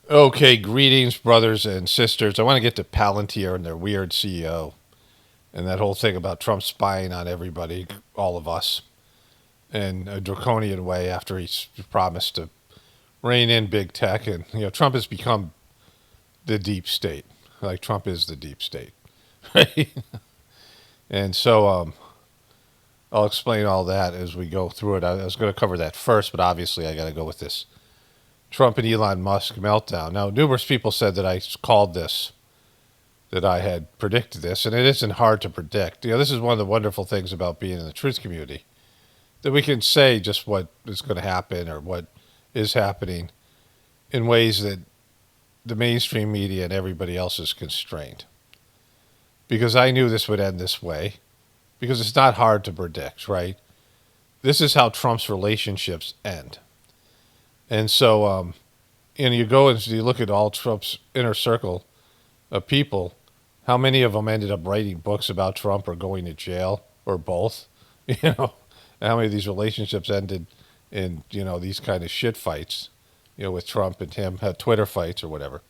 Okay, greetings, brothers and sisters. I want to get to Palantir and their weird CEO and that whole thing about Trump spying on everybody, all of us, in a draconian way after he's promised to rein in big tech. And, Trump has become the deep state. Like, Trump is the deep state. Right? And so I'll explain all that as we go through it. I was going to cover that first, but obviously I got to go with this Trump and Elon Musk meltdown. Now, numerous people said that I called this, that I had predicted this, and it isn't hard to predict. This is one of the wonderful things about being in the truth community, that we can say just what is going to happen or what is happening in ways that the mainstream media and everybody else is constrained. Because I knew this would end this way, because it's not hard to predict, right? This is how Trump's relationships end. And so, you go and you look at all Trump's inner circle of people, how many of them ended up writing books about Trump or going to jail or both? You know, and how many of these relationships ended in, these kind of shit fights, with Trump and him, had Twitter fights or whatever,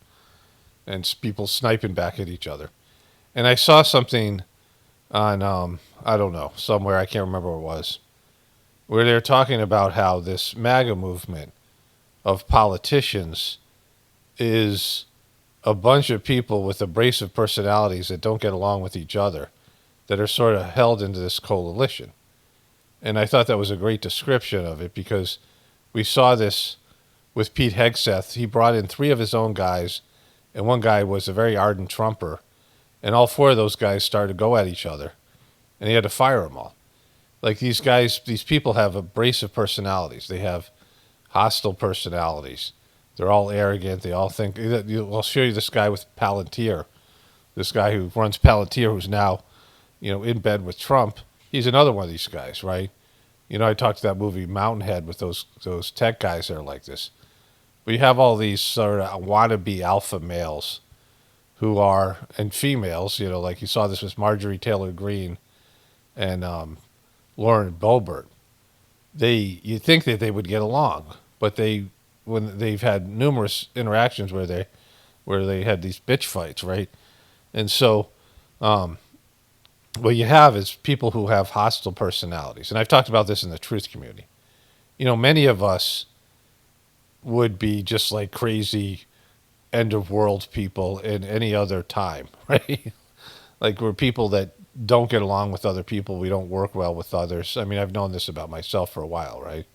and people sniping back at each other. And I saw something on, I don't know, somewhere, I can't remember what it was, where they're talking about how this MAGA movement of politicians is a bunch of people with abrasive personalities that don't get along with each other, that are sort of held into this coalition. And I thought that was a great description of it, because we saw this with Pete Hegseth. He brought in three of his own guys, and one guy was a very ardent Trumper, and all four of those guys started to go at each other, and he had to fire them all. Like, these guys, these people have abrasive personalities. They have hostile personalities. They're all arrogant. They all think. I'll show you this guy with Palantir, this guy who runs Palantir, who's now, in bed with Trump. He's another one of these guys, right? I talked to that movie Mountainhead with those tech guys that are like this. But you have all these sort of wannabe alpha males who are, and females, like you saw this with Marjorie Taylor Greene and Lauren Boebert. You'd think that they would get along, but when they've had numerous interactions where they had these bitch fights, right? And so, what you have is people who have hostile personalities, and I've talked about this in the truth community. Many of us would be just like crazy end of world people in any other time, right? Like, we're people that don't get along with other people. We don't work well with others. I mean, I've known this about myself for a while, right?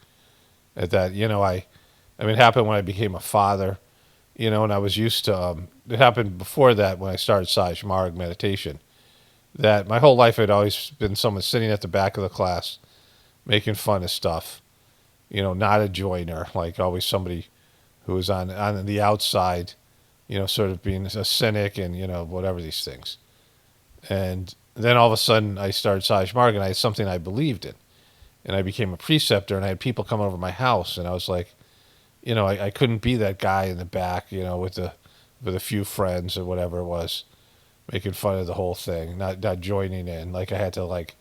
At that, it happened when I became a father, and I was used to, it happened before that when I started Saj Marg meditation, that my whole life I'd always been someone sitting at the back of the class, making fun of stuff, not a joiner, like always somebody who was on the outside, sort of being a cynic and, whatever these things. And then all of a sudden I started Saj Marg, and I had something I believed in. And I became a preceptor, and I had people come over my house, and I was like, I couldn't be that guy in the back, with a few friends or whatever it was, making fun of the whole thing, not joining in. Like, I had to like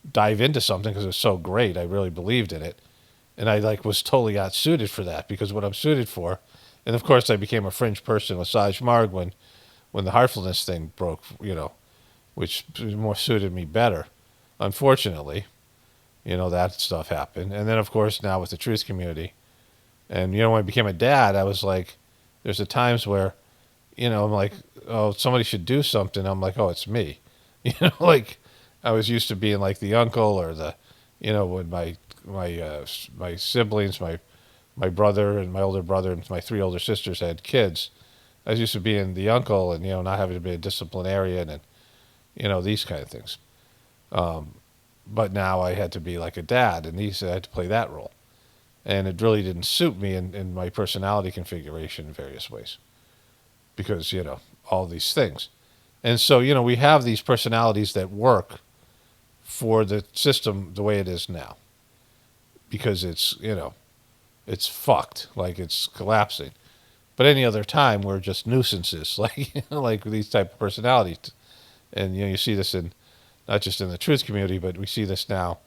dive into something because it was so great. I really believed in it, and I was totally not suited for that, because what I'm suited for, and of course I became a fringe person with Saj Marg when the heartfulness thing broke, which more suited me better. Unfortunately, that stuff happened. And then, of course, now with the truth community. And, when I became a dad, I was like, there's the times where, I'm like, oh, somebody should do something. I'm like, oh, it's me. Like, I was used to being like the uncle or the, when my siblings, my brother and my older brother and my three older sisters had kids. I was used to being the uncle and, not having to be a disciplinarian and, these kind of things. But now I had to be like a dad, and I had to play that role. And it really didn't suit me in my personality configuration in various ways, because, all these things. And so, we have these personalities that work for the system the way it is now, because it's, it's fucked, like it's collapsing. But any other time, we're just nuisances, like, like these type of personalities. And, you see this in, not just in the truth community, but we see this now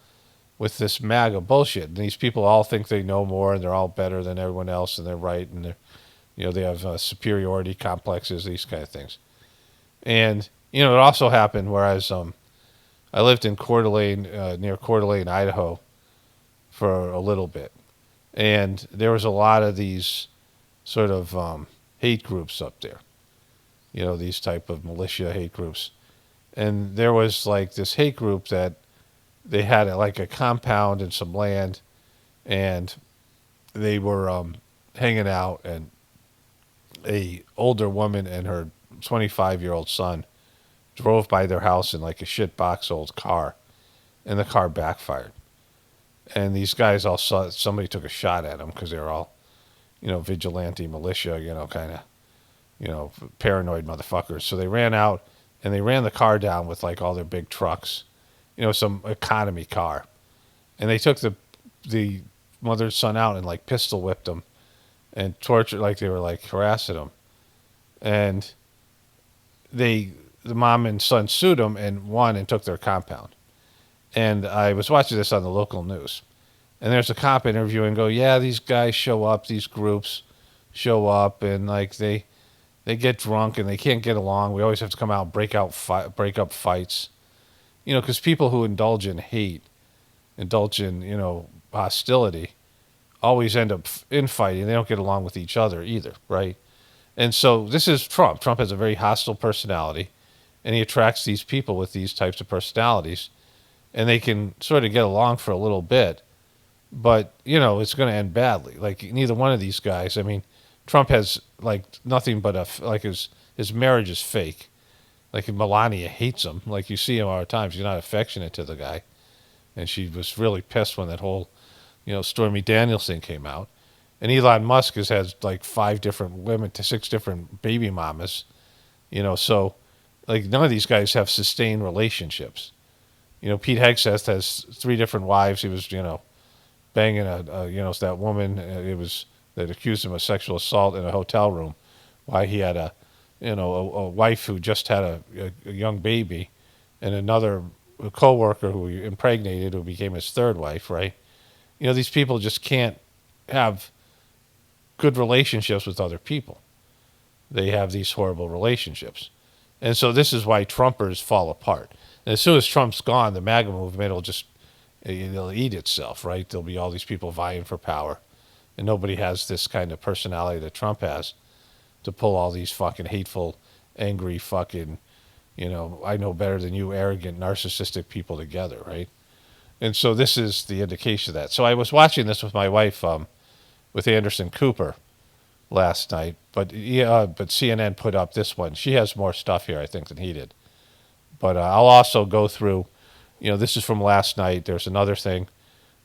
with this MAGA bullshit. And these people all think they know more, and they're all better than everyone else, and they're right, and They have superiority complexes, these kind of things. And it also happened whereas I lived in Coeur d'Alene, near Coeur d'Alene, Idaho, for a little bit, and there was a lot of these sort of hate groups up there. These type of militia hate groups, and there was like this hate group that they had like a compound and some land, and they were hanging out, and a older woman and her 25-year-old son drove by their house in like a shitbox old car, and the car backfired. And these guys all saw somebody took a shot at them because they were all, vigilante militia, kind of, paranoid motherfuckers. So they ran out and they ran the car down with like all their big trucks, some economy car, and they took the mother and son out and like pistol whipped them and tortured, like they were like harassing them, and the mom and son sued them and won and took their compound. And I was watching this on the local news, and there's a cop interviewing. Go, yeah, these guys show up, these groups show up, and like they get drunk and they can't get along. We always have to come out and break up fights, because people who indulge in hate, indulge in hostility, always end up infighting. They don't get along with each other either, right? And so this is Trump. Trump has a very hostile personality, and he attracts these people with these types of personalities, and they can sort of get along for a little bit, but it's going to end badly. Like neither one of these guys. I mean, Trump has like nothing but his marriage is fake. Like Melania hates him. Like you see him all the time. She's not affectionate to the guy, and she was really pissed when that whole Stormy Daniels thing came out. And Elon Musk has like 5 different women to 6 different baby mamas. So like none of these guys have sustained relationships. Pete Hegseth has 3 different wives. He was, banging that woman. It was that accused him of sexual assault in a hotel room. Why he had a wife who just had a young baby, and another coworker who he impregnated, who became his 3rd wife. Right? These people just can't have good relationships with other people. They have these horrible relationships, and so this is why Trumpers fall apart. And as soon as Trump's gone, the MAGA movement will just it'll eat itself, right? There'll be all these people vying for power, and nobody has this kind of personality that Trump has to pull all these fucking hateful, angry, fucking, I know better than you, arrogant, narcissistic people together, right? And so this is the indication of that. So I was watching this with my wife, with Anderson Cooper last night, but CNN put up this one. She has more stuff here, I think, than he did. But I'll also go through, this is from last night. There's another thing.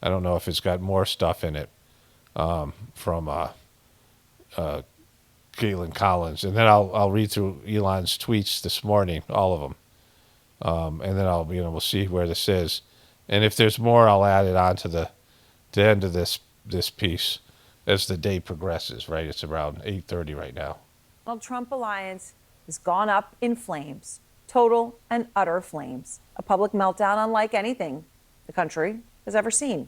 I don't know if it's got more stuff in it from Caitlin Collins. And then I'll read through Elon's tweets this morning, all of them. And then we'll see where this is. And if there's more, I'll add it on to the end of this piece as the day progresses, right? It's around 8:30 right now. Donald Trump alliance has gone up in flames. Total and utter flames. A public meltdown unlike anything the country has ever seen.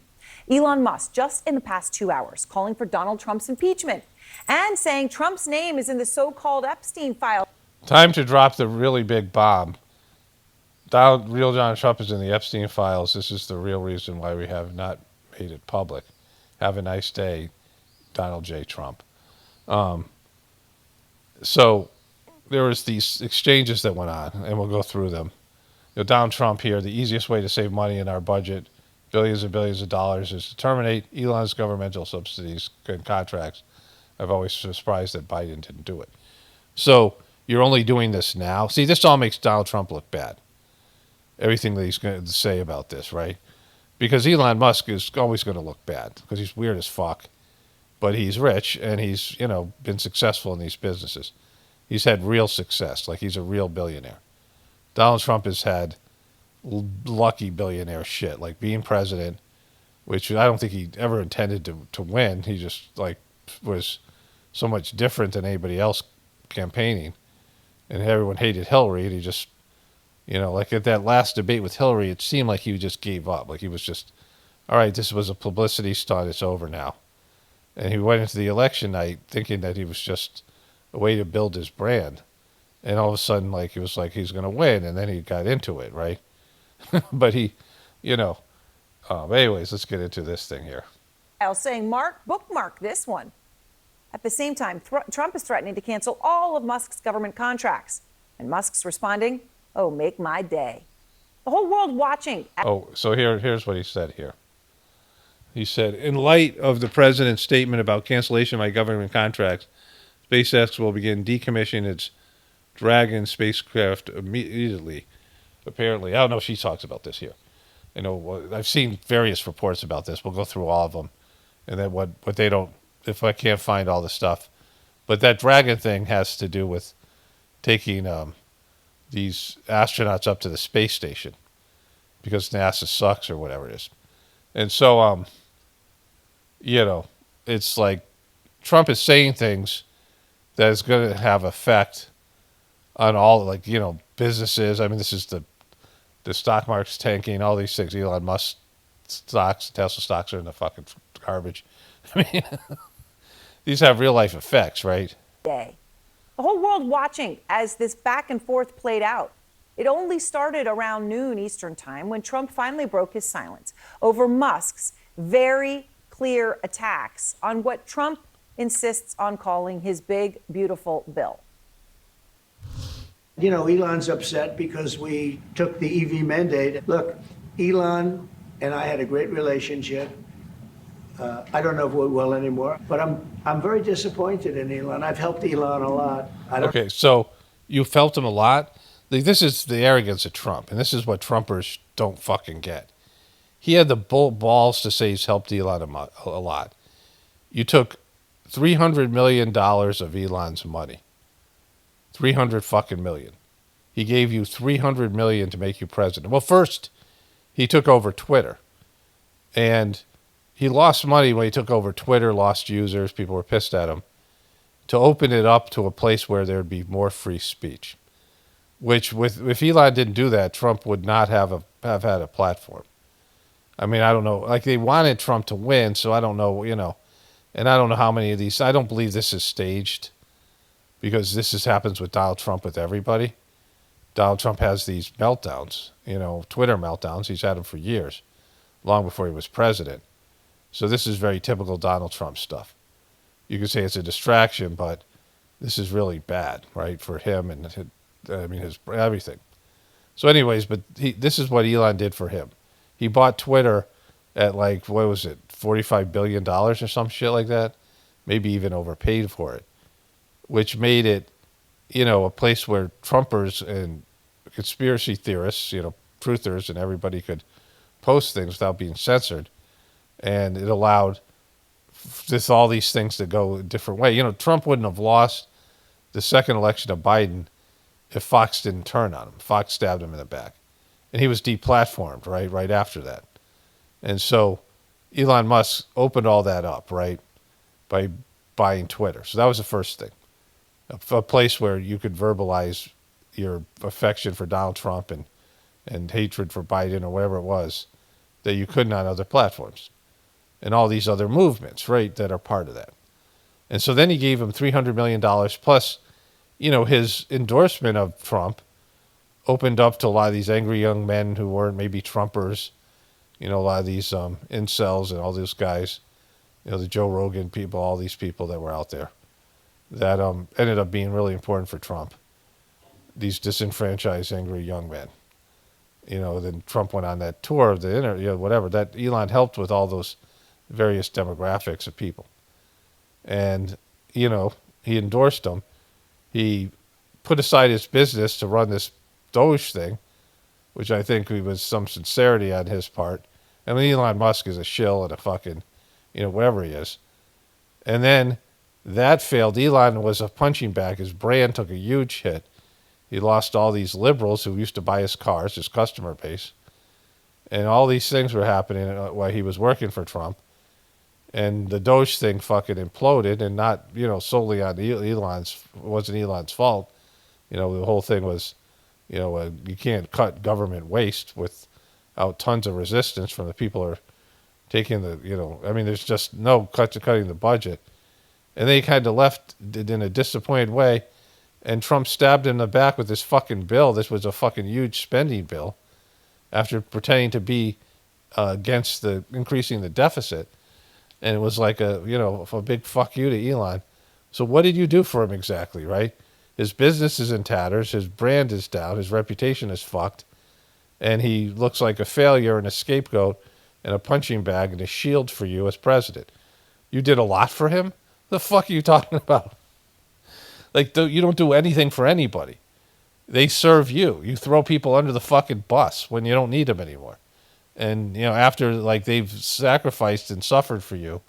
Elon Musk, just in the past 2 hours, calling for Donald Trump's impeachment and saying Trump's name is in the so-called Epstein file. Time to drop the really big bomb. Real Donald Trump is in the Epstein files. This is the real reason why we have not made it public. Have a nice day, Donald J. Trump. So there was these exchanges that went on, and we'll go through them. Donald Trump here, the easiest way to save money in our budget, billions and billions of dollars, is to terminate Elon's governmental subsidies and contracts. I've always been surprised that Biden didn't do it. So you're only doing this now. See, this all makes Donald Trump look bad. Everything that he's going to say about this, right? Because Elon Musk is always going to look bad because he's weird as fuck, but he's rich and he's, been successful in these businesses. He's had real success, like he's a real billionaire. Donald Trump has had lucky billionaire shit, like being president, which I don't think he ever intended to win. He just was so much different than anybody else campaigning, and everyone hated Hillary, and he just, like at that last debate with Hillary, it seemed like he just gave up. Like he was just, all right, this was a publicity stunt. It's over now. And he went into the election night thinking that he was just a way to build his brand. And all of a sudden, like, it was like he's going to win, and then he got into it, right? But he, you know, anyways, let's get into this thing here. Saying, bookmark this one. At the same time, Trump is threatening to cancel all of Musk's government contracts. And Musk's responding, oh, make my day. The whole world watching. Oh, so here's what he said here. He said, in light of the president's statement about cancellation of my government contracts, SpaceX will begin decommissioning its Dragon spacecraft immediately. Apparently, I don't know if she talks about this here. You know, I've seen various reports about this. We'll go through all of them. And then what they don't, if I can't find all the stuff. But that Dragon thing has to do with taking these astronauts up to the space station because NASA sucks or whatever it is. And so, you know, it's like Trump is saying things that is going to have effect on all, like, you know, businesses. I mean, this is the stock market's tanking, all these things. Elon Musk stocks, Tesla stocks are in the fucking garbage. I mean, these have real life effects, right? Day. The whole world watching as this back and forth played out. It only started around noon Eastern time when Trump finally broke his silence over Musk's very clear attacks on what Trump insists on calling his big, beautiful bill. You know, Elon's upset because we took the EV mandate. Look, Elon and I had a great relationship. I don't know if we will anymore, but I'm very disappointed in Elon. I've helped Elon a lot. Okay, so you felt him a lot. This is the arrogance of Trump, and this is what Trumpers don't fucking get. He had the balls to say he's helped Elon a lot. You took $300 million of Elon's money. 300 fucking million. He gave you 300 million to make you president. Well, first, he took over Twitter. And he lost money when he took over Twitter, lost users, people were pissed at him, to open it up to a place where there'd be more free speech. Which, if Elon didn't do that, Trump would not have had a platform. I mean, I don't know. Like, they wanted Trump to win, so I don't know, you know. And I don't know how many of these. I don't believe this is staged, because this happens with Donald Trump with everybody. Donald Trump has these meltdowns, you know, Twitter meltdowns. He's had them for years, long before he was president. So this is very typical Donald Trump stuff. You could say it's a distraction, but this is really bad, right, for him and his everything. So anyways, but this is what Elon did for him. He bought Twitter at, like, what was it, $45 billion or some shit like that? Maybe even overpaid for it, which made it, you know, a place where Trumpers and conspiracy theorists, you know, truthers and everybody could post things without being censored. And it allowed all these things to go a different way. You know, Trump wouldn't have lost the second election of Biden if Fox didn't turn on him. Fox stabbed him in the back. And he was deplatformed, right after that. And so Elon Musk opened all that up, right, by buying Twitter. So that was the first thing. A place where you could verbalize your affection for Donald Trump and hatred for Biden or whatever it was that you couldn't on other platforms. And all these other movements, right, that are part of that. And so then he gave him $300 million plus, you know, his endorsement of Trump opened up to a lot of these angry young men who weren't maybe Trumpers, you know, a lot of these incels and all those guys, you know, the Joe Rogan people, all these people that were out there that ended up being really important for Trump. These disenfranchised, angry young men. You know, then Trump went on that tour of the internet, you know, whatever. That Elon helped with all those various demographics of people. And, you know, he endorsed them. He put aside his business to run this Doge thing, which I think was some sincerity on his part. I mean, Elon Musk is a shill and a fucking, you know, whatever he is. And then that failed. Elon was a punching bag. His brand took a huge hit. He lost all these liberals who used to buy his cars, his customer base. And all these things were happening while he was working for Trump. And the Doge thing fucking imploded, and not, you know, solely on Elon's, it wasn't Elon's fault. You know, the whole thing was, you know, you can't cut government waste without tons of resistance from the people who are taking the, I mean, there's just no cutting the budget. And they kind of left it in a disappointed way. And Trump stabbed him in the back with this fucking bill. This was a fucking huge spending bill after pretending to be against the increasing the deficit. And it was like a big fuck you to Elon. So what did you do for him exactly, right? His business is in tatters. His brand is down. His reputation is fucked. And he looks like a failure and a scapegoat and a punching bag and a shield for you as president. You did a lot for him? The fuck are you talking about? Like, you don't do anything for anybody. They serve you. You throw people under the fucking bus when you don't need them anymore. And, after, like, they've sacrificed and suffered for you,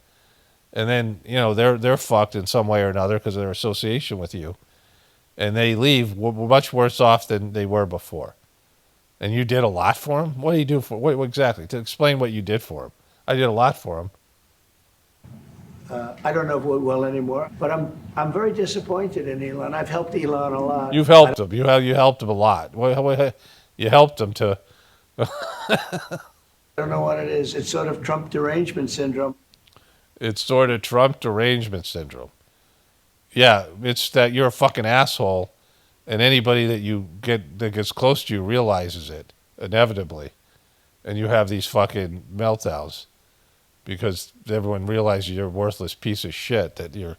and then, they're fucked in some way or another because of their association with you, and they leave much worse off than they were before. And you did a lot for him? What did you do for what exactly? To explain what you did for him. I did a lot for him. I don't know if we will anymore, but I'm very disappointed in Elon. I've helped Elon a lot. You've helped him. You helped him a lot. You helped him to. I don't know what it is. It's sort of Trump derangement syndrome. It's sort of Trump derangement syndrome. Yeah, it's that you're a fucking asshole, and anybody that gets close to you realizes it inevitably, and you have these fucking meltdowns. Because everyone realizes you're a worthless piece of shit, that you're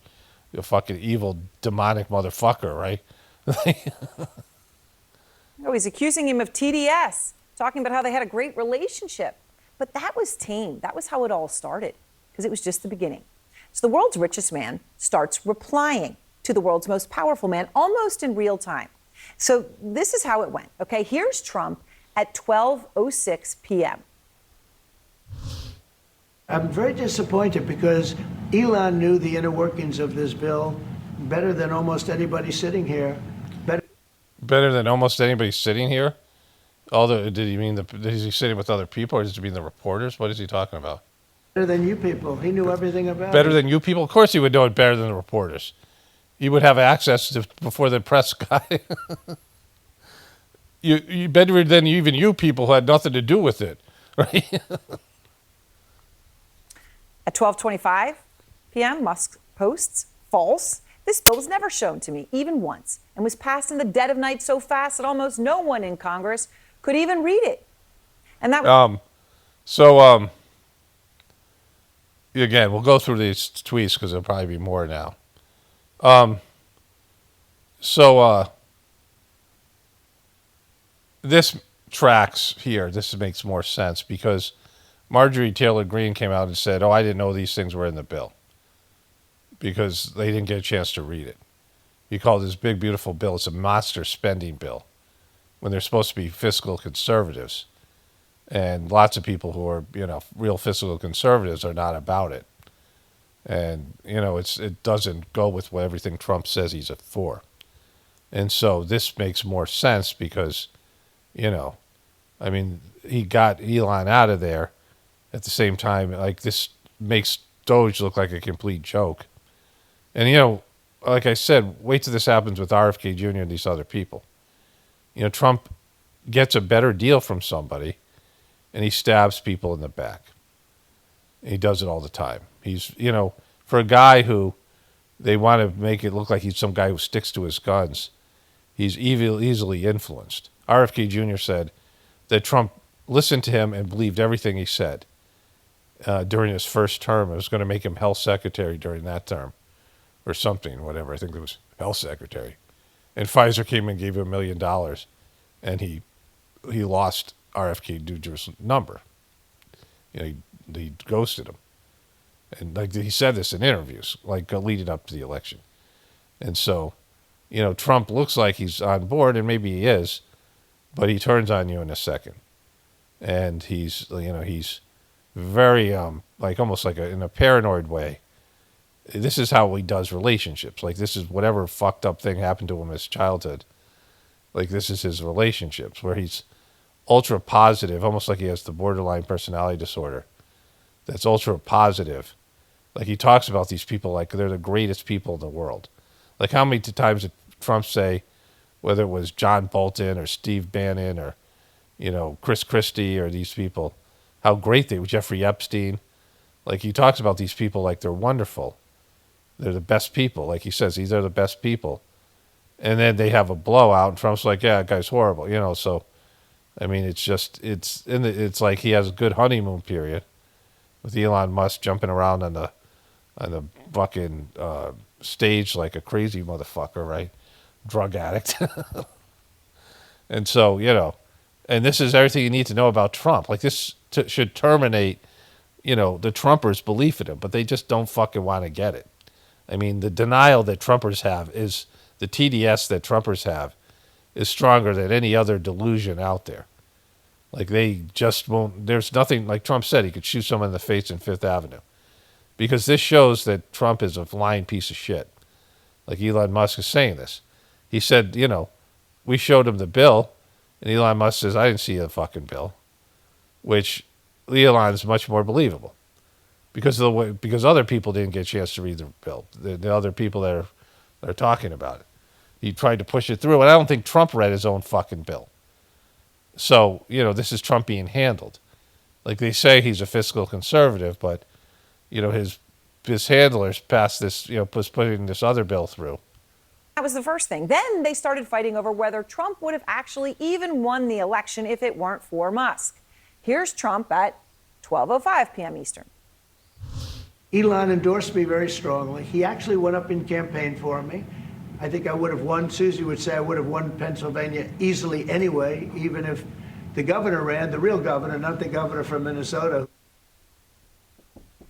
a fucking evil, demonic motherfucker, right? He's accusing him of TDS, talking about how they had a great relationship. But that was tame. That was how it all started, because it was just the beginning. So the world's richest man starts replying to the world's most powerful man almost in real time. So this is how it went, okay? Here's Trump at 12:06 p.m. I'm very disappointed because Elon knew the inner workings of this bill better than almost anybody sitting here. Better than almost anybody sitting here? Did he mean is he sitting with other people, or does he mean the reporters? What is he talking about? Better than you people. He knew everything about it. Better than you people? Of course he would know it better than the reporters. He would have access to before the press guy. you better than even you people who had nothing to do with it, right? At 12:25 p.m., Musk posts, false. This bill was never shown to me, even once, and was passed in the dead of night so fast that almost no one in Congress could even read it. And that again, we'll go through these tweets because there'll probably be more now. This tracks here. This makes more sense because Marjorie Taylor Greene came out and said, I didn't know these things were in the bill because they didn't get a chance to read it. He called this big, beautiful bill, it's a monster spending bill when they're supposed to be fiscal conservatives. And lots of people who are, real fiscal conservatives are not about it. And, it doesn't go with what everything Trump says he's for. And so this makes more sense because, he got Elon out of there. At the same time, like, this makes Doge look like a complete joke. And, like I said, wait till this happens with RFK Jr. and these other people. Trump gets a better deal from somebody, and he stabs people in the back. And he does it all the time. He's, for a guy who they want to make it look like he's some guy who sticks to his guns, he's easily influenced. RFK Jr. said that Trump listened to him and believed everything he said. During his first term. It was going to make him health secretary during that term or something, whatever. I think it was health secretary. And Pfizer came and gave him $1 million, and he lost RFK Jr.'s number. He ghosted him. And like he said this in interviews, like leading up to the election. And so, Trump looks like he's on board, and maybe he is, but he turns on you in a second. And he's very, almost like in a paranoid way. This is how he does relationships. Like, this is whatever fucked up thing happened to him in his childhood. Like, this is his relationships, where he's ultra positive, almost like he has the borderline personality disorder. That's ultra positive. Like, he talks about these people like they're the greatest people in the world. Like, how many times did Trump say, whether it was John Bolton or Steve Bannon or, Chris Christie or these people, how great they were, Jeffrey Epstein, Like he talks about these people like they're wonderful. They're the best people. Like he says, these are the best people. And then they have a blowout, and Trump's like, yeah, that guy's horrible. So, I mean, it's like he has a good honeymoon period with Elon Musk jumping around on the fucking stage like a crazy motherfucker, right? Drug addict. And so, and this is everything you need to know about Trump. Like this should terminate, the Trumpers' belief in him, but they just don't fucking want to get it. I mean, the denial that Trumpers have is the TDS that Trumpers have is stronger than any other delusion out there. Like they just won't. There's nothing, like Trump said, he could shoot someone in the face in Fifth Avenue, because this shows that Trump is a lying piece of shit. Like Elon Musk is saying this. He said, we showed him the bill, and Elon Musk says, I didn't see the fucking bill, which Elon's much more believable because other people didn't get a chance to read the bill. The other people that are talking about it. He tried to push it through, and I don't think Trump read his own fucking bill. So, this is Trump being handled. Like they say he's a fiscal conservative, but, his handlers passed this, was putting this other bill through. That was the first thing. Then they started fighting over whether Trump would have actually even won the election if it weren't for Musk. Here's Trump at 12:05 p.m. Eastern. Elon endorsed me very strongly. He actually went up in campaign for me. I think I would have won. Susie would say I would have won Pennsylvania easily anyway, even if the governor ran, the real governor, not the governor from Minnesota.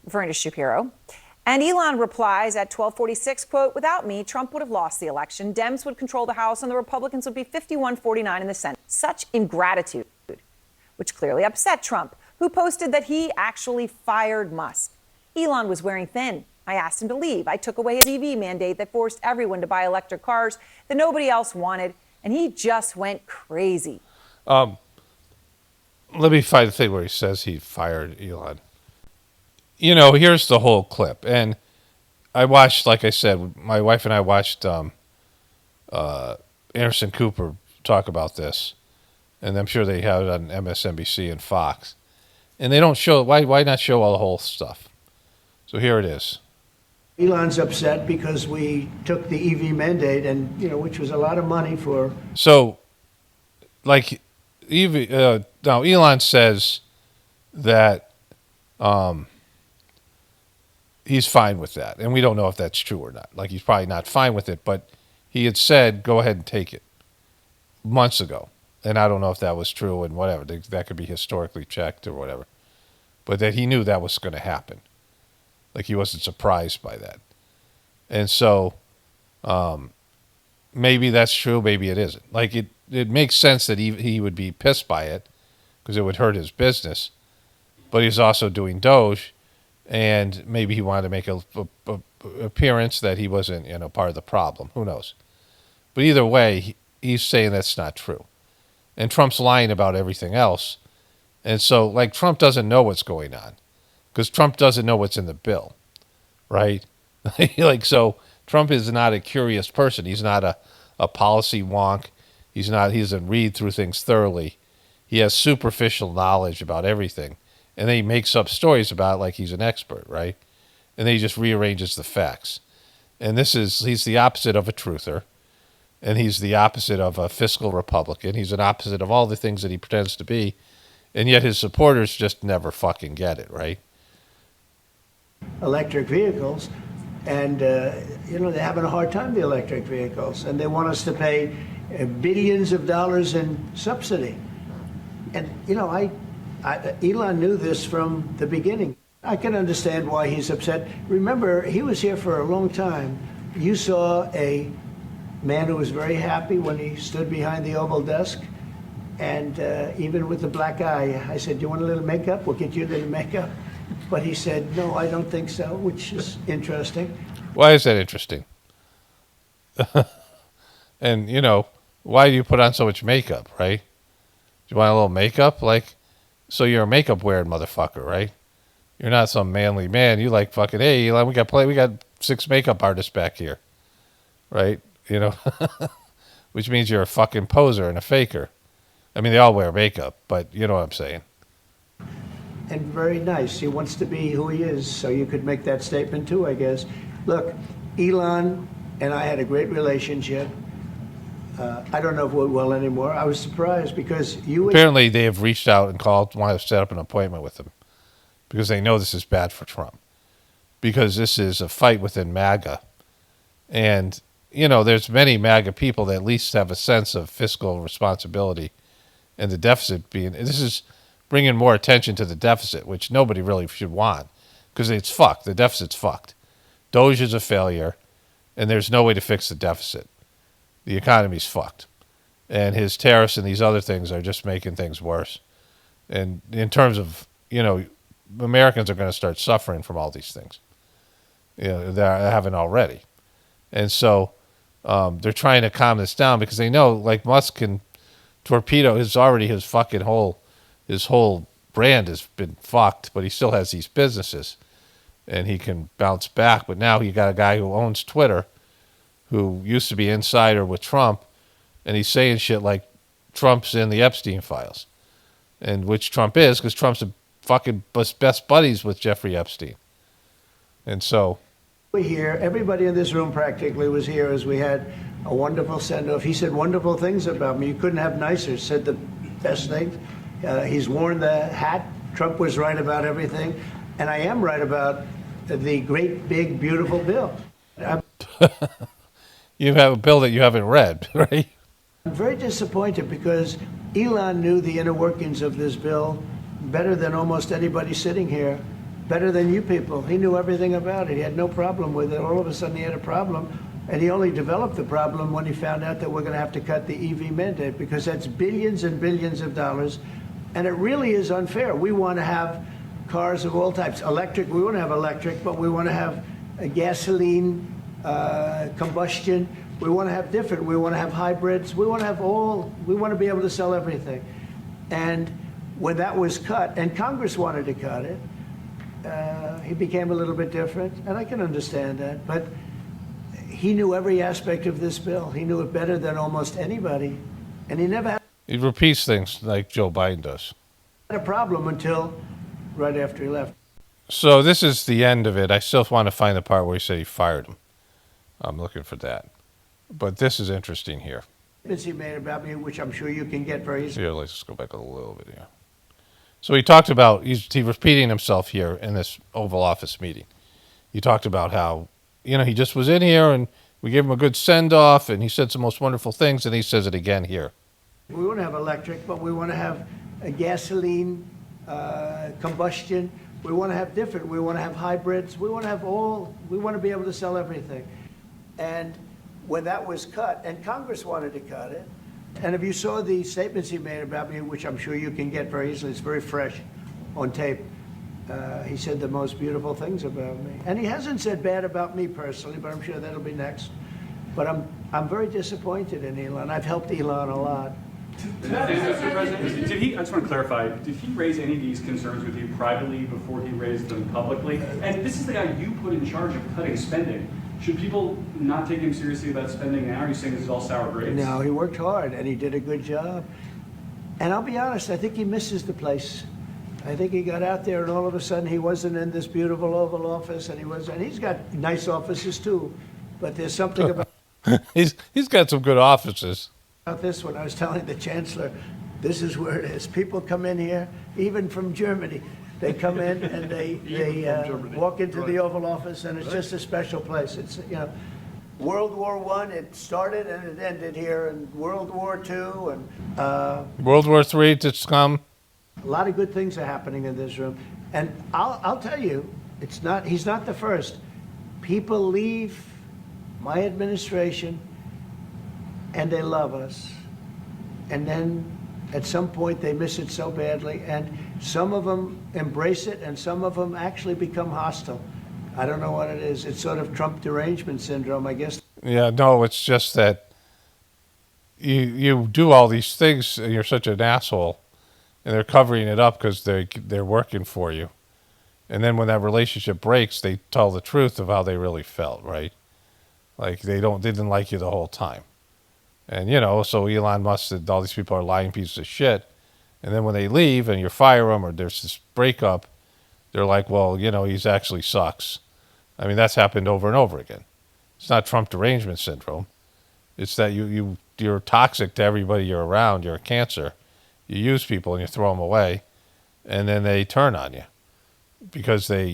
Referring to Shapiro. And Elon replies at 12:46, quote, without me, Trump would have lost the election. Dems would control the House and the Republicans would be 51-49 in the Senate. Such ingratitude, which clearly upset Trump, who posted that he actually fired Musk. Elon was wearing thin. I asked him to leave. I took away his EV mandate that forced everyone to buy electric cars that nobody else wanted, and he just went crazy. Let me find the thing where he says he fired Elon. Here's the whole clip. And I watched, like I said, my wife and I watched Anderson Cooper talk about this. And I'm sure they have it on MSNBC and Fox. And they don't show, why not show all the whole stuff? So here it is. Elon's upset because we took the EV mandate, and which was a lot of money for. So, like, now Elon says that he's fine with that, and we don't know if that's true or not. Like, he's probably not fine with it, but he had said, "Go ahead and take it," months ago, and I don't know if that was true and whatever. That could be historically checked or whatever, but that he knew that was going to happen. Like he wasn't surprised by that. And so maybe that's true, maybe it isn't. Like it makes sense that he would be pissed by it because it would hurt his business. But he's also doing Doge, and maybe he wanted to make a appearance that he wasn't, part of the problem. Who knows? But either way, he's saying that's not true. And Trump's lying about everything else. And so, like, Trump doesn't know what's going on. Because Trump doesn't know what's in the bill, right? So Trump is not a curious person. He's not a policy wonk. He doesn't read through things thoroughly. He has superficial knowledge about everything. And then he makes up stories about it like he's an expert, right? And then he just rearranges the facts. And he's the opposite of a truther. And he's the opposite of a fiscal Republican. He's an opposite of all the things that he pretends to be. And yet his supporters just never fucking get it, right? Electric vehicles, and they're having a hard time, the electric vehicles, and they want us to pay billions of dollars in subsidy. And Elon knew this from the beginning. I can understand why he's upset. Remember, he was here for a long time. You saw a man who was very happy when he stood behind the Oval desk, and even with the black eye, I said, "You want a little makeup? We'll get you a little makeup." But he said, "No, I don't think so," which is interesting. Why is that interesting? And, why do you put on so much makeup, right? Do you want a little makeup? Like, so you're a makeup wearing motherfucker, right? You're not some manly man. You like fucking, hey, Elon, we got 6 makeup artists back here, right? Which means you're a fucking poser and a faker. I mean, they all wear makeup, but you know what I'm saying. and very nice. He wants to be who he is, so you could make that statement too, I guess. Look, Elon and I had a great relationship. I don't know if we're well anymore. I was surprised because apparently they have reached out and want to set up an appointment with him because they know this is bad for Trump, because this is a fight within MAGA. And, there's many MAGA people that at least have a sense of fiscal responsibility, and the deficit this is bringing more attention to the deficit, which nobody really should want, because it's fucked. The deficit's fucked. Doge is a failure, and there's no way to fix the deficit. The economy's fucked. And his tariffs and these other things are just making things worse. And in terms of, Americans are going to start suffering from all these things. They haven't already. And so they're trying to calm this down because they know, like, Musk can torpedo his whole brand has been fucked, but he still has these businesses and he can bounce back. But now you got a guy who owns Twitter, who used to be insider with Trump, and he's saying shit like Trump's in the Epstein files, and which Trump is, because Trump's a fucking best buddies with Jeffrey Epstein. And so we're here. Everybody in this room practically was here as we had a wonderful send-off. He said wonderful things about me. You couldn't have nicer. Said the best things. He's worn the hat. Trump was right about everything, and I am right about the great, big, beautiful bill. You have a bill that you haven't read, right? I'm very disappointed because Elon knew the inner workings of this bill better than almost anybody sitting here, better than you people. He knew everything about it. He had no problem with it. All of a sudden he had a problem, and he only developed the problem when he found out that we're going to have to cut the EV mandate, because that's billions and billions of dollars, and it really is unfair. We want to have cars of all types. Electric, we want to have electric, but we want to have a gasoline, combustion. We want to have different. We want to have hybrids. We want to have we want to be able to sell everything. And when that was cut, and Congress wanted to cut it, he became a little bit different, and I can understand that. But he knew every aspect of this bill. He knew it better than almost anybody, and he never had he repeats things like Joe Biden does. a problem until right after he left. So this is the end of it. I still want to find the part where he said he fired him. I'm looking for that. But this is interesting here. He made about me, which I'm sure you can get very easily. Here, let's just go back a little bit here. So he talked about, he's repeating himself here in this Oval Office meeting. He talked about how, he just was in here and we gave him a good send-off and he said some most wonderful things, and he says it again here. We want to have electric, but we want to have a gasoline, combustion. We want to have different. We want to have hybrids. We want to have we want to be able to sell everything. And when that was cut, and Congress wanted to cut it, and if you saw the statements he made about me, which I'm sure you can get very easily, it's very fresh on tape, he said the most beautiful things about me. And he hasn't said bad about me personally, but I'm sure that'll be next. But I'm very disappointed in Elon. I've helped Elon a lot. Mr. President, I just want to clarify, did he raise any of these concerns with you privately before he raised them publicly? And this is the guy you put in charge of cutting spending. Should people not take him seriously about spending now? Are you saying this is all sour grapes? No, he worked hard and he did a good job. And I'll be honest, I think he misses the place. I think he got out there and all of a sudden he wasn't in this beautiful Oval Office, and he's got nice offices too, but there's something about he's got some good offices. This one. I was telling the Chancellor, this is where it is. People come in here, even from Germany. They come in and they walk into the Oval Office, and it's just a special place. It's, World War I, it started and it ended here, and World War II, and World War III to come. a lot of good things are happening in this room. And I'll tell you, he's not the first. People leave my administration and they love us. And then at some point they miss it so badly, and some of them embrace it and some of them actually become hostile. I don't know what it is. It's sort of Trump derangement syndrome, I guess. Yeah, no, it's just that you do all these things and you're such an asshole, and they're covering it up because they're working for you. And then when that relationship breaks, they tell the truth of how they really felt, right? Like they didn't like you the whole time. And, so Elon Musk said all these people are lying pieces of shit. And then when they leave and you fire them or there's this breakup, they're like, well, he's actually sucks. I mean, that's happened over and over again. It's not Trump derangement syndrome. It's that you're toxic to everybody you're around. You're a cancer. You use people and you throw them away, and then they turn on you because they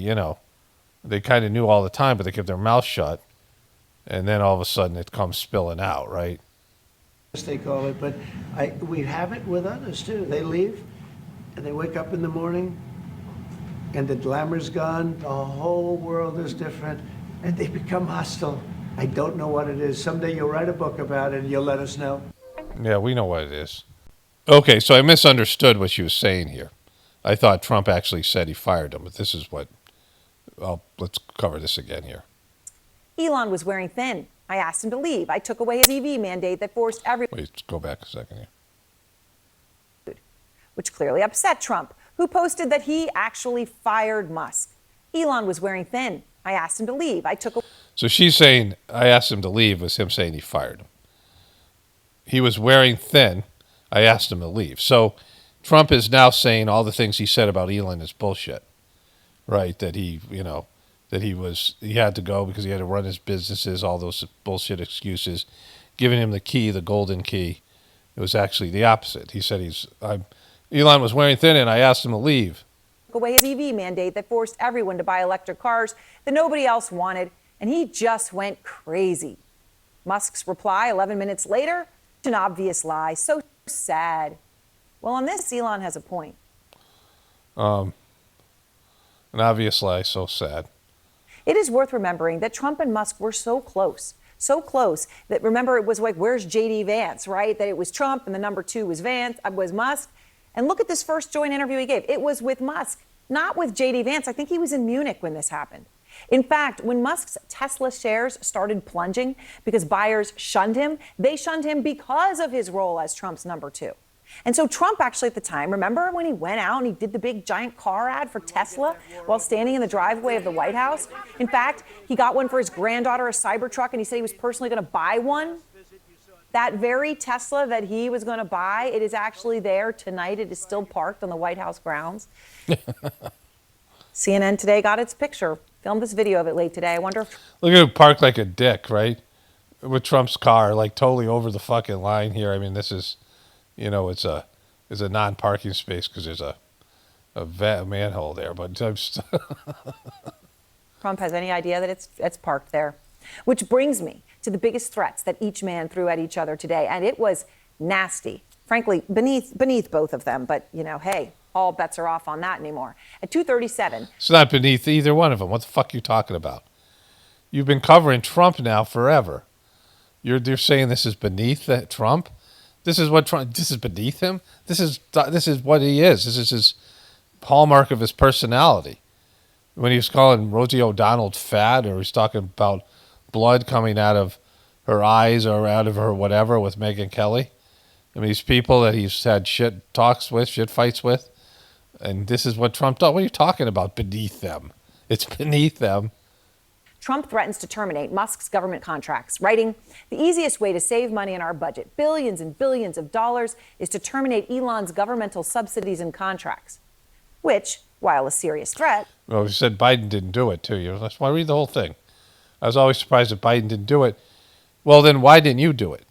kind of knew all the time, but they kept their mouth shut, and then all of a sudden it comes spilling out, right? They call it, but we have it with others too. They leave, and they wake up in the morning, and the glamour's gone. The whole world is different, and they become hostile. I don't know what it is. Someday you'll write a book about it, and you'll let us know. Yeah, we know what it is. Okay, so I misunderstood what she was saying here. I thought Trump actually said he fired him, but this is what... Well, let's cover this again here. Elon was wearing thin. I asked him to leave. I took away his EV mandate that forced everyone... Wait, let's go back a second here. Which clearly upset Trump, who posted that he actually fired Musk. Elon was wearing thin. I asked him to leave. I took... So she's saying, I asked him to leave, was him saying he fired him. He was wearing thin. I asked him to leave. So Trump is now saying all the things he said about Elon is bullshit, right? That he had to go because he had to run his businesses, all those bullshit excuses, giving him the key, the golden key. It was actually the opposite. He said Elon was wearing thin and I asked him to leave. Away his EV mandate that forced everyone to buy electric cars that nobody else wanted, and he just went crazy. Musk's reply 11 minutes later, an obvious lie. So sad. Well, on this, Elon has a point. An obvious lie, so sad. It is worth remembering that Trump and Musk were so close that, remember, it was like, where's J.D. Vance, right? That it was Trump and the number 2 was Musk. And look at this first joint interview he gave. It was with Musk, not with J.D. Vance. I think he was in Munich when this happened. In fact, when Musk's Tesla shares started plunging because buyers shunned him, they shunned him because of his role as Trump's number 2. And so Trump actually at the time, remember when he went out and he did the big giant car ad for Tesla while standing in the driveway of the White House? In fact, he got one for his granddaughter, a Cybertruck, and he said he was personally going to buy one. That very Tesla that he was going to buy, it is actually there tonight. It is still parked on the White House grounds. CNN today got its picture, filmed this video of it late today. I wonder if... Look at him parked like a dick, right? With Trump's car, like totally over the fucking line here. I mean, this is, it's a non-parking space because there's a manhole there. But I'm Trump has any idea that it's parked there. Which brings me to the biggest threats that each man threw at each other today. And it was nasty, frankly, beneath both of them. But, hey, all bets are off on that anymore. At 2:37. It's not beneath either one of them. What the fuck are you talking about? You've been covering Trump now forever. You're saying this is beneath Trump? This is what Trump, this is beneath him? This is what he is. This is his hallmark of his personality. When he was calling Rosie O'Donnell fat, or he's talking about blood coming out of her eyes or out of her whatever with Megyn Kelly. I mean, these people that he's had shit fights with. And this is what Trump does. What are you talking about beneath them? It's beneath them. Trump threatens to terminate Musk's government contracts, writing, "The easiest way to save money in our budget, billions and billions of dollars, is to terminate Elon's governmental subsidies and contracts," which, while a serious threat... Well, he said Biden didn't do it, too. That's why I read the whole thing. I was always surprised that Biden didn't do it. Well, then why didn't you do it?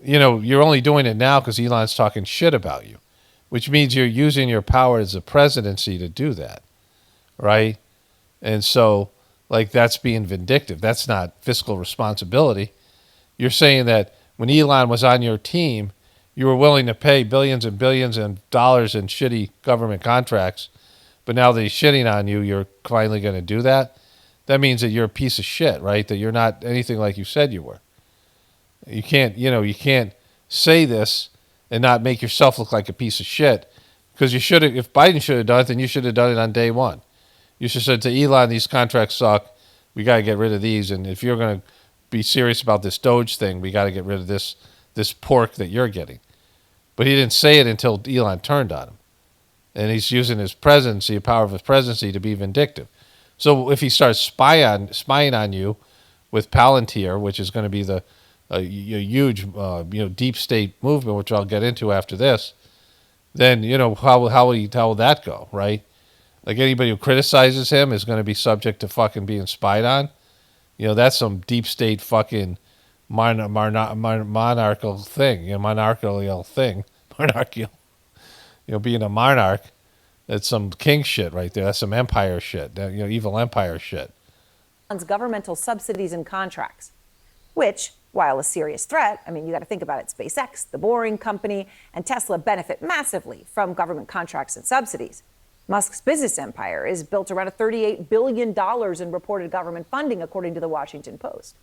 You're only doing it now because Elon's talking shit about you, which means you're using your power as a presidency to do that, right? And so, that's being vindictive. That's not fiscal responsibility. You're saying that when Elon was on your team, you were willing to pay billions and billions of dollars in shitty government contracts, but now that he's shitting on you, you're finally going to do that? That means that you're a piece of shit, right? That you're not anything like you said you were. You can't say this and not make yourself look like a piece of shit, because you should have. If Biden should have done it, then you should have done it on day one. You should have said to Elon, "These contracts suck. We got to get rid of these. And if you're going to be serious about this Doge thing, we got to get rid of this pork that you're getting." But he didn't say it until Elon turned on him, and he's using his presidency, the power of his presidency, to be vindictive. So if he starts spying on you with Palantir, which is going to be a huge deep state movement, which I'll get into after this, then how will that go, right? Like anybody who criticizes him is going to be subject to fucking being spied on. That's some deep state fucking monarchical thing. Monarchical thing. Monarchical. Being a monarch, that's some king shit right there. That's some empire shit. Evil empire shit. Governmental subsidies and contracts, which, while a serious threat, you got to think about it. SpaceX, the Boring Company, and Tesla benefit massively from government contracts and subsidies. Musk's business empire is built around $38 billion in reported government funding, according to the Washington Post.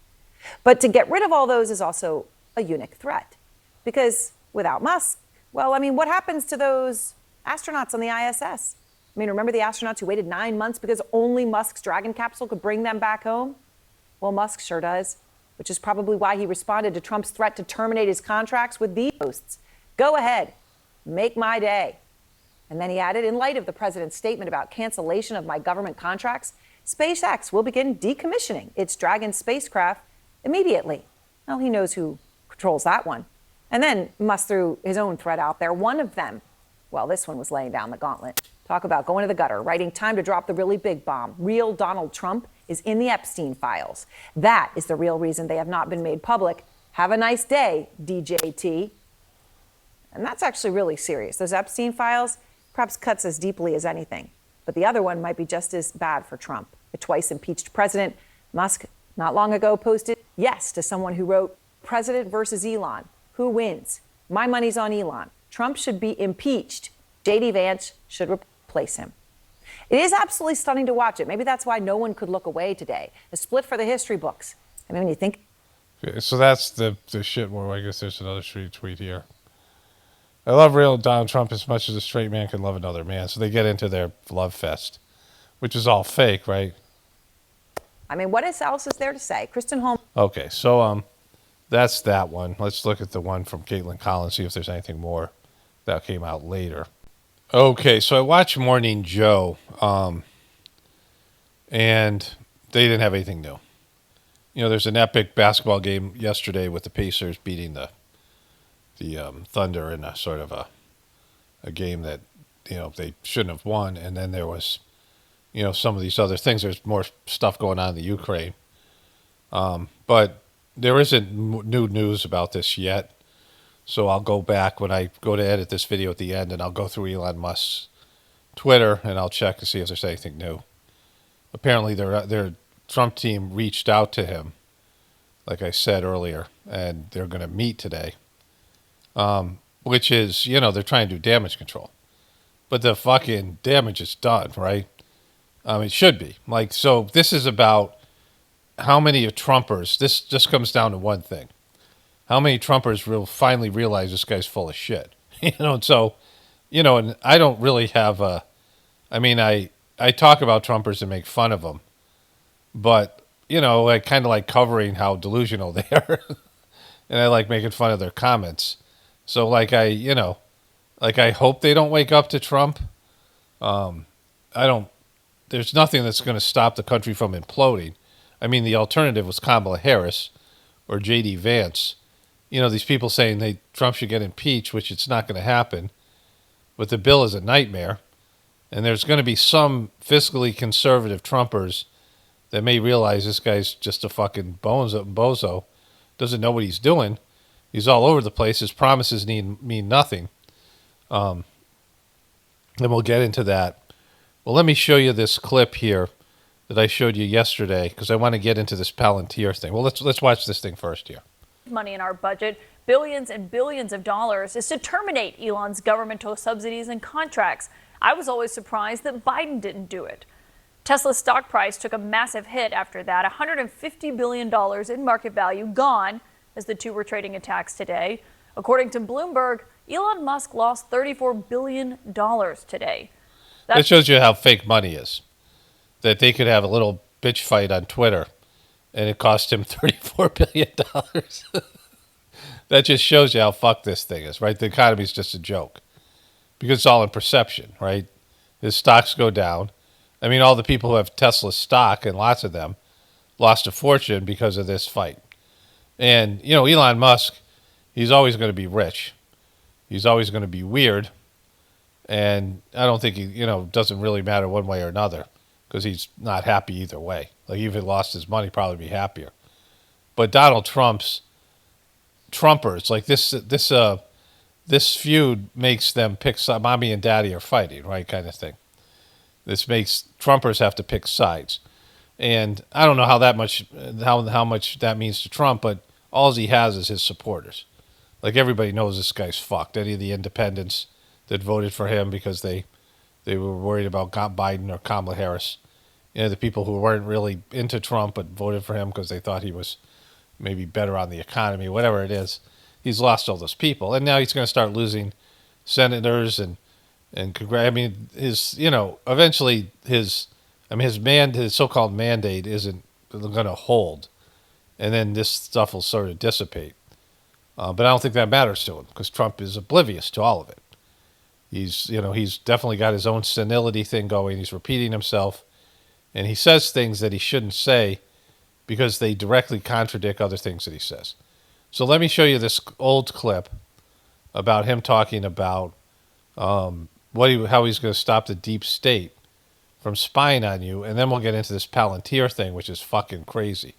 But to get rid of all those is also a unique threat. Because without Musk, what happens to those astronauts on the ISS? Remember the astronauts who waited 9 months because only Musk's Dragon capsule could bring them back home? Well, Musk sure does, which is probably why he responded to Trump's threat to terminate his contracts with these posts. Go ahead, make my day. And then he added, in light of the president's statement about cancellation of my government contracts, SpaceX will begin decommissioning its Dragon spacecraft immediately. Well, he knows who controls that one. And then Musk threw his own threat out there. One of them, this one was laying down the gauntlet. Talk about going to the gutter, writing time to drop the really big bomb. Real Donald Trump is in the Epstein files. That is the real reason they have not been made public. Have a nice day, DJT. And that's actually really serious. Those Epstein files perhaps cuts as deeply as anything. But the other one might be just as bad for Trump. The twice impeached president, Musk, not long ago posted yes to someone who wrote, President versus Elon. Who wins? My money's on Elon. Trump should be impeached. J.D. Vance should replace him. It is absolutely stunning to watch it. Maybe that's why no one could look away today. A split for the history books. When you think... Okay, so that's the shit where I guess there's another tweet here. I love real Donald Trump as much as a straight man can love another man. So they get into their love fest, which is all fake, right? What else is there to say? Kristen Holmes... Okay, so that's that one. Let's look at the one from Caitlin Collins, see if there's anything more that came out later. Okay, so I watched Morning Joe, and they didn't have anything new. There's an epic basketball game yesterday with the Pacers beating the Thunder in a sort of a game that, they shouldn't have won. And then there was, some of these other things. There's more stuff going on in the Ukraine. But there isn't new news about this yet. So I'll go back when I go to edit this video at the end, and I'll go through Elon Musk's Twitter, and I'll check to see if there's anything new. Apparently, their Trump team reached out to him, like I said earlier, and they're going to meet today, which is, they're trying to do damage control. But the fucking damage is done, right? It should be. So this is about how many Trumpers, this just comes down to one thing. How many Trumpers will finally realize this guy's full of shit? So, and I don't really have I talk about Trumpers and make fun of them, but, I kind of like covering how delusional they are. And I like making fun of their comments. So I hope they don't wake up to Trump. There's nothing that's going to stop the country from imploding. The alternative was Kamala Harris or J.D. Vance. These people saying Trump should get impeached, which it's not going to happen. But the bill is a nightmare. And there's going to be some fiscally conservative Trumpers that may realize this guy's just a fucking bozo. Doesn't know what he's doing. He's all over the place. His promises mean nothing. And we'll get into that. Well, let me show you this clip here that I showed you yesterday because I want to get into this Palantir thing. Well, let's watch this thing first here. Money in our budget, billions and billions of dollars, is to terminate Elon's governmental subsidies and contracts. I was always surprised that Biden didn't do it. Tesla's stock price took a massive hit after that, $150 billion in market value gone as the two were trading attacks today. According to Bloomberg, Elon Musk lost $34 billion today. That shows you how fake money is. That they could have a little bitch fight on Twitter and it cost him $34 billion. That just shows you how fucked this thing is, right? The economy is just a joke because it's all in perception, right? His stocks go down. All the people who have Tesla stock, and lots of them, lost a fortune because of this fight. And, Elon Musk, he's always going to be rich. He's always going to be weird. And I don't think he, doesn't really matter one way or another because he's not happy either way. Like, even if he lost his money, probably be happier. But Donald Trump's Trumpers, like this feud makes them pick mommy and daddy are fighting, right, kind of thing. This makes Trumpers have to pick sides. And I don't know how much that means to Trump, but all he has is his supporters. Like, everybody knows this guy's fucked. Any of the independents that voted for him because they were worried about Biden or Kamala Harris. The people who weren't really into Trump but voted for him because they thought he was maybe better on the economy, whatever it is. He's lost all those people. And now he's going to start losing senators and I mean, eventually his so-called mandate isn't going to hold. And then this stuff will sort of dissipate. But I don't think that matters to him because Trump is oblivious to all of it. He's definitely got his own senility thing going. He's repeating himself. And he says things that he shouldn't say because they directly contradict other things that he says. So let me show you this old clip about him talking about how he's going to stop the deep state from spying on you. And then we'll get into this Palantir thing, which is fucking crazy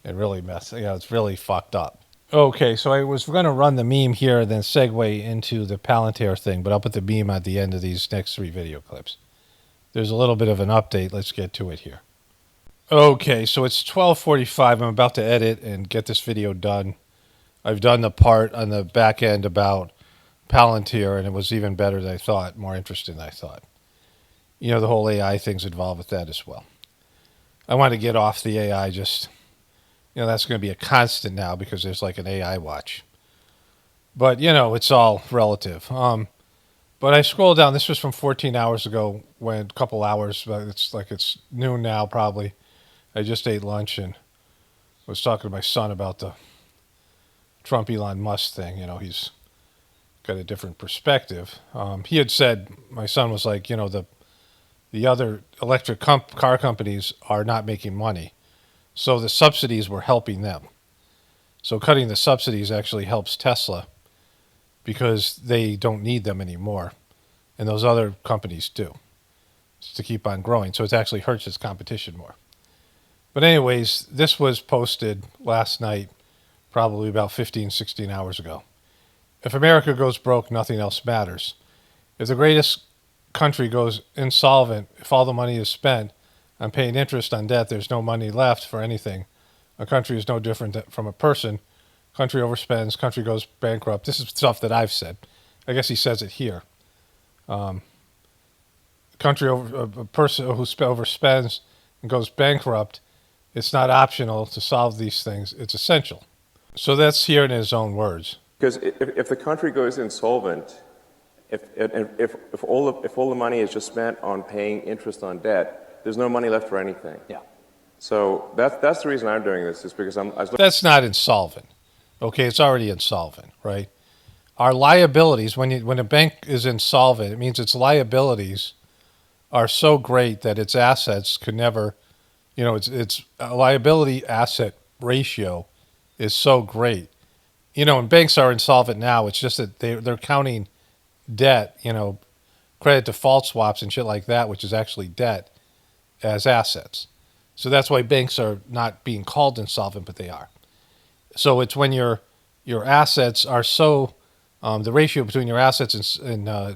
and really messy. It's really fucked up. Okay, so I was going to run the meme here and then segue into the Palantir thing, but I'll put the meme at the end of these next 3 video clips. There's a little bit of an update. Let's get to it here. Okay, so it's 12:45. I'm about to edit and get this video done. I've done the part on the back end about Palantir, and it was even better than I thought, more interesting than I thought. The whole AI thing's involved with that as well. I want to get off the AI just... that's going to be a constant now because there's like an AI watch. But, it's all relative. But I scrolled down. This was from 14 hours ago, a couple hours. But it's noon now probably. I just ate lunch and was talking to my son about the Trump Elon Musk thing. He's got a different perspective. He had said, my son was like, the other electric car companies are not making money. So the subsidies were helping them. So cutting the subsidies actually helps Tesla because they don't need them anymore. And those other companies do. It's to keep on growing. So it actually hurts its competition more. But anyways, this was posted last night, probably about 15, 16 hours ago. If America goes broke, nothing else matters. If the greatest country goes insolvent, if all the money is spent on paying interest on debt, there's no money left for anything. A country is no different from a person. Country overspends, country goes bankrupt. This is stuff that I've said. I guess he says it here. A person who overspends and goes bankrupt, it's not optional to solve these things. It's essential. So that's here in his own words. Because if the country goes insolvent, if all the money is just spent on paying interest on debt, there's no money left for anything. Yeah. So that's the reason I'm doing this, is because that's not insolvent. Okay, it's already insolvent, right? Our liabilities, when a bank is insolvent, it means its liabilities are so great that its assets could never, its liability asset ratio is so great. And banks are insolvent now. It's just that they're counting debt, credit default swaps and shit like that, which is actually debt, as assets. So that's why banks are not being called insolvent, but they are. So it's when your assets are so, the ratio between your assets and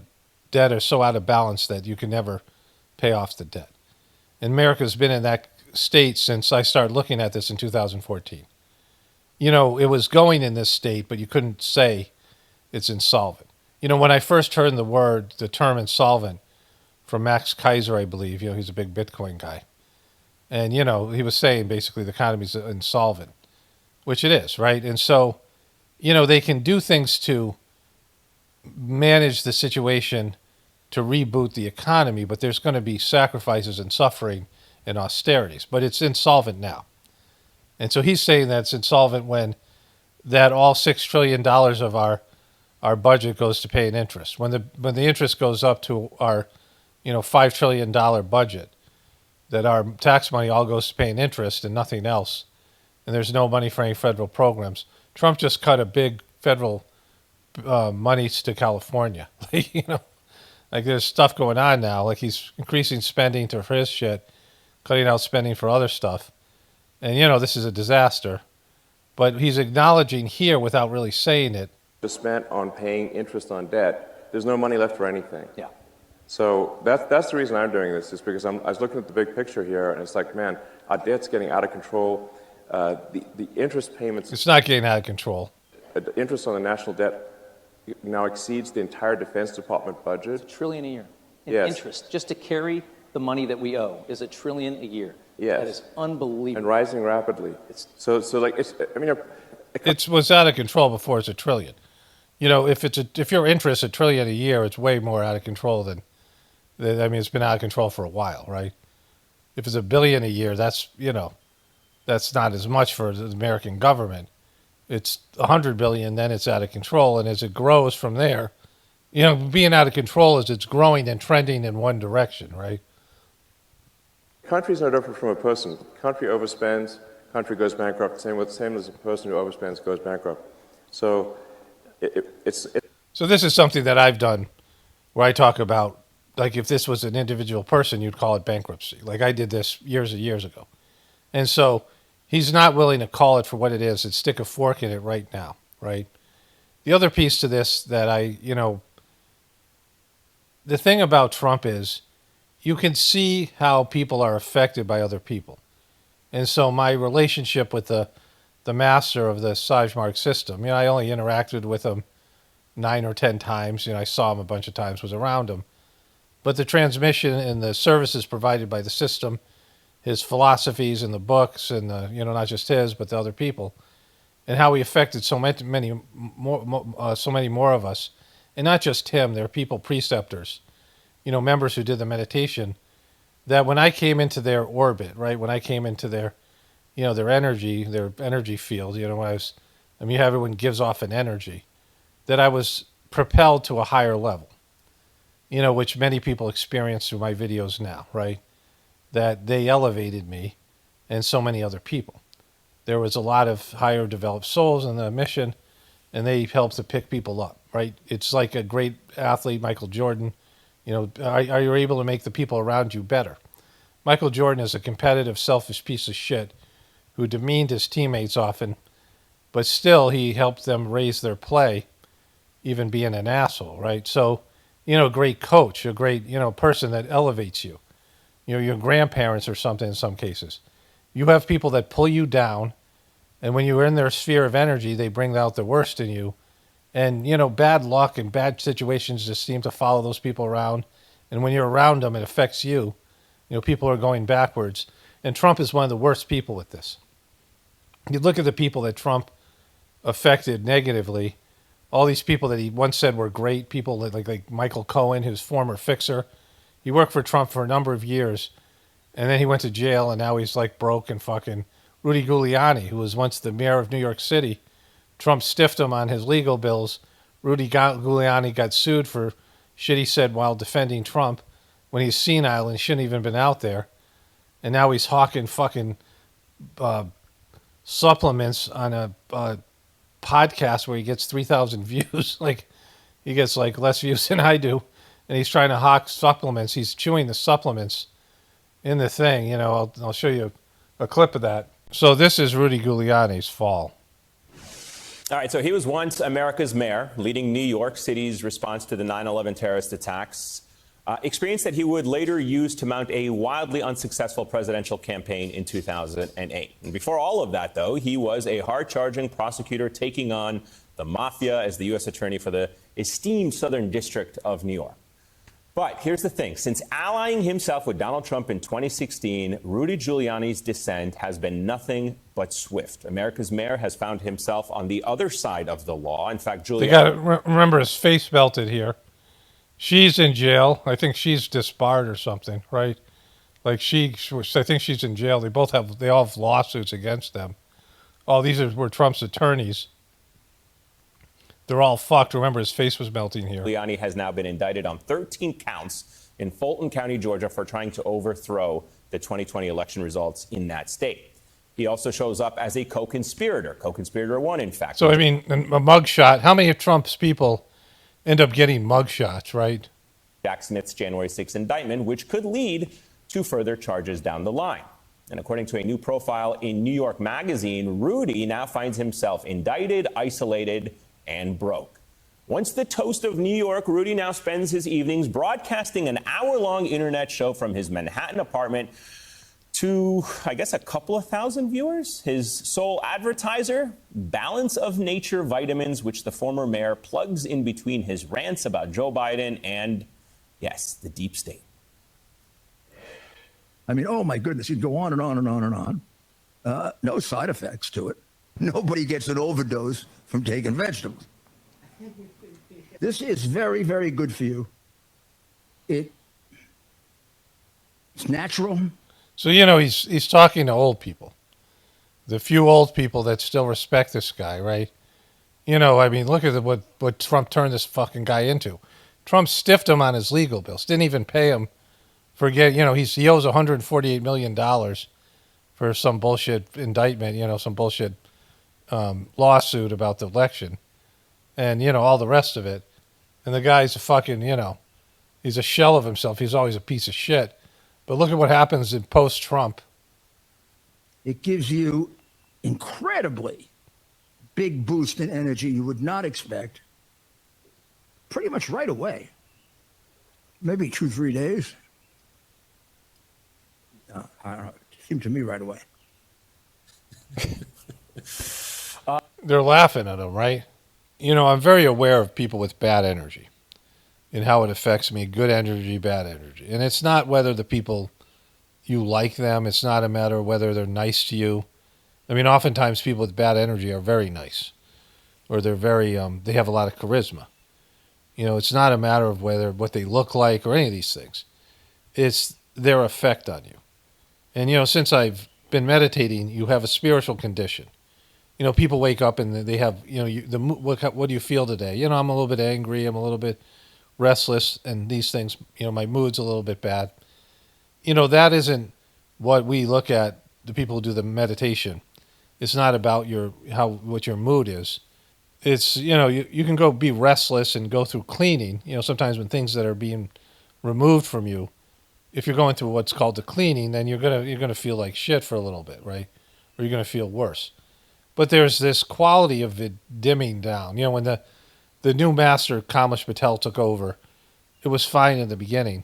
debt are so out of balance that you can never pay off the debt. And America's been in that state since I started looking at this in 2014. It was going in this state, but you couldn't say it's insolvent. When I first heard the term insolvent from Max Kaiser, I believe, he's a big Bitcoin guy. And, he was saying basically the economy's insolvent, which it is, right? And so, they can do things to manage the situation to reboot the economy, but there's going to be sacrifices and suffering and austerities. But it's insolvent now. And so he's saying that it's insolvent when all $6 trillion of our budget goes to paying interest. When the interest goes up to our, $5 trillion budget, that our tax money all goes to paying interest and nothing else, and there's no money for any federal programs. Trump just cut a big federal monies to California. Like there's stuff going on now. Like he's increasing spending for his shit, cutting out spending for other stuff. And, this is a disaster. But he's acknowledging here without really saying it. Just spent on paying interest on debt. There's no money left for anything. Yeah. So that's the reason I'm doing this, is because I was looking at the big picture here, and it's like, man, our debt's getting out of control. The interest payments... It's not getting out of control. The interest on the national debt now exceeds the entire Defense Department budget. $1 trillion a year in Yes. interest. Just to carry the money that we owe is $1 trillion a year. Yes. That is unbelievable. And rising rapidly. So like, It was out of control before it's $1 trillion. If your interest $1 trillion a year, it's way more out of control than it's been out of control for a while, right? If it's $1 billion a year, that's not as much for the American government. It's $100 billion, then it's out of control, and as it grows from there, being out of control is it's growing and trending in one direction, right? country's no different from a person. Country overspends, country goes bankrupt. Same as a person who overspends goes bankrupt. So So this is something that I've done where I talk about, like, if this was an individual person, you'd call it bankruptcy. Like I did this years and years ago. And so he's not willing to call it for what it is and stick a fork in it right now, right? The other piece to this that the thing about Trump is you can see how people are affected by other people. And so my relationship with the master of the Sajmark system, I only interacted with him 9 or 10 times. I saw him a bunch of times, was around him. But the transmission and the services provided by the system, his philosophies and the books and not just his, but the other people, and how he affected so many more of us. And not just him, there are people, preceptors, members who did the meditation, that when I came into their orbit, right, when I came into their, their energy field, everyone gives off an energy, that I was propelled to a higher level, which many people experience through my videos now, right? That they elevated me and so many other people. There was a lot of higher developed souls in the mission, and they helped to pick people up, right? It's like a great athlete, Michael Jordan. Are you able to make the people around you better? Michael Jordan is a competitive, selfish piece of shit who demeaned his teammates often, but still he helped them raise their play, even being an asshole, right? So, a great coach, a great, person that elevates you. Your grandparents or something in some cases. You have people that pull you down, and when you're in their sphere of energy, they bring out the worst in you. And, bad luck and bad situations just seem to follow those people around. And when you're around them, it affects you. People are going backwards. And Trump is one of the worst people with this. You look at the people that Trump affected negatively, all these people that he once said were great, people like Michael Cohen, who's former fixer. He worked for Trump for a number of years, and then he went to jail, and now he's like broke and fucking. Rudy Giuliani, who was once the mayor of New York City, Trump stiffed him on his legal bills. Rudy Giuliani got sued for shit he said while defending Trump when he's senile and shouldn't even been out there. And now he's hawking fucking supplements on a podcast where he gets 3,000 views. Like, he gets like less views than I do. And he's trying to hawk supplements. He's chewing the supplements in the thing. I'll show you a clip of that. So this is Rudy Giuliani's fall. All right, so he was once America's mayor, leading New York City's response to the 9/11 terrorist attacks. Experience that he would later use to mount a wildly unsuccessful presidential campaign in 2008. And before all of that, though, he was a hard-charging prosecutor taking on the mafia as the U.S. attorney for the esteemed Southern District of New York. But here's the thing. Since allying himself with Donald Trump in 2016, Rudy Giuliani's descent has been nothing but swift. America's mayor has found himself on the other side of the law. In fact, Giuliani... They got to remember his face melted here. She's in jail. I think she's disbarred or something, right? Like I think she's in jail. They all have lawsuits against them. All these were Trump's attorneys. They're all fucked. Remember, his face was melting here. Giuliani has now been indicted on 13 counts in Fulton County, Georgia, for trying to overthrow the 2020 election results in that state. He also shows up as a co-conspirator one, in fact. So, a mugshot. How many of Trump's people end up getting mugshots, right? Jack Smith's January 6 indictment, which could lead to further charges down the line. And according to a new profile in New York Magazine, Rudy now finds himself indicted, isolated, and broke. Once the toast of New York, Rudy now spends his evenings broadcasting an hour-long internet show from his Manhattan apartment to, I guess, a couple of thousand viewers. His sole advertiser, Balance of Nature vitamins, which the former mayor plugs in between his rants about Joe Biden and, yes, the deep state. I mean, oh my goodness, you'd go on and on and on and on. No side effects to it. Nobody gets an overdose from taking vegetables. This is very, very good for you. It's natural. So, he's talking to old people. The few old people that still respect this guy, right? Look at what Trump turned this fucking guy into. Trump stiffed him on his legal bills. Didn't even pay him for he owes $148 million for some bullshit indictment, some bullshit lawsuit about the election and, all the rest of it. And the guy's a fucking, he's a shell of himself. He's always a piece of shit. But look at what happens in post-Trump. It gives you incredibly big boost in energy you would not expect pretty much right away. Maybe 2-3 days. I don't know. It seemed to me right away. They're laughing at him, right? I'm very aware of people with bad energy and how it affects me. Good energy, bad energy. And it's not whether the people, you like them. It's not a matter of whether they're nice to you. Oftentimes people with bad energy are very nice. Or they're very, they have a lot of charisma. It's not a matter of what they look like or any of these things. It's their effect on you. And, since I've been meditating, you have a spiritual condition. People wake up and they have, what do you feel today? I'm a little bit angry. I'm a little bit restless and these things, my mood's a little bit bad. That isn't what we look at, the people who do the meditation. It's not about what your mood is. It's, you can go be restless and go through cleaning. Sometimes when things that are being removed from you, if you're going through what's called the cleaning, then you're gonna feel like shit for a little bit, right? Or you're gonna feel worse. But there's this quality of it dimming down. When the new master, Kamish Patel, took over, it was fine in the beginning.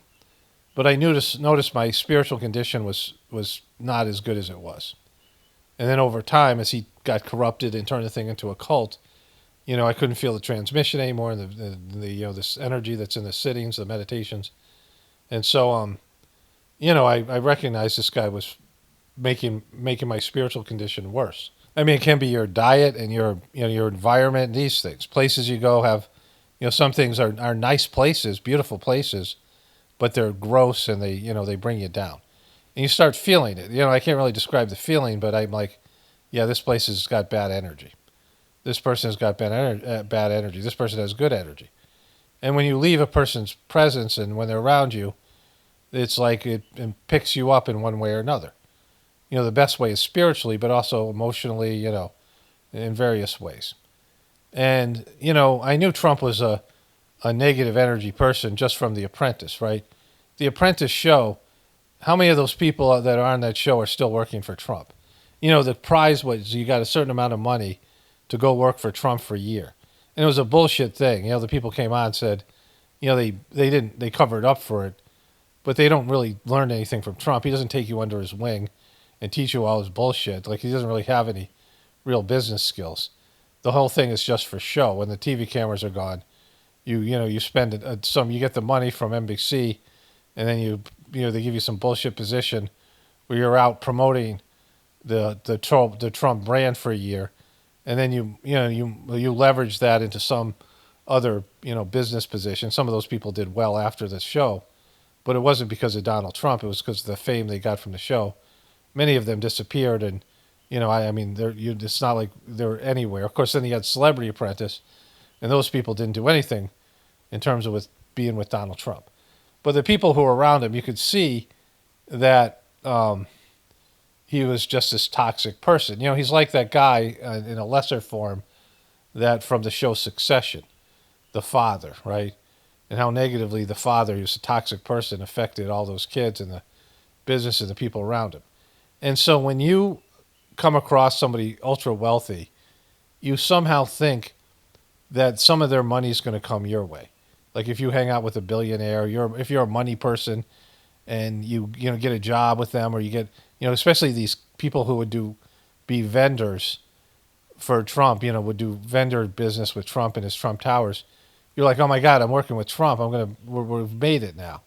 But I noticed my spiritual condition was not as good as it was. And then over time, as he got corrupted and turned the thing into a cult, I couldn't feel the transmission anymore, and the this energy that's in the sittings, the meditations. And so, I recognized this guy was making my spiritual condition worse. It can be your diet and your environment and these things. Places you go have, some things are nice places, beautiful places, but they're gross and they bring you down. And you start feeling it. I can't really describe the feeling, but I'm like, yeah, this place has got bad energy. This person has got bad energy. This person has good energy. And when you leave a person's presence and when they're around you, it's like it picks you up in one way or another. The best way is spiritually, but also emotionally, in various ways. And, I knew Trump was a negative energy person just from The Apprentice, right? The Apprentice show, how many of those people that are on that show are still working for Trump? The prize was you got a certain amount of money to go work for Trump for a year. And it was a bullshit thing. The people came on and said, they covered up for it, but they don't really learn anything from Trump. He doesn't take you under his wing and teach you all his bullshit. Like, he doesn't really have any real business skills. The whole thing is just for show. When the TV cameras are gone, you spend you get the money from NBC, and then they give you some bullshit position where you're out promoting the Trump brand for a year, and then you leverage that into some other business position. Some of those people did well after the show, but it wasn't because of Donald Trump. It was because of the fame they got from the show. Many of them disappeared, and it's not like they're anywhere. Of course, then you had Celebrity Apprentice, and those people didn't do anything in terms of being with Donald Trump. But the people who were around him, you could see that he was just this toxic person. He's like that guy in a lesser form that from the show Succession, the father, right? and how negatively the father, who's a toxic person, affected all those kids and the business and the people around him. And so when you come across somebody ultra wealthy, you somehow think that some of their money is going to come your way. Like if you hang out with a billionaire, if you're a money person and you get a job with them, or you get, especially these people who would be vendors for Trump, would do vendor business with Trump and his Trump Towers. You're like, oh my God, I'm working with Trump. We've made it now.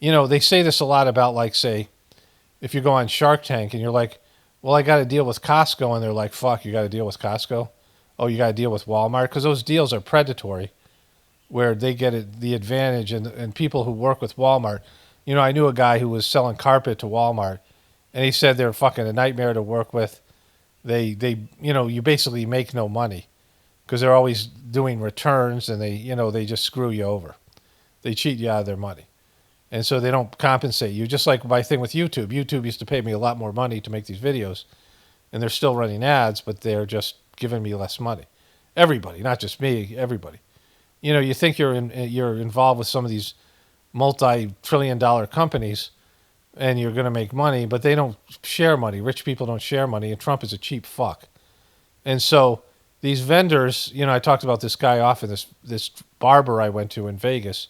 They say this a lot about, like, say, if you go on Shark Tank and you're like, well, I got to deal with Costco, and they're like, fuck, you got to deal with Costco? Oh, you got to deal with Walmart? Because those deals are predatory, where they get the advantage, and people who work with Walmart. I knew a guy who was selling carpet to Walmart, and he said they're fucking a nightmare to work with. They you basically make no money because they're always doing returns, and they just screw you over. They cheat you out of their money. And so they don't compensate you. Just like my thing with YouTube. YouTube used to pay me a lot more money to make these videos, and they're still running ads, but they're just giving me less money. Everybody, not just me, everybody. You think you're involved with some of these multi-trillion-dollar companies, and you're going to make money, but they don't share money. Rich people don't share money, and Trump is a cheap fuck. And so these vendors, I talked about this guy often, this barber I went to in Vegas,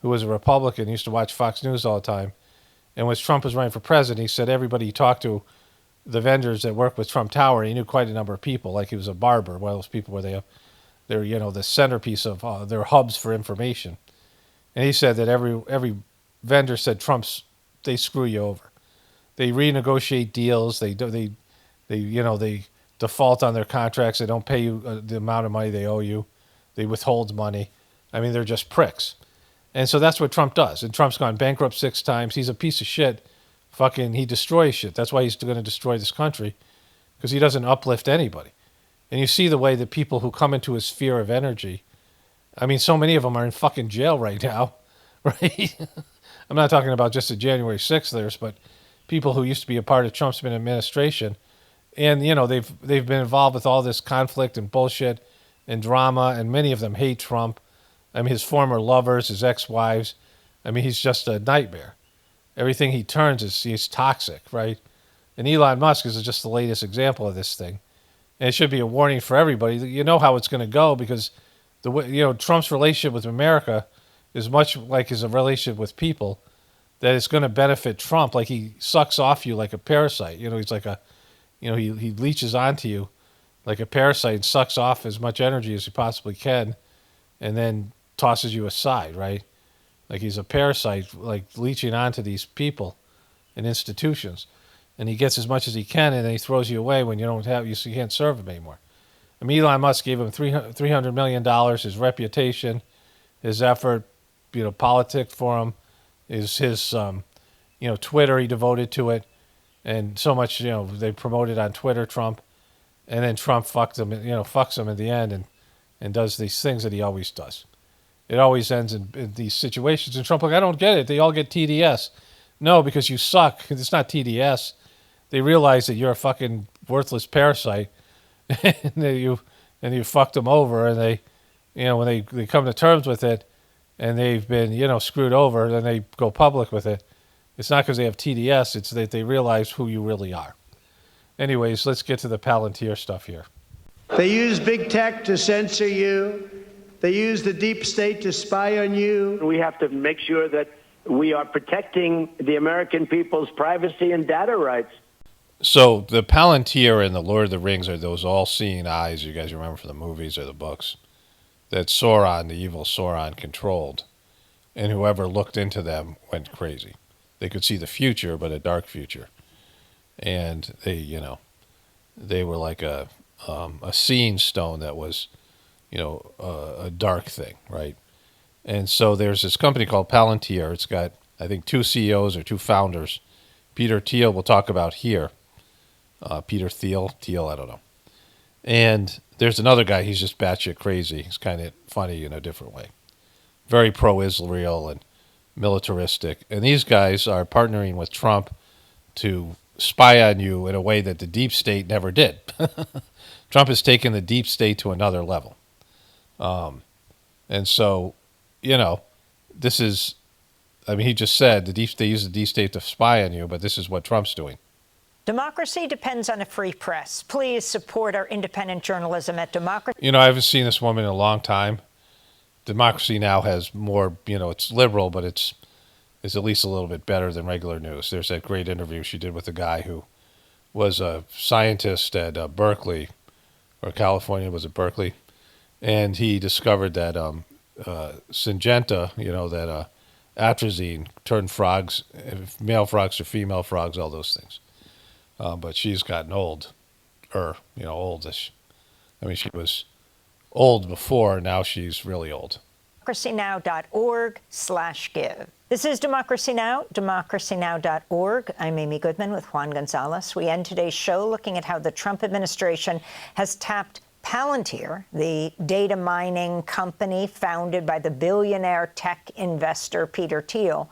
who was a Republican, used to watch Fox News all the time. And when Trump was running for president, he said everybody he talked to, the vendors that work with Trump Tower, he knew quite a number of people. Like he was a barber, one of those people where they're the centerpiece of their hubs for information. And he said that every vendor said they screw you over. They renegotiate deals. They default on their contracts. They don't pay you the amount of money they owe you. They withhold money. I mean, they're just pricks. And so that's what Trump does. And Trump's gone bankrupt 6 times. He's a piece of shit. He destroys shit. That's why he's going to destroy this country, because he doesn't uplift anybody. And you see the way that people who come into his sphere of energy, I mean, so many of them are in fucking jail right now, right? I'm not talking about just the January 6thers, but people who used to be a part of Trump's administration. And, they've been involved with all this conflict and bullshit and drama, and many of them hate Trump. I mean, his former lovers, his ex-wives. I mean, he's just a nightmare. Everything he turns he's toxic, right? And Elon Musk is just the latest example of this thing. And it should be a warning for everybody. You know how it's going to go, because Trump's relationship with America is much like his relationship with people, that it's going to benefit Trump. Like he sucks off you like a parasite. He's like he leeches onto you like a parasite and sucks off as much energy as he possibly can, and then tosses you aside, right? Like he's a parasite, like leeching onto these people and institutions. And he gets as much as he can, and then he throws you away when you can't serve him anymore. I mean, Elon Musk gave him $300 million, his reputation, his effort, politics for him, his Twitter, he devoted to it. And so much, they promoted on Twitter, Trump. And then Trump fucks him in the end and does these things that he always does. It always ends in these situations. And Trump, like, I don't get it. They all get TDS. No, because you suck. It's not TDS. They realize that you're a fucking worthless parasite, and you fucked them over. And they, when they come to terms with it, and they've been screwed over, then they go public with it. It's not because they have TDS. It's that they realize who you really are. Anyways, let's get to the Palantir stuff here. They use big tech to censor you. They use the deep state to spy on you. We have to make sure that we are protecting the American people's privacy and data rights. So the Palantir and the Lord of the Rings are those all-seeing eyes you guys remember from the movies or the books that Sauron, the evil Sauron, controlled. And whoever looked into them went crazy. They could see the future, but a dark future. And they were like a seeing stone that was, a dark thing, right? And so there's this company called Palantir. It's got, I think, 2 CEOs or 2 founders. Peter Thiel we'll talk about here. Peter Thiel, I don't know. And there's another guy, he's just batshit crazy. He's kind of funny in a different way. Very pro-Israel and militaristic. And these guys are partnering with Trump to spy on you in a way that the deep state never did. Trump has taken the deep state to another level. And so, this is, I mean, he just said they use the deep state to spy on you, but this is what Trump's doing. Democracy depends on a free press. Please support our independent journalism at Democracy. You know, I haven't seen this woman in a long time. Democracy Now! Has more, you know, it's liberal, but it's at least a little bit better than regular news. There's that great interview she did with a guy who was a scientist at Berkeley, or California, was it Berkeley? And he discovered that Syngenta, you know, that atrazine turned frogs, male frogs to female frogs, all those things. But she's gotten old, you know, oldish. I mean, she was old before, now she's really old. democracynow.org/give. This is Democracy Now!, democracynow.org. I'm Amy Goodman with Juan Gonzalez. We end today's show looking at how the Trump administration has tapped Palantir, the data mining company founded by the billionaire tech investor Peter Thiel,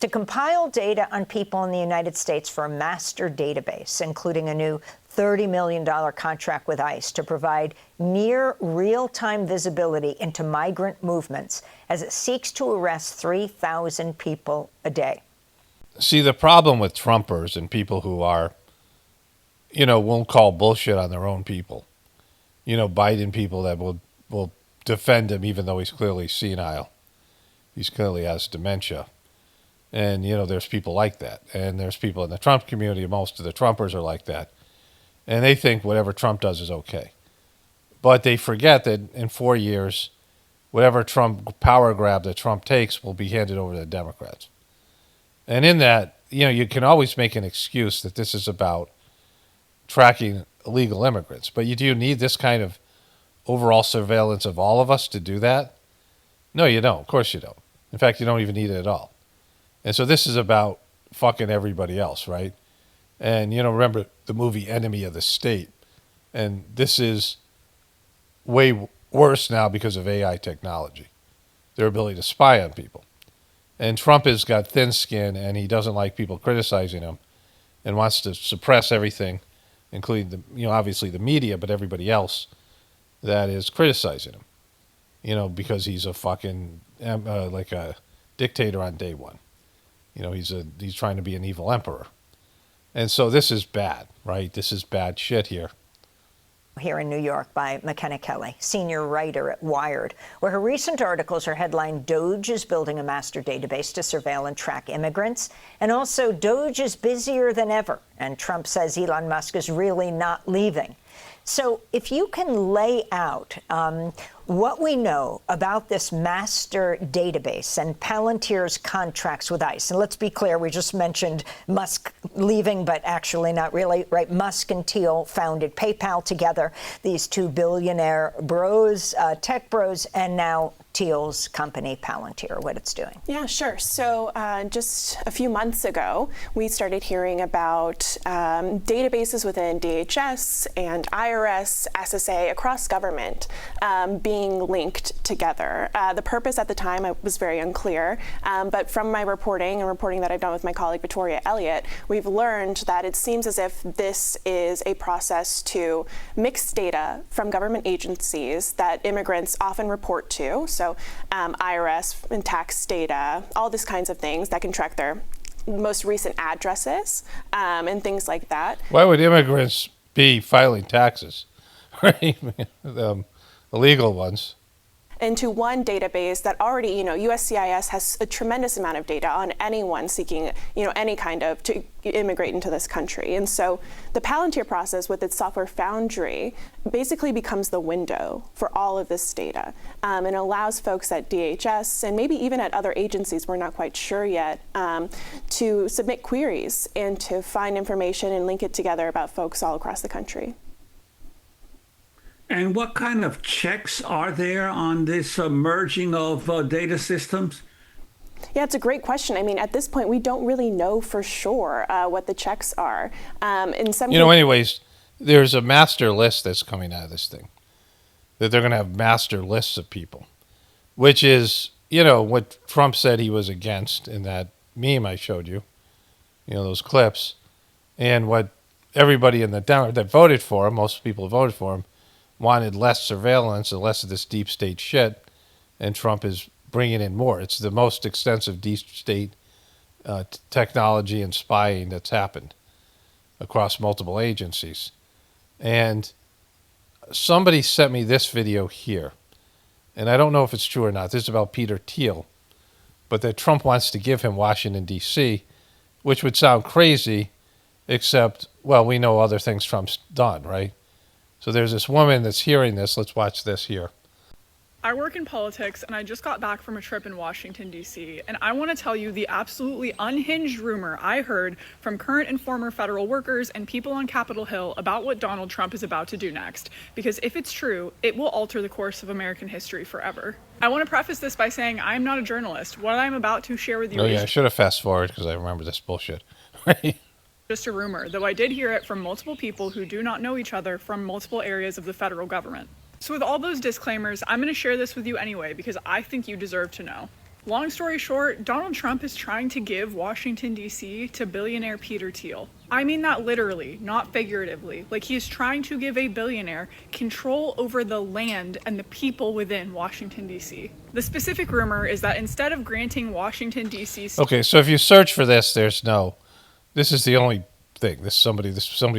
to compile data on people in the United States for a master database, including a new $30 million contract with ICE to provide near real-time visibility into migrant movements as it seeks to arrest 3,000 people a day. See, the problem with Trumpers and people who are, you know, won't call bullshit on their own people, you know, Biden people that will defend him even though he's clearly senile. He's clearly has dementia. And, you know, there's people like that. And there's people in the Trump community, most of the Trumpers are like that. And they think whatever Trump does is okay. But they forget that in 4 years, whatever Trump power grab that Trump takes will be handed over to the Democrats. And in that, you know, you can always make an excuse that this is about tracking illegal immigrants. But do you need this kind of overall surveillance of all of us to do that? No, you don't. Of course you don't. In fact, you don't even need it at all. And so this is about fucking everybody else, right? And, you know, remember the movie Enemy of the State. And this is way worse now because of AI technology, their ability to spy on people. And Trump has got thin skin, and he doesn't like people criticizing him and wants to suppress everything, including, the, you know, obviously the media, but everybody else that is criticizing him, you know, because he's a fucking, like a dictator on day one. You know, he's trying to be an evil emperor. And so this is bad, right? This is bad shit here. Here in New York by McKenna Kelly, senior writer at Wired, where her recent articles are headlined, Doge is building a master database to surveil and track immigrants. And also, Doge is busier than ever. And Trump says Elon Musk is really not leaving. So if you can lay out what we know about this master database and Palantir's contracts with ICE. And let's be clear, we just mentioned Musk leaving, but actually not really, right? Musk and Thiel founded PayPal together, these two billionaire bros, tech bros, and now Thiel's company, Palantir, what it's doing. Yeah, sure. So just a few months ago, we started hearing about databases within DHS and IRS, SSA, across government being linked together. The purpose at the time was very unclear, but from my reporting that I've done with my colleague Victoria Elliott, we've learned that it seems as if this is a process to mix data from government agencies that immigrants often report to. So IRS and tax data, all these kinds of things that can track their most recent addresses and things like that. Why would immigrants be filing taxes? Right? Illegal ones. Into one database that already, USCIS has a tremendous amount of data on anyone seeking, any kind of to immigrate into this country. And so the Palantir process with its software foundry basically becomes the window for all of this data and allows folks at DHS and maybe even at other agencies, we're not quite sure yet, to submit queries and to find information and link it together about folks all across the country. And what kind of checks are there on this merging of data systems? Yeah, it's a great question. I mean, at this point, we don't really know for sure what the checks are. In some anyways, there's a master list that's coming out of this thing, that they're going to have master lists of people, which is, what Trump said he was against in that meme I showed you, those clips, and what everybody in that voted for him, most people who voted for him, wanted less surveillance and less of this deep state shit, and Trump is bringing in more. It's the most extensive deep state technology and spying that's happened across multiple agencies. And somebody sent me this video here, and I don't know if it's true or not. This is about Peter Thiel, but that Trump wants to give him Washington, D.C., which would sound crazy, except, well, we know other things Trump's done, right? So there's this woman that's hearing this. Let's watch this here. I work in politics, and I just got back from a trip in Washington, D.C., and I want to tell you the absolutely unhinged rumor I heard from current and former federal workers and people on Capitol Hill about what Donald Trump is about to do next, because if it's true, it will alter the course of American history forever. I want to preface this by saying I'm not a journalist. What I'm about to share with you I should have fast forwarded because I remember this bullshit. just a rumor, though I did hear it from multiple people who do not know each other from multiple areas of the federal government. So with all those disclaimers, I'm going to share this with you anyway because I think you deserve to know. Long story short, Donald Trump is trying to give Washington, D.C. to billionaire Peter Thiel. I mean that literally, not figuratively. Like, he is trying to give a billionaire control over the land and the people within Washington, D.C. The specific rumor is that instead of granting Washington, D.C. Okay, so if you search for this, there's no... This is the only thing. Somebody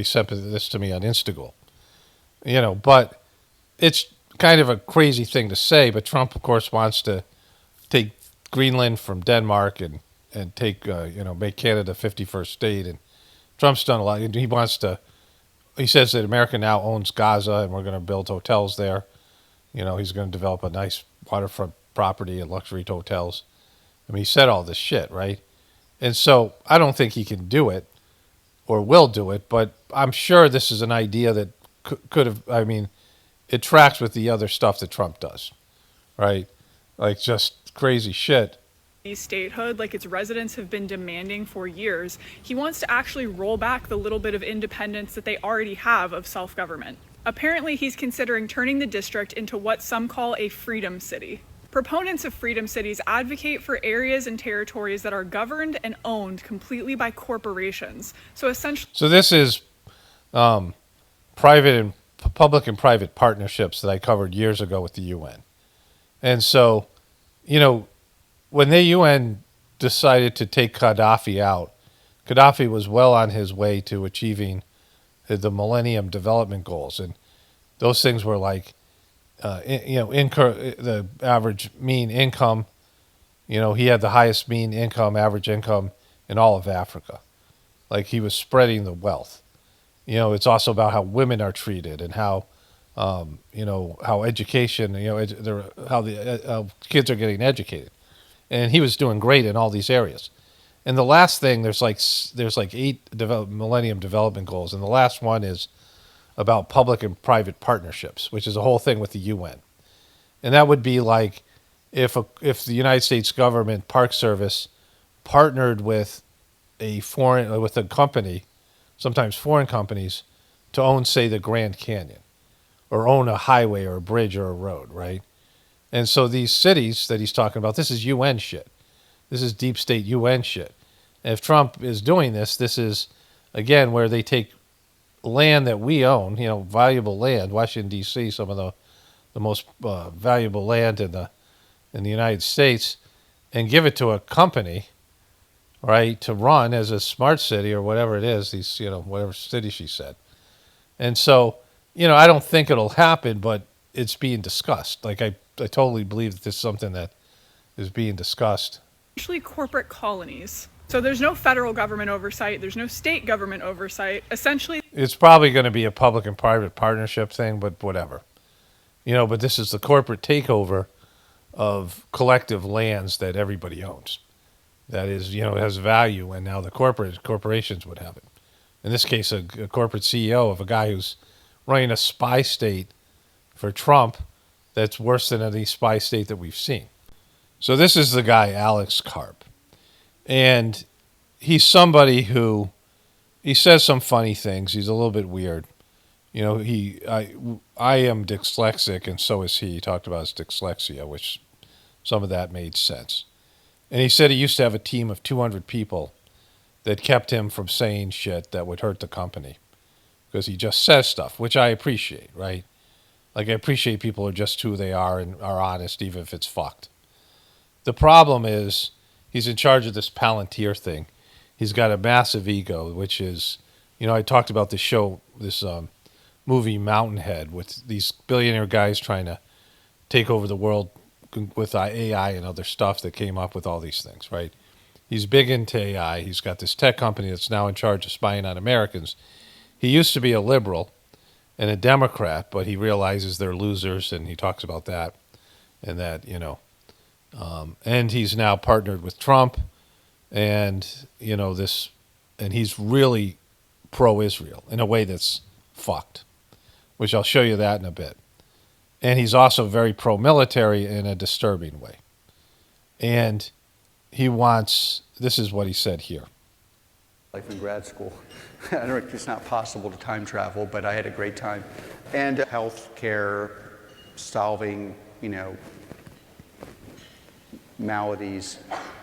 sent this to me on Instagram. But it's kind of a crazy thing to say, but Trump, of course, wants to take Greenland from Denmark and take, make Canada 51st state. And Trump's done a lot. He says that America now owns Gaza and we're going to build hotels there. He's going to develop a nice waterfront property and luxury hotels. I mean, he said all this shit, right? And so I don't think he can do it or will do it, but I'm sure this is an idea that could have, it tracks with the other stuff that Trump does, right? Like just crazy shit. Statehood, like its residents have been demanding for years. He wants to actually roll back the little bit of independence that they already have of self-government. Apparently, he's considering turning the district into what some call a freedom city. Proponents of freedom cities advocate for areas and territories that are governed and owned completely by corporations. So essentially... So this is public and private partnerships that I covered years ago with the UN. And so, when the UN decided to take Gaddafi out, Gaddafi was well on his way to achieving the Millennium Development Goals. And those things were like, the average mean income, he had the highest mean income, average income in all of Africa. Like he was spreading the wealth. It's also about how women are treated and how, how education, how the kids are getting educated. And he was doing great in all these areas. And the last thing, there's like 8 Millennium Development Goals. And the last one is about public and private partnerships, which is a whole thing with the UN. And that would be like if the United States government Park Service partnered with a company, sometimes foreign companies, to own, say, the Grand Canyon, or own a highway or a bridge or a road, right? And so these cities that he's talking about, this is UN shit. This is deep state UN shit. And if Trump is doing this, this is, again, where they take land that we own, valuable land, Washington, D.C., some of the most valuable land in the United States, and give it to a company, right, to run as a smart city or whatever it is, whatever city she said. And so, I don't think it'll happen, but it's being discussed. Like, I totally believe that this is something that is being discussed. Essentially corporate colonies. So there's no federal government oversight. There's no state government oversight. Essentially, it's probably going to be a public and private partnership thing, but whatever. But this is the corporate takeover of collective lands that everybody owns. That is, it has value, and now the corporations would have it. In this case, a corporate CEO of a guy who's running a spy state for Trump that's worse than any spy state that we've seen. So this is the guy, Alex Karp. And he's somebody who, he says some funny things. He's a little bit weird. I am dyslexic, and so is he. He talked about his dyslexia, which some of that made sense. And he said he used to have a team of 200 people that kept him from saying shit that would hurt the company because he just says stuff, which I appreciate, right? Like, I appreciate people who are just who they are and are honest, even if it's fucked. The problem is he's in charge of this Palantir thing. He's got a massive ego, which is, I talked about this show, this movie Mountainhead, with these billionaire guys trying to take over the world with AI and other stuff that came up with all these things, right? He's big into AI. He's got this tech company that's now in charge of spying on Americans. He used to be a liberal and a Democrat, but he realizes they're losers, and he talks about that. And that, and he's now partnered with Trump, and, and he's really pro-Israel in a way that's fucked, which I'll show you that in a bit. And he's also very pro-military in a disturbing way. And he wants, this is what he said here. Life in grad school. It's not possible to time travel, but I had a great time. And health care, solving, maladies.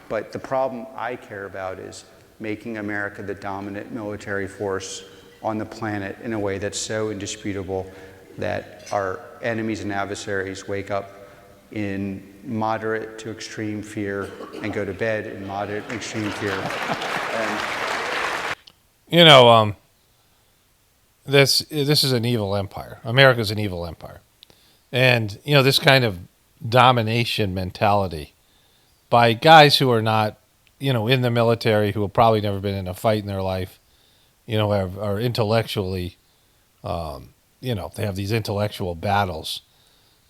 But the problem I care about is making America the dominant military force on the planet in a way that's so indisputable that our enemies and adversaries wake up in moderate to extreme fear and go to bed in moderate and extreme fear. This is an evil empire. America's an evil empire. And, this kind of domination mentality by guys who are not, in the military, who have probably never been in a fight in their life, are intellectually, they have these intellectual battles,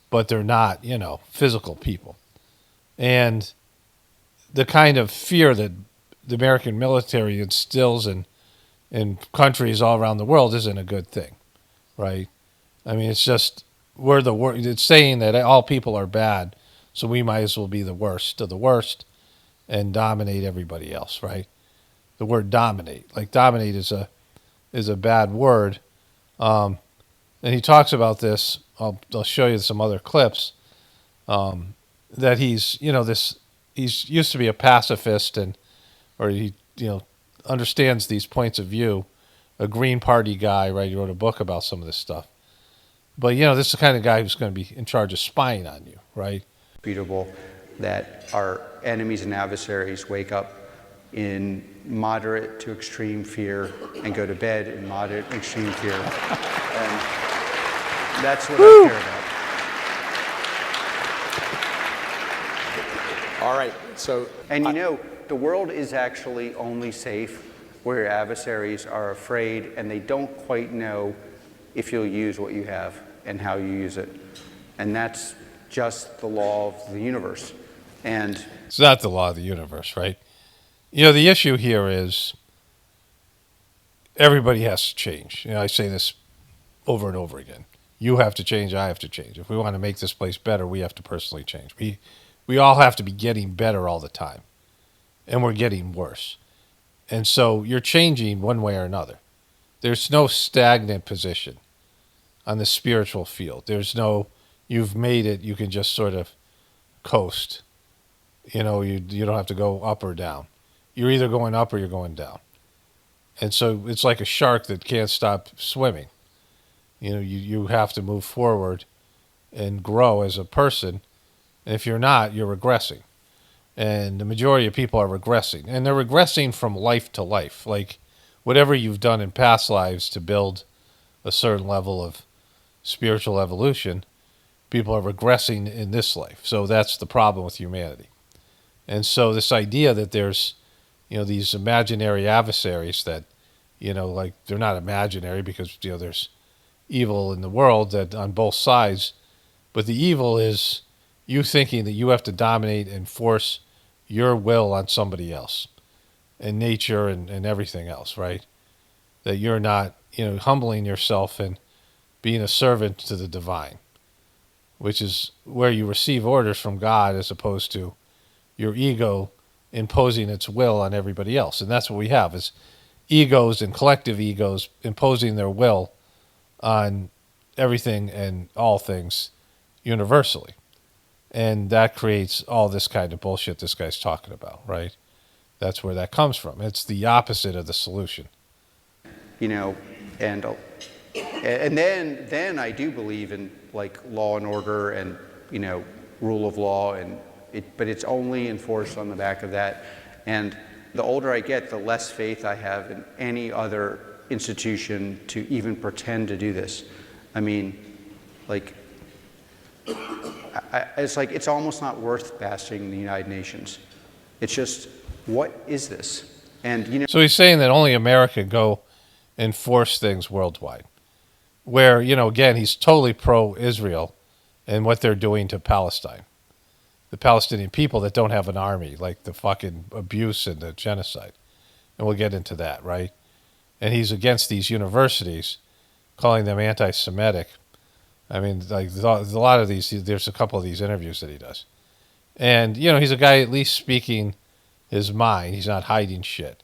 but they're not, physical people. And the kind of fear that the American military instills in countries all around the world isn't a good thing, right? I mean, it's just, we're the worst. It's saying that all people are bad, so we might as well be the worst of the worst and dominate everybody else, right? The word dominate, dominate is a bad word. And he talks about this. I'll show you some other clips. That he's he's used to be a pacifist or he understands these points of view. A Green Party guy, right? He wrote a book about some of this stuff. But this is the kind of guy who's going to be in charge of spying on you, right? Beautiful that our enemies and adversaries wake up in moderate to extreme fear and go to bed in moderate and extreme fear. And that's what I care about. All right, so... And the world is actually only safe where your adversaries are afraid and they don't quite know if you'll use what you have and how you use it. And that's just the law of the universe. And it's not the law of the universe, right? The issue here is everybody has to change. I say this over and over again. You have to change, I have to change. If we want to make this place better, we have to personally change. We all have to be getting better all the time. And we're getting worse. And so you're changing one way or another. There's no stagnant position on the spiritual field. There's no, you've made it, you can just sort of coast. You don't have to go up or down. You're either going up or you're going down. And so it's like a shark that can't stop swimming. You have to move forward and grow as a person. And if you're not, you're regressing. And the majority of people are regressing. And they're regressing from life to life. Like whatever you've done in past lives to build a certain level of spiritual evolution, people are regressing in this life. So that's the problem with humanity. And so this idea that there's, these imaginary adversaries that, they're not imaginary because, there's evil in the world that on both sides. But the evil is you thinking that you have to dominate and force your will on somebody else and nature and everything else, right? That you're not, humbling yourself and being a servant to the divine, which is where you receive orders from God as opposed to your ego imposing its will on everybody else. And that's what we have is egos and collective egos imposing their will on everything and all things universally. And that creates all this kind of bullshit this guy's talking about, right? That's where that comes from. It's the opposite of the solution. And then I do believe in law and order and rule of law and But it's only enforced on the back of that. And the older I get, the less faith I have in any other institution to even pretend to do this. I mean, like, it's almost not worth bashing the United Nations. It's just, what is this? And, you know. So he's saying that only America can go enforce things worldwide. Where, you know, again, he's totally pro-Israel and what they're doing to Palestine. The Palestinian people that don't have an army, like the fucking abuse and the genocide. And we'll get into that, right? And he's against these universities, calling them anti-Semitic. I mean, like, a lot of these, there's a couple of these interviews that he does. And, you know, he's a guy at least speaking his mind. He's not hiding shit.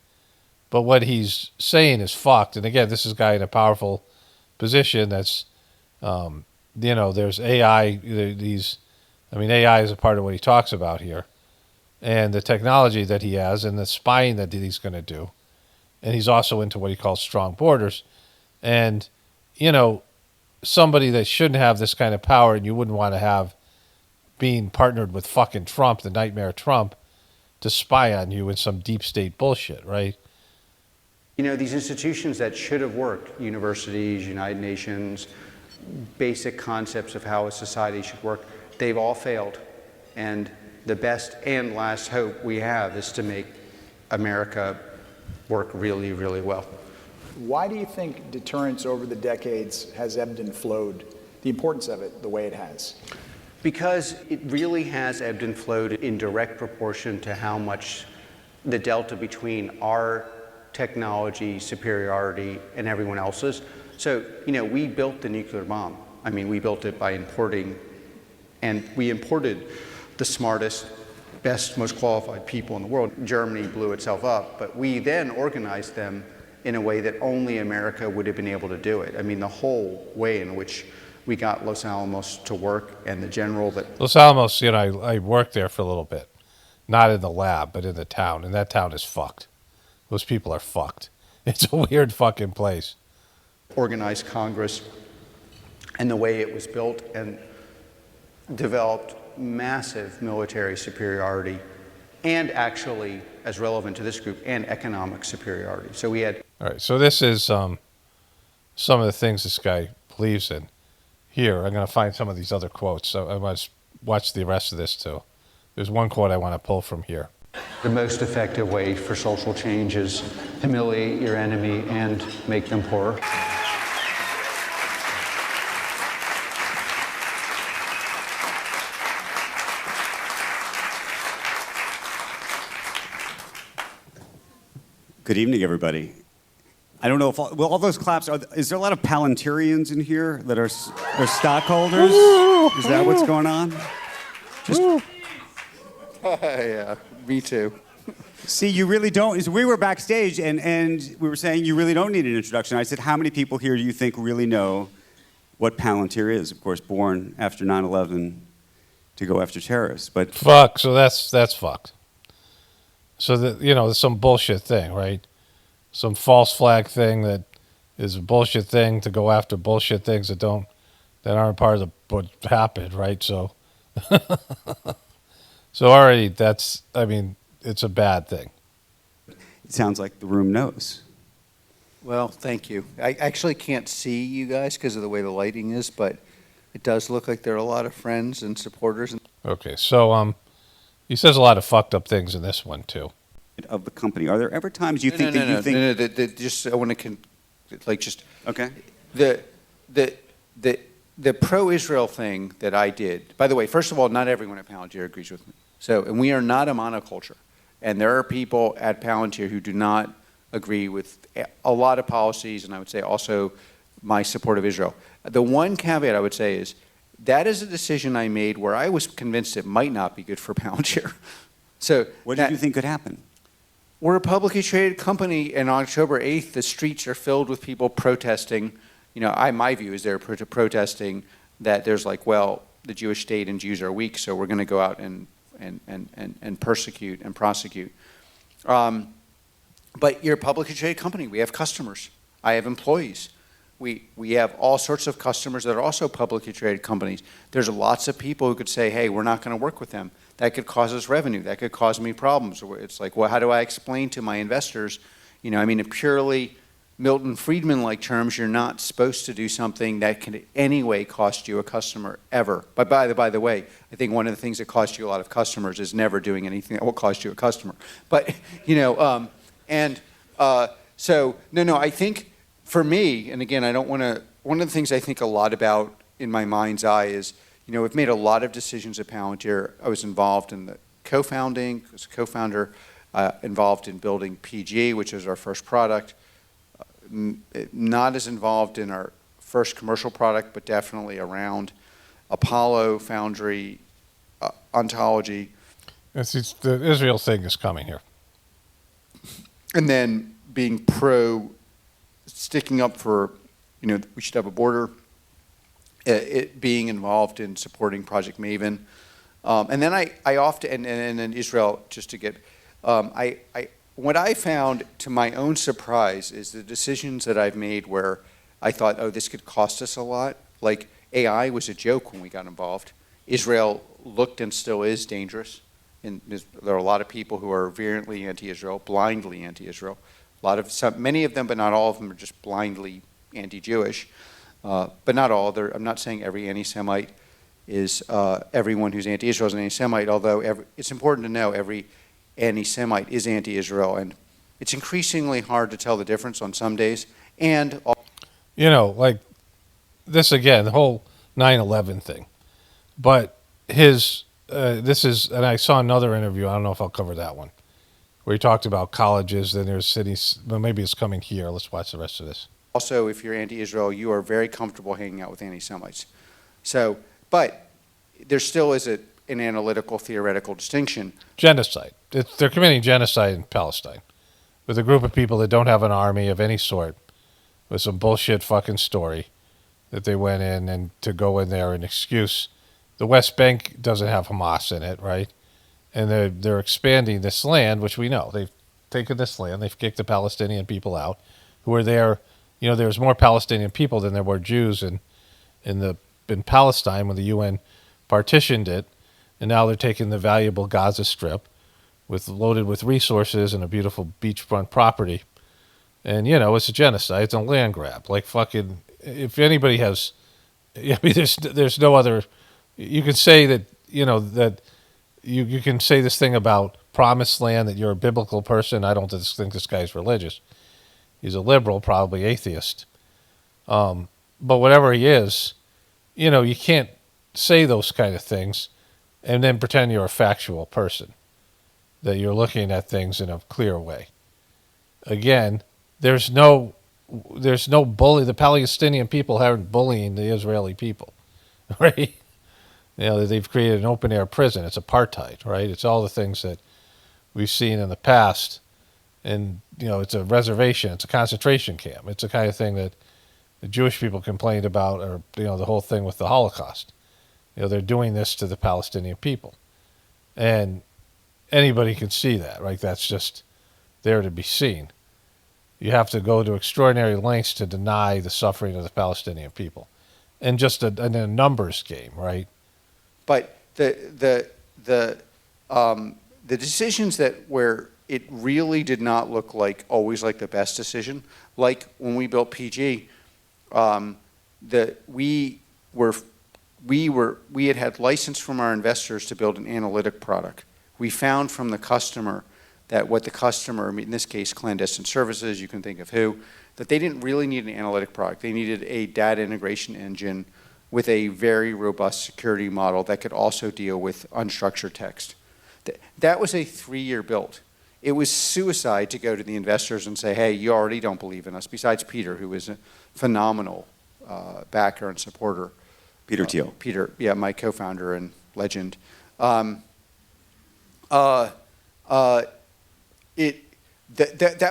But what he's saying is fucked. And again, this is a guy in a powerful position that's, you know, there's AI, AI is a part of what he talks about here. And the technology that he has and the spying that he's going to do. And he's also into what he calls strong borders. And, you know, somebody that shouldn't have this kind of power and you wouldn't want to have being partnered with fucking Trump, the nightmare Trump, to spy on you in some deep state bullshit, right? You know, these institutions that should have worked, universities, United Nations, basic concepts of how a society should work, they've all failed. And the best and last hope we have is to make America work really, really well. Why do you think deterrence over the decades has ebbed and flowed, the importance of it the way it has? Because it really has ebbed and flowed in direct proportion to how much the delta between our technology superiority and everyone else's. So, you know, we built the nuclear bomb. I mean, we built it by importing, and we imported the smartest, best, most qualified people in the world. Germany blew itself up, but we then organized them in a way that only America would have been able to do it. I mean, the whole way in which we got Los Alamos to work and the general that... Los Alamos, you know, I worked there for a little bit. Not in the lab, but in the town. And that town is fucked. Those people are fucked. It's a weird fucking place. Organized Congress and the way it was built and developed massive military superiority and actually, as relevant to this group, and economic superiority. So we had... All right, so this is some of the things this guy believes in. Here, I'm going to find some of these other quotes. So I want to watch the rest of this too. There's one quote I want to pull from here. The most effective way for social change is humiliate your enemy and make them poorer. Good evening, everybody. I don't know if all those claps is there a lot of Palantirians in here that are stockholders? Is that what's going on? Just yeah, me too. See, you really don't. We were backstage and we were saying you really don't need an introduction. I said, how many people here do you think really know what Palantir is? Of course, born after 9/11 to go after terrorists. But fuck. So that's fucked. So that, you know, it's some bullshit thing, right? Some false flag thing that is a bullshit thing to go after bullshit things that aren't part of what happened, right? So, so already that's, I mean, it's a bad thing. It sounds like the room knows. Well, thank you. I actually can't see you guys because of the way the lighting is, but it does look like there are a lot of friends and supporters. Okay, so he says a lot of fucked up things in this one too. Of the company, are there ever times you think that you think? No, just I want to okay. The pro-Israel thing that I did. By the way, first of all, not everyone at Palantir agrees with me. So, and we are not a monoculture, and there are people at Palantir who do not agree with a lot of policies, and I would say also my support of Israel. The one caveat I would say is that is a decision I made where I was convinced it might not be good for Palantir. So, what did you think could happen? We're a publicly traded company, and on October 8th, the streets are filled with people protesting. You know, my view is they're protesting that there's like, well, the Jewish state and Jews are weak, so we're going to go out and persecute and prosecute. But you're a publicly traded company. We have customers. I have employees. We have all sorts of customers that are also publicly traded companies. There's lots of people who could say, hey, we're not going to work with them. That could cause us revenue. That could cause me problems. It's like, well, how do I explain to my investors, you know, I mean, in purely Milton Friedman-like terms, you're not supposed to do something that can in any way cost you a customer ever. But by the way, I think one of the things that costs you a lot of customers is never doing anything that will cost you a customer. But, you know, so, no, I think for me, and again, I don't want to, one of the things I think a lot about in my mind's eye is, you know, we've made a lot of decisions at Palantir. I was involved in the co-founding, as a co-founder, involved in building PG, which is our first product. Not as involved in our first commercial product, but definitely around Apollo, Foundry, Ontology. It's the Israel thing is coming here. And then being sticking up for, you know, we should have a border, it being involved in supporting Project Maven. And then I often, and in Israel, just to get, what I found, to my own surprise, is the decisions that I've made where I thought, oh, this could cost us a lot. Like AI was a joke when we got involved. Israel looked and still is dangerous. And there are a lot of people who are virulently anti-Israel, blindly anti-Israel. Many of them, but not all of them, are just blindly anti-Jewish. But not all. I'm not saying every anti-Semite is everyone who's anti-Israel is an anti-Semite, although it's important to know every anti-Semite is anti-Israel, and it's increasingly hard to tell the difference on some days. And you know, like this again, the whole 9/11 thing. But this is, and I saw another interview. I don't know if I'll cover that one, where he talked about colleges. Then there's cities. Well, maybe it's coming here. Let's watch the rest of this. Also, if you're anti-Israel, you are very comfortable hanging out with anti-Semites. So, but there still is an analytical, theoretical distinction. Genocide. They're committing genocide in Palestine with a group of people that don't have an army of any sort, with some bullshit fucking story that they went in and to go in there and excuse. The West Bank doesn't have Hamas in it, right? And they're expanding this land, which we know. They've taken this land. They've kicked the Palestinian people out who were there. You know, there's more Palestinian people than there were Jews in Palestine when the UN partitioned it. And now they're taking the valuable Gaza Strip loaded with resources and a beautiful beachfront property. And, you know, it's a genocide. It's a land grab. Like fucking, if anybody has, I mean, there's no other, you can say that, you know, that you can say this thing about promised land, that you're a biblical person. I don't think this guy's religious. He's a liberal, probably atheist. But whatever he is, you know, you can't say those kind of things and then pretend you're a factual person, that you're looking at things in a clear way. Again, there's no bully. The Palestinian people aren't bullying the Israeli people, right? You know, they've created an open-air prison. It's apartheid, right? It's all the things that we've seen in the past. And, you know, it's a reservation. It's a concentration camp. It's the kind of thing that the Jewish people complained about, or, you know, the whole thing with the Holocaust. You know, they're doing this to the Palestinian people. And anybody can see that, right? That's just there to be seen. You have to go to extraordinary lengths to deny the suffering of the Palestinian people. And just a numbers game, right? But the decisions where it really did not look like always like the best decision, like when we built PG, we had license from our investors to build an analytic product. We found from the customer that what the customer, in this case clandestine services, you can think of who, that they didn't really need an analytic product. They needed a data integration engine with a very robust security model that could also deal with unstructured text. That was a 3-year build. It was suicide to go to the investors and say, hey, you already don't believe in us, besides Peter, who is a phenomenal backer and supporter. Peter Thiel. Peter, yeah, my co-founder and legend. That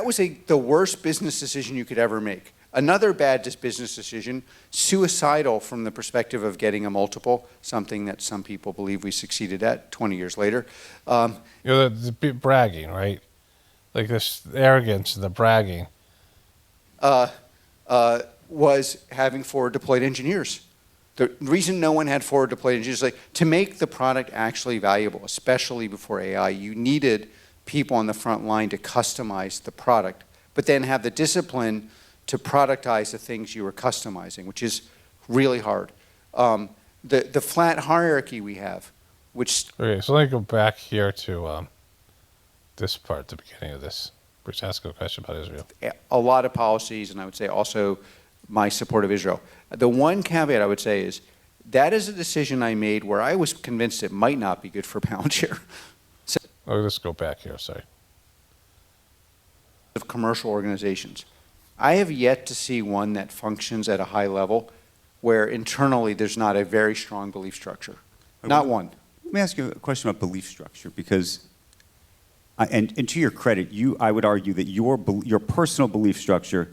was the worst business decision you could ever make. Another bad business decision, suicidal from the perspective of getting a multiple, something that some people believe we succeeded at 20 years later. You know, the bragging, right? Like this arrogance and the bragging. Was having 4 deployed engineers. The reason no one had forward deployed engineers is like to make the product actually valuable, especially before AI, you needed people on the front line to customize the product, but then have the discipline to productize the things you were customizing, which is really hard. The flat hierarchy we have, which... Okay, so let me go back here to this part, the beginning of this. Bruce asked a question about Israel. A lot of policies, and I would say also my support of Israel. The one caveat I would say is that is a decision I made where I was convinced it might not be good for Palantir. So, let's go back here, sorry. Of commercial organizations. I have yet to see one that functions at a high level where internally there's not a very strong belief structure. Not one. Let me ask you a question about belief structure, because, and to your credit, I would argue that your personal belief structure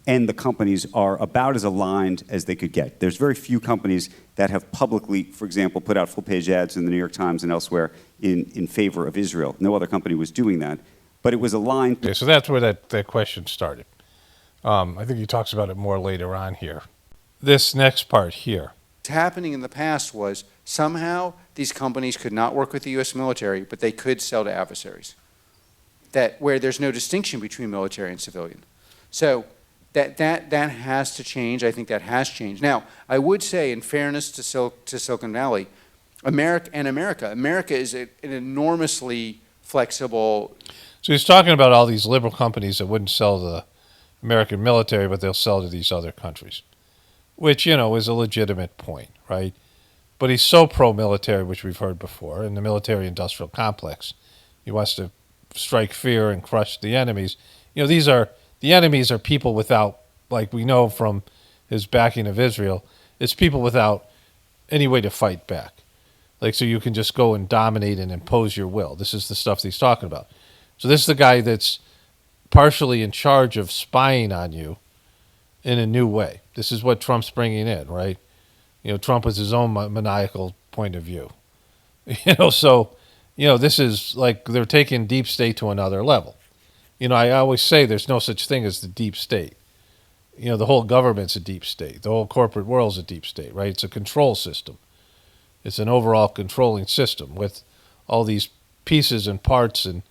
and the companies are about as aligned as they could get. There's very few companies that have publicly, for example, put out full-page ads in the New York Times and elsewhere in favor of Israel. No other company was doing that, but it was aligned. Okay, so that's where that question started. I think he talks about it more later on here. This next part here. What's happening in the past was somehow these companies could not work with the U.S. military, but they could sell to adversaries. Where there's no distinction between military and civilian. So that has to change. I think that has changed. Now, I would say, in fairness to Silicon Valley, America is an enormously flexible. So he's talking about all these liberal companies that wouldn't sell to the American military, but they'll sell to these other countries, which, is a legitimate point, right? But he's so pro-military, which we've heard before, in the military-industrial complex. He wants to strike fear and crush the enemies. The enemies are people without, like we know from his backing of Israel, it's people without any way to fight back. Like, so you can just go and dominate and impose your will. This is the stuff that he's talking about. So this is the guy that's partially in charge of spying on you in a new way. This is what Trump's bringing in, right? Trump has his own maniacal point of view. This is like they're taking deep state to another level. I always say there's no such thing as the deep state. The whole government's a deep state. The whole corporate world's a deep state, right? It's a control system. It's an overall controlling system with all these pieces and parts and,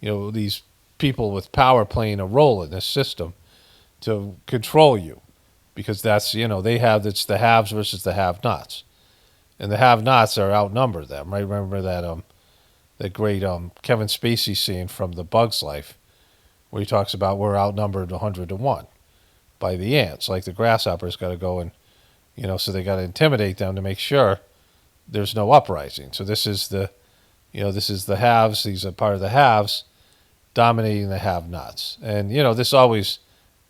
these people with power playing a role in this system to control you. Because that's, it's the haves versus the have-nots. And the have-nots are outnumber them, right? Remember that great Kevin Spacey scene from The Bug's Life, where he talks about we're outnumbered 100 to 1 by the ants. Like the grasshoppers got to go and, so they got to intimidate them to make sure there's no uprising. So this is the haves. These are part of the haves dominating the have-nots. And, this always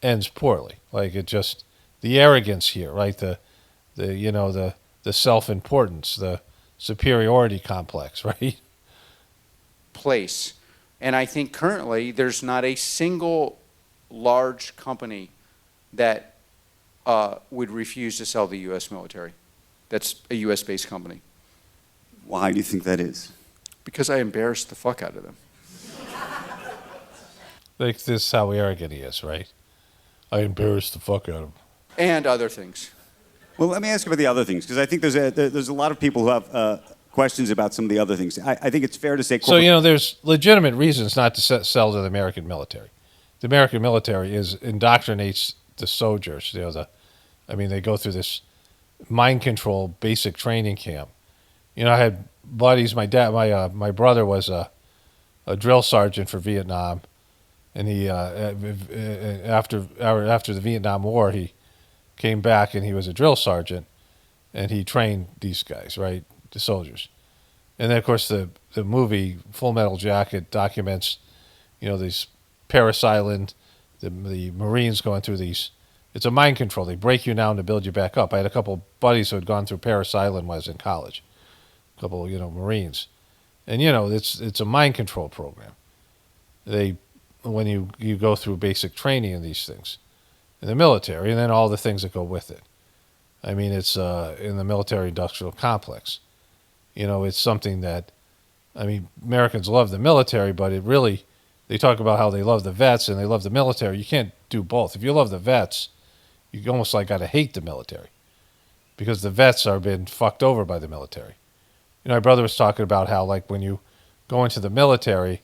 ends poorly. Like the arrogance here, right? The self-importance, the superiority complex, right? Place. And I think currently there's not a single large company that would refuse to sell the U.S. military. That's a U.S.-based company. Why do you think that is? Because I embarrassed the fuck out of them. Like this is how arrogant he is, right? I embarrassed the fuck out of him. And other things. Well, let me ask you about the other things, because I think there's a lot of people who have questions about some of the other things. I think it's fair to say... So, there's legitimate reasons not to sell to the American military. The American military indoctrinates the soldiers. They go through this mind control basic training camp. I had buddies. My brother was a drill sergeant for Vietnam, and he after the Vietnam War, he came back and he was a drill sergeant, and he trained these guys, right? The soldiers. And then, of course, the movie Full Metal Jacket documents, these Parris Island, the Marines going through these. It's a mind control. They break you down to build you back up. I had a couple of buddies who had gone through Parris Island when I was in college. A couple, Marines. And, it's a mind control program. When you go through basic training in these things in the military, and then all the things that go with it. It's in the military-industrial complex. It's something that, Americans love the military, but they talk about how they love the vets and they love the military. You can't do both. If you love the vets, you almost got to hate the military. because the vets are being fucked over by the military. You know, my brother was talking about how, like, when you go into the military,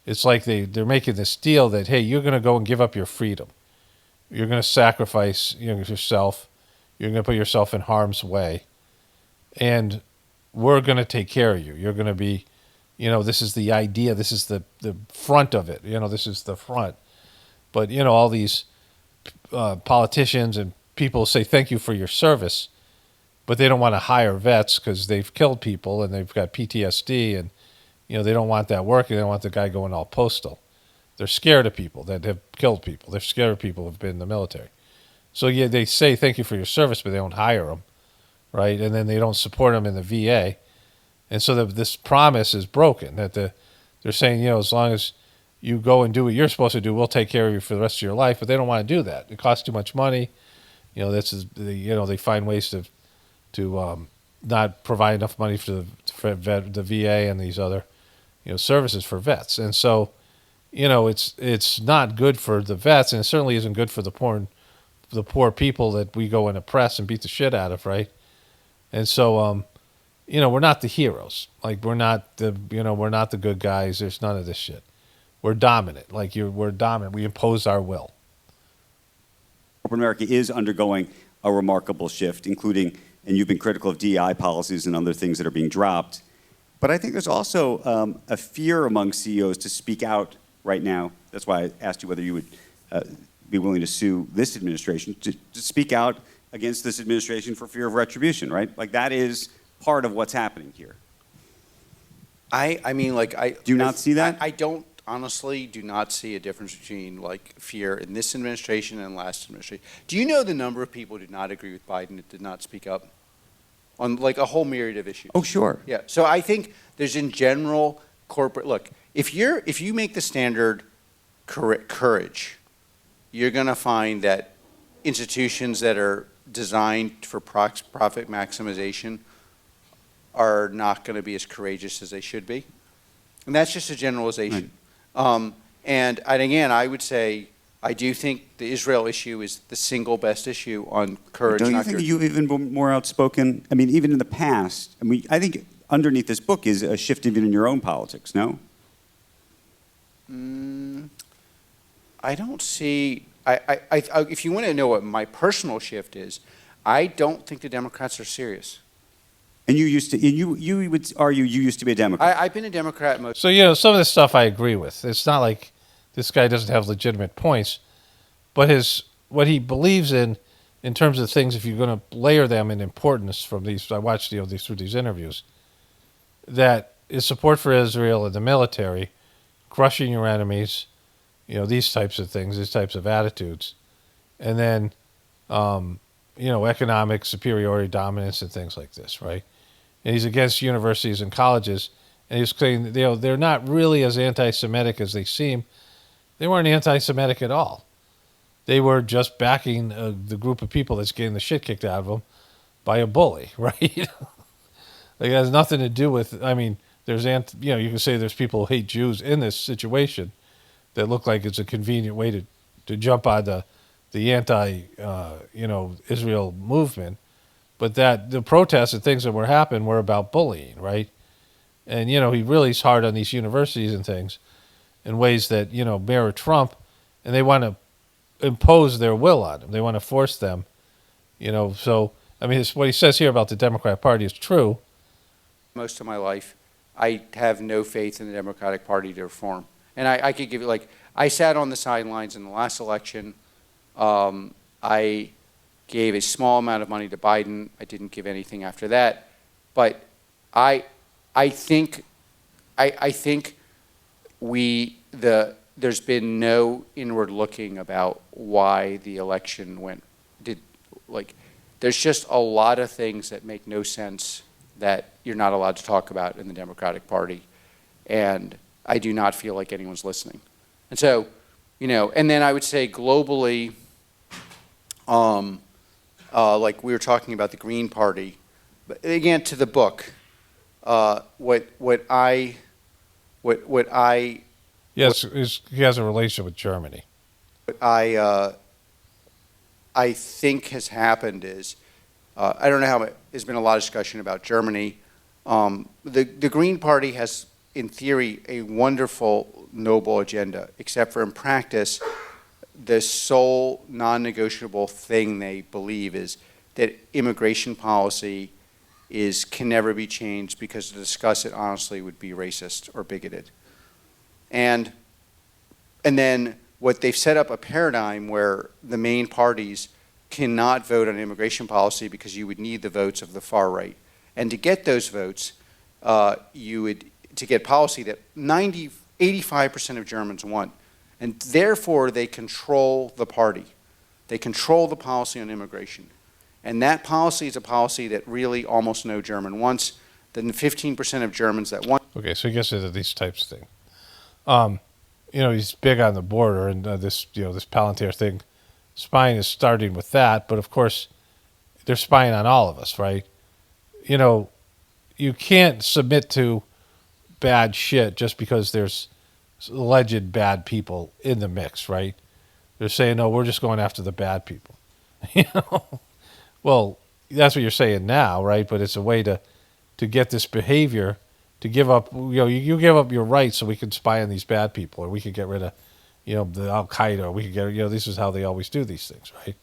it's like they're making this deal that, hey, you're going to go and give up your freedom. You're going to sacrifice, you know, yourself. You're going to put yourself in harm's way. And we're going to take care of you. You're going to be, you know, this is the idea. This is the front of it. You know, this is the front. But, you know, all these politicians and people say thank you for your service, but they don't want to hire vets because they've killed people and they've got PTSD, and, you know, they don't want that working. They don't want the guy going all postal. They're scared of people that have killed people. They're scared of people who have been in the military. So, yeah, they say thank you for your service, but they don't hire them, right? And then they don't support them in the VA. And so this promise is broken, that they're saying, you know, as long as you go and do what you're supposed to do, we'll take care of you for the rest of your life. But they don't want to do that. It costs too much money. You know, they find ways to not provide enough money for the VA and these other, you know, services for vets. And so, you know, it's not good for the vets, and it certainly isn't good for the poor people that we go and oppress and beat the shit out of, right? And so, you know, we're not the heroes. Like, we're not the good guys. There's none of this shit. We're dominant. We're dominant. We impose our will. Corporate America is undergoing a remarkable shift, including, and you've been critical of DEI policies and other things that are being dropped. But I think there's also a fear among CEOs to speak out right now. That's why I asked you whether you would be willing to sue this administration, to speak out against this administration for fear of retribution, right? Like, that is part of what's happening here. I mean, like, do you not see that? I don't, honestly, do not see a difference between, like, fear in this administration and last administration. Do you know the number of people who did not agree with Biden that did not speak up on, like, a whole myriad of issues? Oh, sure. Yeah. So I think there's, in general, corporate, look, if you make the standard courage, you're going to find that institutions that are designed for profit maximization are not going to be as courageous as they should be. And that's just a generalization. Right. And again, I would say, I do think the Israel issue is the single best issue on courage. Don't you think you've even been more outspoken? I mean, even in the past, I think underneath this book is a shift even in your own politics, no? I don't see, if you want to know what my personal shift is, I don't think the Democrats are serious. And you would argue you used to be a Democrat. I've been a Democrat most. So, you know, some of this stuff I agree with. It's not like this guy doesn't have legitimate points, but what he believes in terms of things, if you're going to layer them in importance from these, I watched through these interviews, that is support for Israel and the military, crushing your enemies, you know, these types of things, these types of attitudes, and then, you know, economic superiority, dominance, and things like this, right? And he's against universities and colleges, and he's saying, you know, they're not really as anti-Semitic as they seem. They weren't anti-Semitic at all. They were just backing the group of people that's getting the shit kicked out of them by a bully, right? Like, it has nothing to do with, I mean, you can say there's people who hate Jews in this situation that look like it's a convenient way to jump on the anti, Israel movement. But that the protests and things that were happening were about bullying, right? And, you know, he really is hard on these universities and things in ways that, you know, mirror Trump, and they want to impose their will on them. They want to force them, you know. So, I mean, what he says here about the Democrat Party is true. Most of my life, I have no faith in the Democratic Party to reform. And I could give you, like, I sat on the sidelines in the last election. I gave a small amount of money to Biden. I didn't give anything after that. But I think there's been no inward looking about why the election there's just a lot of things that make no sense that you're not allowed to talk about in the Democratic Party. And I do not feel like anyone's listening. And so, you know, and then I would say globally, like we were talking about the Green Party, but again, to the book, Yes, he has a relationship with Germany. What I think has happened is I don't know how there's been a lot of discussion about Germany. The Green Party has, in theory, a wonderful, noble agenda, except for in practice, the sole non-negotiable thing they believe is that immigration policy can never be changed because to discuss it honestly would be racist or bigoted. And then what they've set up a paradigm where the main parties cannot vote on immigration policy because you would need the votes of the far right. And to get those votes, to get policy that 85% of Germans want. And therefore, they control the party. They control the policy on immigration. And that policy is a policy that really almost no German wants. Then 15% of Germans that want. Okay, so he gets into these types of things. He's big on the border, and this Palantir thing. Spying is starting with that, but of course, they're spying on all of us, right? You can't submit to bad shit just because there's alleged bad people in the mix, right? They're saying, no, we're just going after the bad people. Well, that's what you're saying now, right? But it's a way to get this behavior to give up. You give up your rights so we can spy on these bad people, or we could get rid of, the Al Qaeda. Or we could get, this is how they always do these things, right?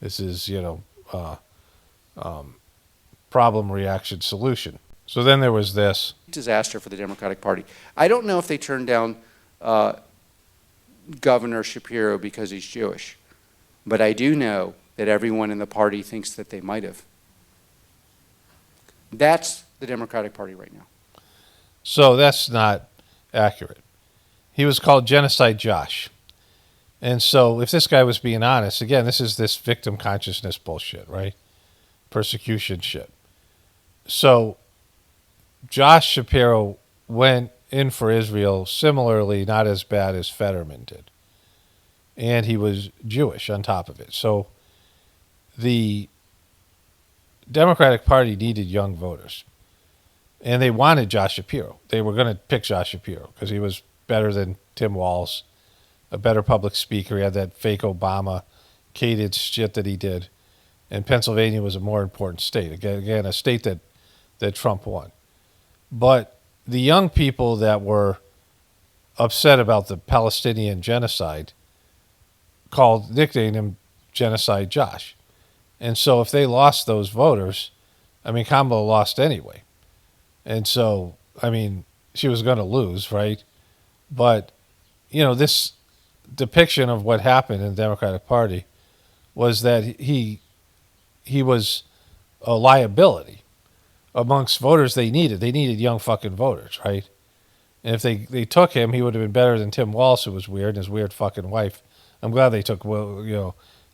This is, problem, reaction, solution. So then there was this disaster for the Democratic Party. I don't know if they turned down Governor Shapiro because he's Jewish, but I do know that everyone in the party thinks that they might have. That's the Democratic Party right now. So that's not accurate. He was called Genocide Josh. And so if this guy was being honest, again, this is this victim consciousness bullshit, right? Persecution shit. So Josh Shapiro went in for Israel similarly, not as bad as Fetterman did. And he was Jewish on top of it. So the Democratic Party needed young voters. And they wanted Josh Shapiro. They were going to pick Josh Shapiro because he was better than Tim Walz, a better public speaker. He had that fake Obama cated shit that he did. And Pennsylvania was a more important state. Again, a state that Trump won. But the young people that were upset about the Palestinian genocide nicknamed him Genocide Josh. And so if they lost those voters, Kamala lost anyway. And so, she was going to lose, right? But, this depiction of what happened in the Democratic Party was that he was a liability amongst voters they needed. They needed young fucking voters, right? And if they took him, he would have been better than Tim Walz, who was weird, and his weird fucking wife. I'm glad they took,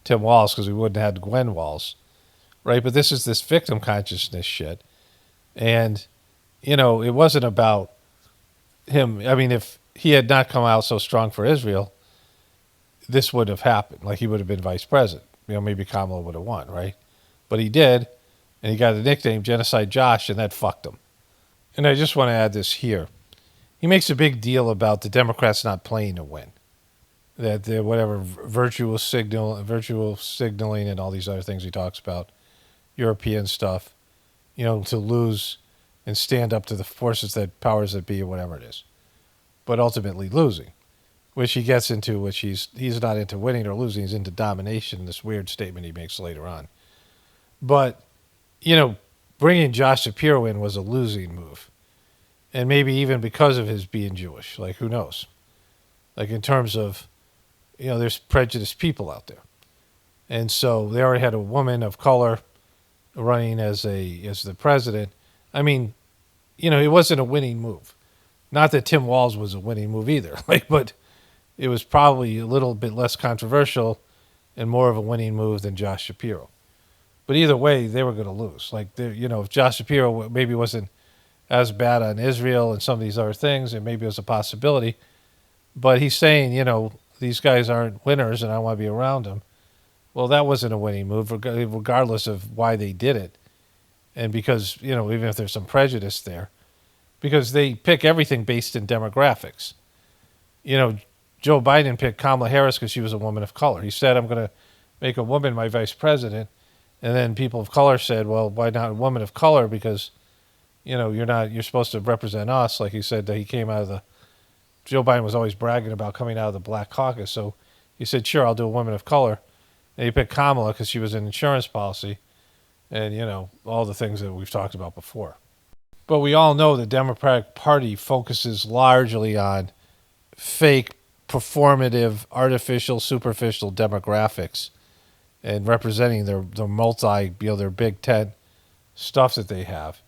Tim Walz because we wouldn't have had Gwen Walz, right? But this is this victim consciousness shit. And, it wasn't about him. If he had not come out so strong for Israel, this would have happened. Like, he would have been vice president. Maybe Kamala would have won, right? But he did, and he got the nickname Genocide Josh, and that fucked him. And I just want to add this here. He makes a big deal about the Democrats not playing to win. That whatever virtual signaling and all these other things he talks about, European stuff, to lose and stand up to the powers that be or whatever it is. But ultimately losing, which he gets into, which he's not into winning or losing, he's into domination, this weird statement he makes later on. But, bringing Josh Shapiro in was a losing move. And maybe even because of his being Jewish, like who knows? Like in terms of, there's prejudiced people out there. And so they already had a woman of color running as the president. It wasn't a winning move. Not that Tim Walz was a winning move either, but it was probably a little bit less controversial and more of a winning move than Josh Shapiro. But either way, they were going to lose. If Josh Shapiro maybe wasn't as bad on Israel and some of these other things, and maybe it was a possibility. But he's saying, these guys aren't winners and I want to be around them. Well, that wasn't a winning move, regardless of why they did it. And because, even if there's some prejudice there, because they pick everything based in demographics. Joe Biden picked Kamala Harris because she was a woman of color. He said, I'm going to make a woman my vice president. And then people of color said, well, why not a woman of color? Because, you're supposed to represent us. Like he said that he came out of Joe Biden was always bragging about coming out of the Black Caucus. So he said, sure, I'll do a woman of color. And he picked Kamala because she was an insurance policy and, all the things that we've talked about before. But we all know the Democratic Party focuses largely on fake, performative, artificial, superficial demographics and representing their their Big Tent stuff that they have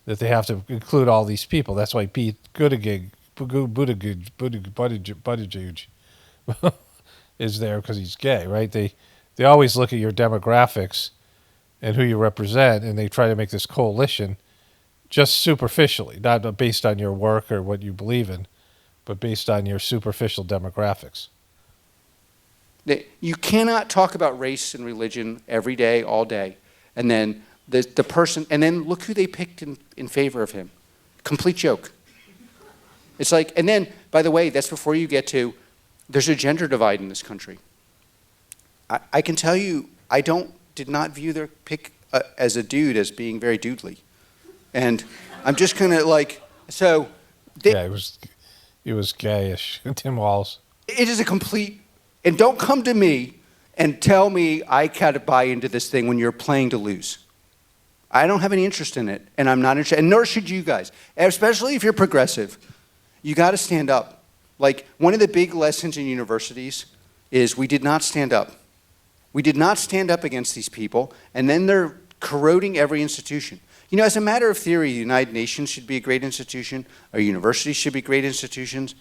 to include all these people. That's why Pete Buttigieg is there because he's gay, right? They always look at your demographics and who you represent, and they try to make this coalition just superficially, not based on your work or what you believe in, but based on your superficial demographics. You cannot talk about race and religion every day, all day, and then the person, and then look who they picked in favor of him. Complete joke. It's like, and then, by the way, that's before you get to, there's a gender divide in this country. I can tell you, I did not view their pick as a dude as being very dudely. And I'm just kind of like, so. Yeah, he was gayish, Tim Walz. It is a complete, and don't come to me and tell me I gotta buy into this thing when you're playing to lose. I don't have any interest in it, and I'm not interested, and nor should you guys, especially if you're progressive. You gotta stand up. Like, one of the big lessons in universities is we did not stand up. We did not stand up against these people, and then they're corroding every institution. As a matter of theory, the United Nations should be a great institution. Our universities should be great institutions.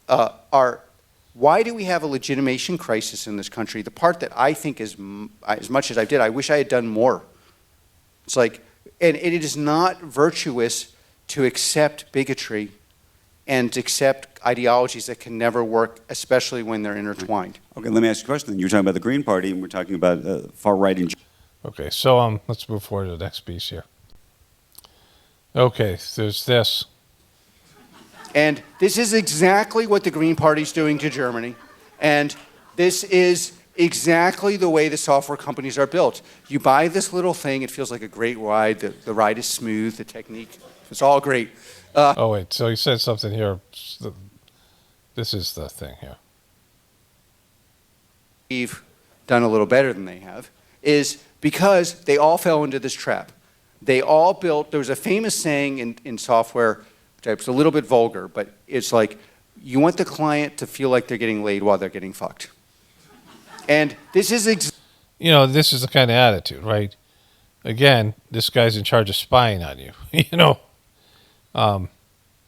Why do we have a legitimation crisis in this country? The part that I think is, as much as I did, I wish I had done more. It's like, and it is not virtuous to accept bigotry and to accept ideologies that can never work, especially when they're intertwined. Okay, let me ask you a question. You were talking about the Green Party, and we're talking about far right. Okay, so let's move forward to the next piece here. Okay, there's this. And this is exactly what the Green Party's doing to Germany. And this is exactly the way the software companies are built. You buy this little thing, it feels like a great ride. The ride is smooth, the technique, it's all great. Oh, wait, so he said something here. This is the thing here. We've done a little better than they have, is because they all fell into this trap. They all built, there was a famous saying in software, which is a little bit vulgar, but it's like, you want the client to feel like they're getting laid while they're getting fucked. And this is this is the kind of attitude, right? Again, this guy's in charge of spying on you,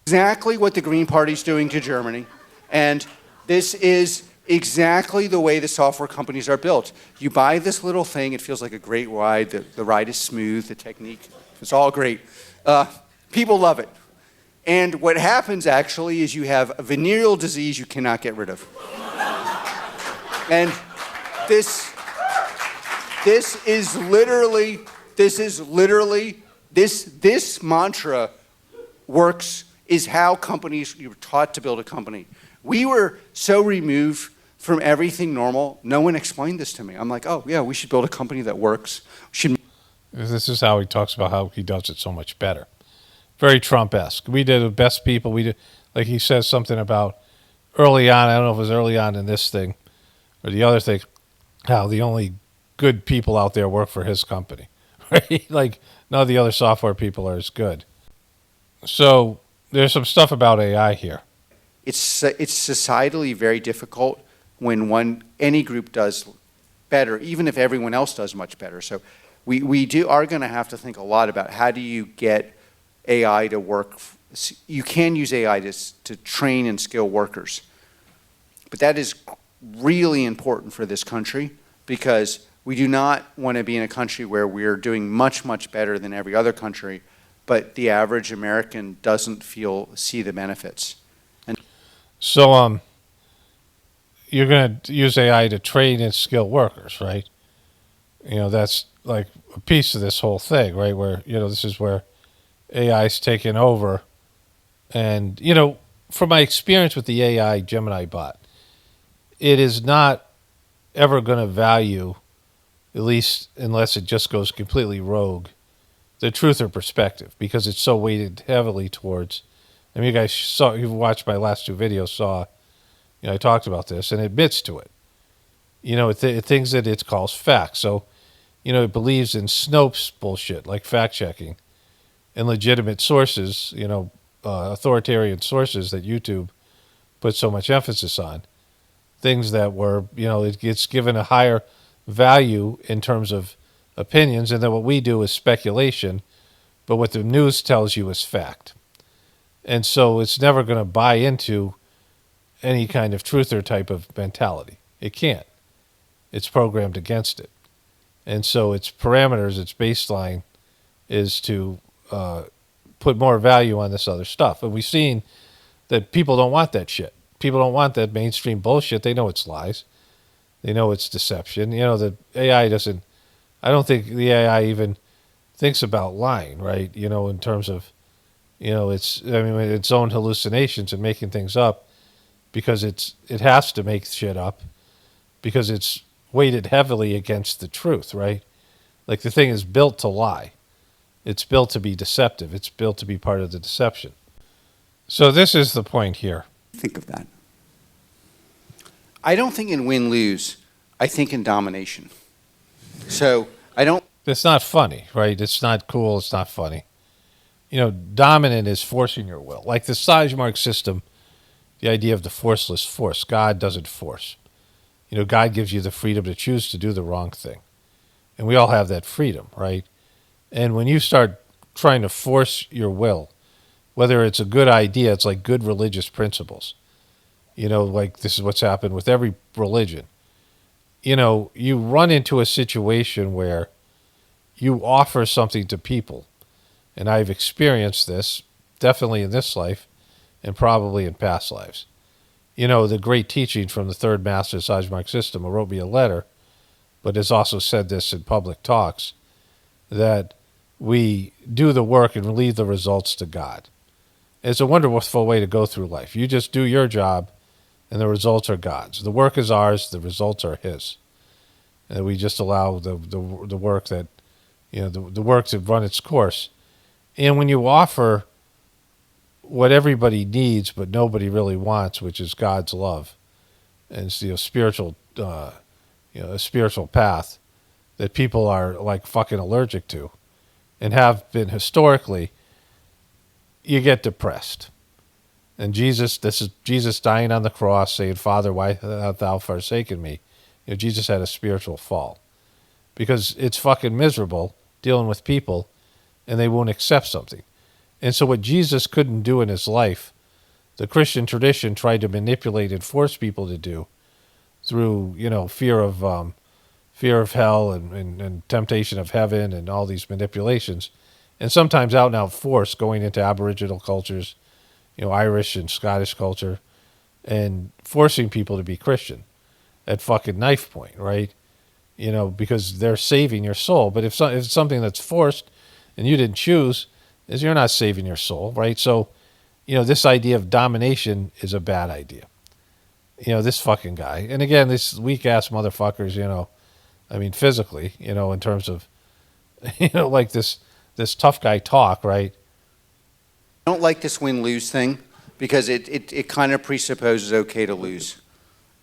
exactly what the Green Party's doing to Germany. And this is exactly the way the software companies are built. You buy this little thing, it feels like a great ride. The ride is smooth, the technique, it's all great. People love it. And what happens actually is you have a venereal disease you cannot get rid of. And this mantra works, is how companies, you were taught to build a company. We were so removed from everything normal, no one explained this to me. I'm like, oh yeah, we should build a company that works. This is how he talks about how he does it so much better. Very Trump-esque. We did the best people. We did, like he says something about early on, I don't know if it was early on in this thing or the other thing, how the only good people out there work for his company. Right? Like none of the other software people are as good. So there's some stuff about AI here. It's societally very difficult when any group does better, even if everyone else does much better. So we are going to have to think a lot about how do you get AI to work. You can use AI to train and skill workers. But that is really important for this country because we do not want to be in a country where we're doing much, much better than every other country, but the average American doesn't see the benefits. So you're going to use AI to train and skill workers, right? That's like a piece of this whole thing, right? Where, this is where AI's taken over. And, from my experience with the AI Gemini bot, it is not ever going to value at least unless it just goes completely rogue, the truth or perspective, because it's so weighted heavily towards. I mean, you guys saw, you've watched my last two videos, saw, I talked about this, and it admits to it. It thinks that it calls facts. So, it believes in Snopes bullshit, like fact checking, and legitimate sources, authoritarian sources that YouTube put so much emphasis on. Things that were, it gets given a higher value in terms of opinions, and then what we do is speculation, but what the news tells you is fact. And so it's never going to buy into any kind of truther type of mentality. It can't. It's programmed against it. And so its parameters, its baseline, is to put more value on this other stuff. And we've seen that people don't want that shit. People don't want that mainstream bullshit. They know it's lies. They know it's deception. The AI doesn't, I don't think the AI even thinks about lying, right? In terms of, its own hallucinations and making things up, because it has to make shit up because it's weighted heavily against the truth, right? Like the thing is built to lie. It's built to be deceptive. It's built to be part of the deception. So this is the point here. Think of that. I don't think in win-lose. I think in domination. So I don't. It's not funny, right? It's not cool. It's not funny. Dominant is forcing your will. Like the Sizemore system, the idea of the forceless force. God doesn't force. God gives you the freedom to choose to do the wrong thing. And we all have that freedom, right? And when you start trying to force your will, whether it's a good idea, it's like good religious principles. Like this is what's happened with every religion. You run into a situation where you offer something to people. And I've experienced this, definitely in this life, and probably in past lives. The great teaching from the third master of the Sizemore system, who wrote me a letter, but has also said this in public talks, that we do the work and leave the results to God. It's a wonderful way to go through life. You just do your job, and the results are God's. The work is ours, the results are His. And we just allow the work that, the work to run its course. And when you offer what everybody needs but nobody really wants, which is God's love, and spiritual, a spiritual path that people are like fucking allergic to, and have been historically, you get depressed. And this is Jesus dying on the cross, saying, "Father, why hast thou forsaken me?" Jesus had a spiritual fall because it's fucking miserable dealing with people, and they won't accept something. And so what Jesus couldn't do in his life, the Christian tradition tried to manipulate and force people to do through, fear of hell and temptation of heaven and all these manipulations, and sometimes out and out force going into Aboriginal cultures, Irish and Scottish culture, and forcing people to be Christian at fucking knife point, right? Because they're saving your soul. But if it's something that's forced and you didn't choose, is you're not saving your soul, right? So, this idea of domination is a bad idea. This fucking guy. And again, this weak-ass motherfuckers, physically, in terms of, like this tough guy talk, right? I don't like this win-lose thing because it kind of presupposes okay to lose.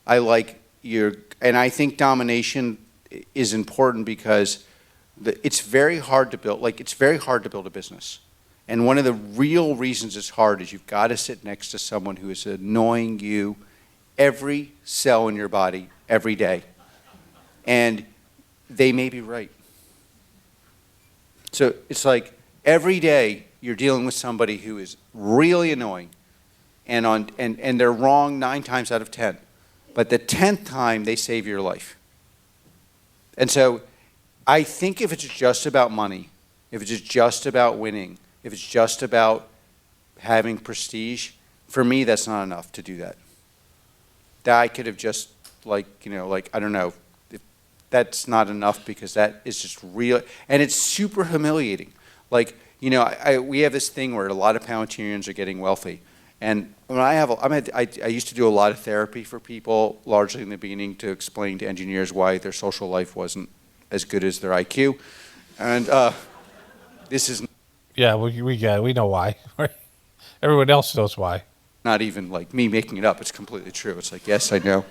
And I think domination is important because it's very hard to build. It's very hard to build a business. And one of the real reasons it's hard is you've got to sit next to someone who is annoying you every cell in your body every day. And they may be right. So it's like every day you're dealing with somebody who is really annoying and they're wrong 9 times out of 10. But the 10th time they save your life. And so I think if it's just about money, if it's just about winning, if it's just about having prestige, for me, that's not enough to do that. That I could have just I don't know, that's not enough because that is just real, and it's super humiliating. We have this thing where a lot of Palantirians are getting wealthy, and when I used to do a lot of therapy for people, largely in the beginning, to explain to engineers why their social life wasn't as good as their IQ. And this is Yeah, we know why. Right? Everyone else knows why. not even like me making it up. It's completely true. It's like, yes, I know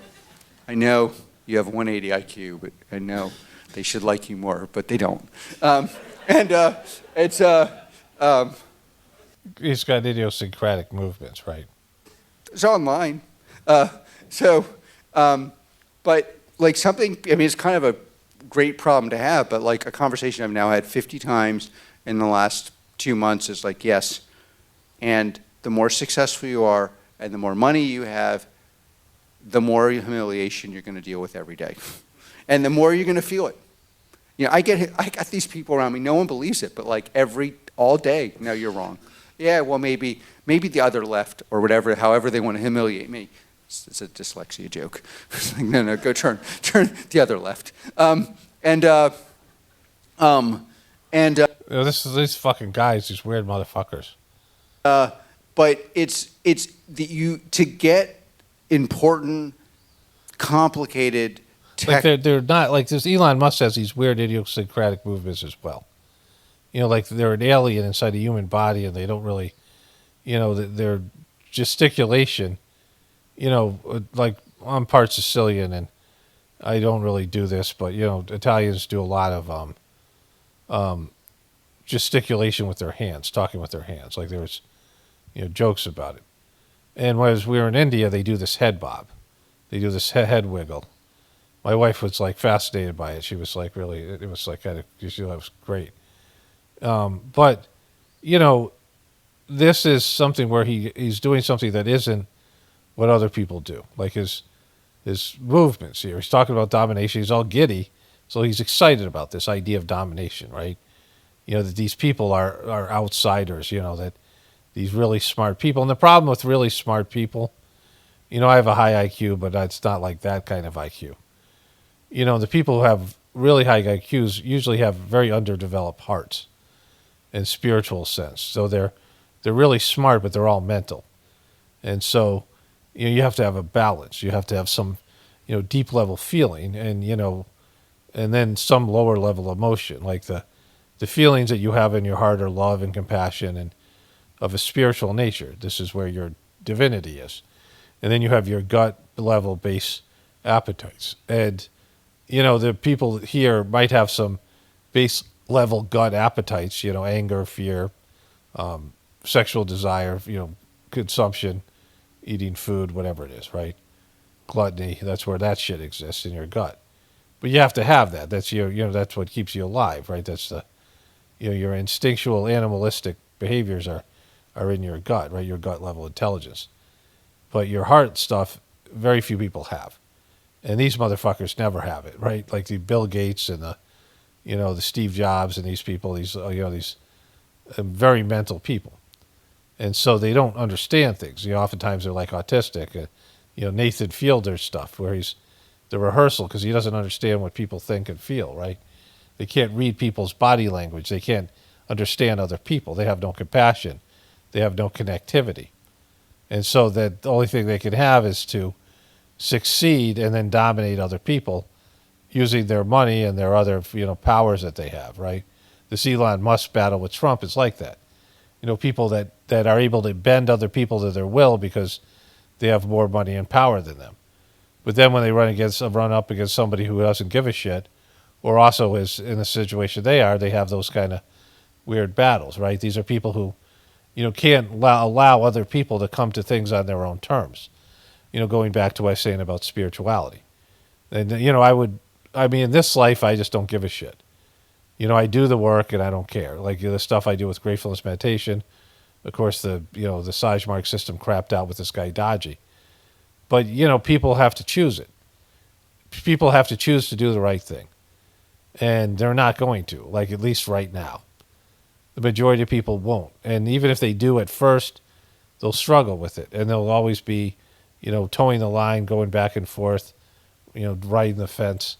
you have 180 IQ, but I know they should like you more, but they don't. He's got idiosyncratic movements, right? It's online. But like something, I mean, it's kind of a great problem to have, but like a conversation I've now had 50 times in the last 2 months is like, yes, and the more successful you are and the more money you have, the more humiliation you're going to deal with every day. And the more you're going to feel it. You know, I got these people around me, no one believes it, but like all day, no, you're wrong. Yeah, well, maybe the other left or whatever, however they want to humiliate me. It's a dyslexia joke. It's like, no, go turn the other left. These fucking guys, these weird motherfuckers. But to get important, complicated tech. Like they're not like this. Elon Musk has these weird idiosyncratic movements as well. You know, like they're an alien inside a human body, and they don't really, you know, their gesticulation. You know, like I'm part Sicilian, and I don't really do this, but you know, Italians do a lot of gesticulation with their hands, talking with their hands. Like there was, you know, jokes about it. And when we were in India, they do this head bob. They do this head wiggle. My wife was like fascinated by it. She was like, really, it was like kind of, she thought it was great. But, you know, this is something where he's doing something that isn't what other people do. Like his movements here. He's talking about domination. He's all giddy. So he's excited about this idea of domination, right? You know, that these people are outsiders, you know, that these really smart people. And the problem with really smart people, you know, I have a high IQ, but it's not like that kind of IQ. You know, the people who have really high IQs usually have very underdeveloped hearts and spiritual sense. So they're really smart, but they're all mental. And so, you know, you have to have a balance. You have to have some, you know, deep level feeling and, you know, and then some lower level emotion, like the feelings that you have in your heart are love and compassion and of a spiritual nature. This is where your divinity is. And then you have your gut level base appetites. And, you know, the people here might have some base level gut appetites, you know, anger, fear, sexual desire, you know, consumption, eating food, whatever it is, right? Gluttony, that's where that shit exists in your gut. But you have to have that. That's you know, that's what keeps you alive, right? That's the, you know, your instinctual animalistic behaviors are in your gut, right? Your gut level intelligence. But your heart stuff, very few people have. And these motherfuckers never have it, right? Like the Bill Gates and the, you know, the Steve Jobs and these people, these, you know, these very mental people. And so they don't understand things. You know, oftentimes they're like autistic. You know, Nathan Fielder's stuff, where he's the rehearsal because he doesn't understand what people think and feel, right? They can't read people's body language. They can't understand other people. They have no compassion. They have no connectivity. And so that the only thing they can have is to succeed and then dominate other people using their money and their other, you know, powers that they have, right? This Elon Musk battle with Trump is like that. You know, people that are able to bend other people to their will because they have more money and power than them. But then when they run up against somebody who doesn't give a shit, or also is in the situation they have those kind of weird battles, right? These are people who, you know, can't allow other people to come to things on their own terms. You know, going back to what I was saying about spirituality. And, you know, I mean, in this life, I just don't give a shit. You know, I do the work and I don't care. Like, you know, the stuff I do with Gratefullness meditation, of course, the Sajmark system crapped out with this guy Dodgy. But, you know, people have to choose it. People have to choose to do the right thing. And they're not going to, like, at least right now. The majority of people won't. And even if they do at first, they'll struggle with it. And they'll always be, you know, towing the line, going back and forth, you know, riding the fence.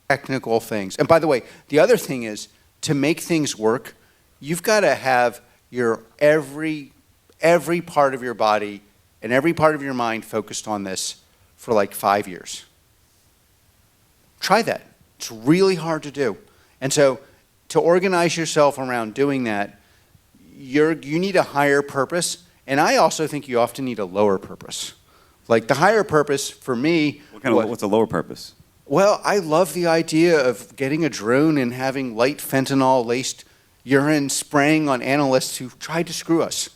Technical things. And by the way, the other thing is, to make things work, you've got to have your every part of your body and every part of your mind focused on this for like 5 years. Try that. It's really hard to do. And so to organize yourself around doing that, you need a higher purpose. And I also think you often need a lower purpose. Like the higher purpose for me. What's a lower purpose? Well, I love the idea of getting a drone and having light fentanyl-laced urine spraying on analysts who tried to screw us.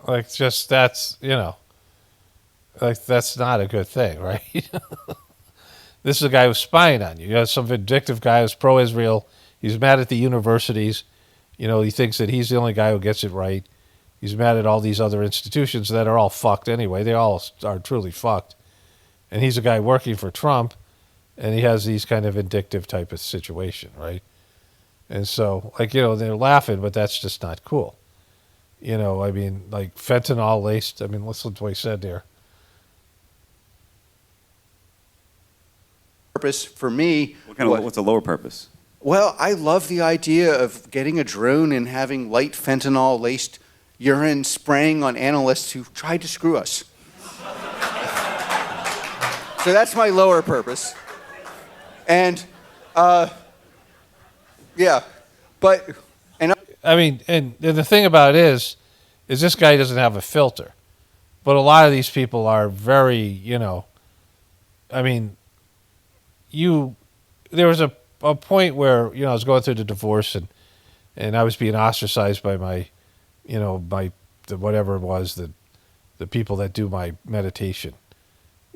Like, just that's, like, that's not a good thing, right? This is a guy who's spying on you. You have some vindictive guy who's pro-Israel. He's mad at the universities. He thinks that he's the only guy who gets it right. He's mad at all these other institutions that are all fucked anyway. They all are truly fucked. And he's a guy working for Trump, and he has these kind of vindictive type of situation, right? And so, like, they're laughing, but that's just not cool. I mean, like fentanyl laced. I mean, listen to what he said there. Purpose for me. What's a lower purpose? Well, I love the idea of getting a drone and having light fentanyl-laced urine spraying on analysts who tried to screw us. So that's my lower purpose. And, yeah, but... I mean, and the thing about it is this guy doesn't have a filter. But a lot of these people are very, I mean, there was a point where, I was going through the divorce and I was being ostracized by my, whatever it was, the people that do my meditation.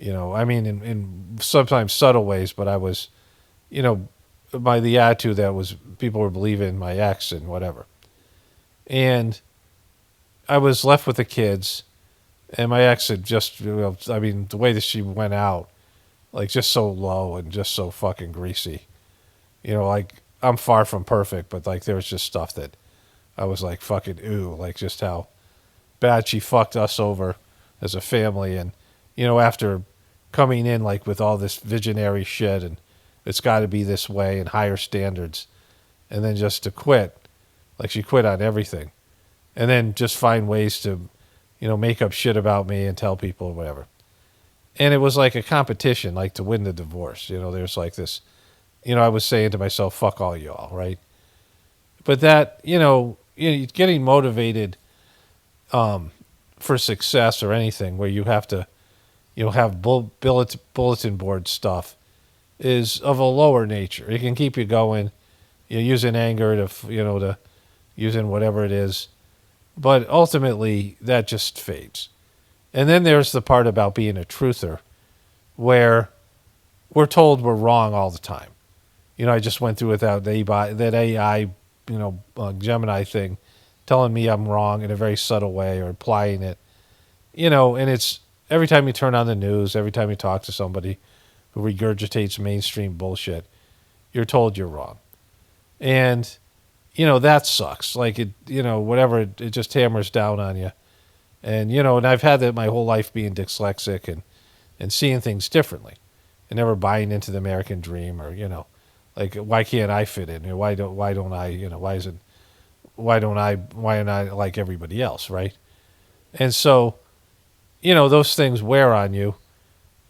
I mean, in sometimes subtle ways, but I was, by the attitude that was people were believing in my ex and whatever. And I was left with the kids, and my ex had just, I mean, the way that she went out, like just so low and just so fucking greasy. Like I'm far from perfect, but like there was just stuff that I was like fucking ooh, like just how bad she fucked us over as a family. And, after coming in like with all this visionary shit and it's got to be this way and higher standards, and then just to quit, like she quit on everything, and then just find ways to, make up shit about me and tell people or whatever. And it was like a competition, like to win the divorce. There's like this, I was saying to myself, fuck all y'all, right? But that, getting motivated for success or anything where you have to, have bulletin board stuff is of a lower nature. It can keep you going, using anger to using whatever it is. But ultimately, that just fades. And then there's the part about being a truther where we're told we're wrong all the time. I just went through with that AI, Gemini thing, telling me I'm wrong in a very subtle way or implying it. And it's every time you turn on the news, every time you talk to somebody who regurgitates mainstream bullshit, you're told you're wrong. And, that sucks. Like it, whatever, it just hammers down on you. And, and I've had that my whole life being dyslexic and seeing things differently and never buying into the American dream or, like, why can't I fit in? Why don't I, why am I like everybody else, right? And so, those things wear on you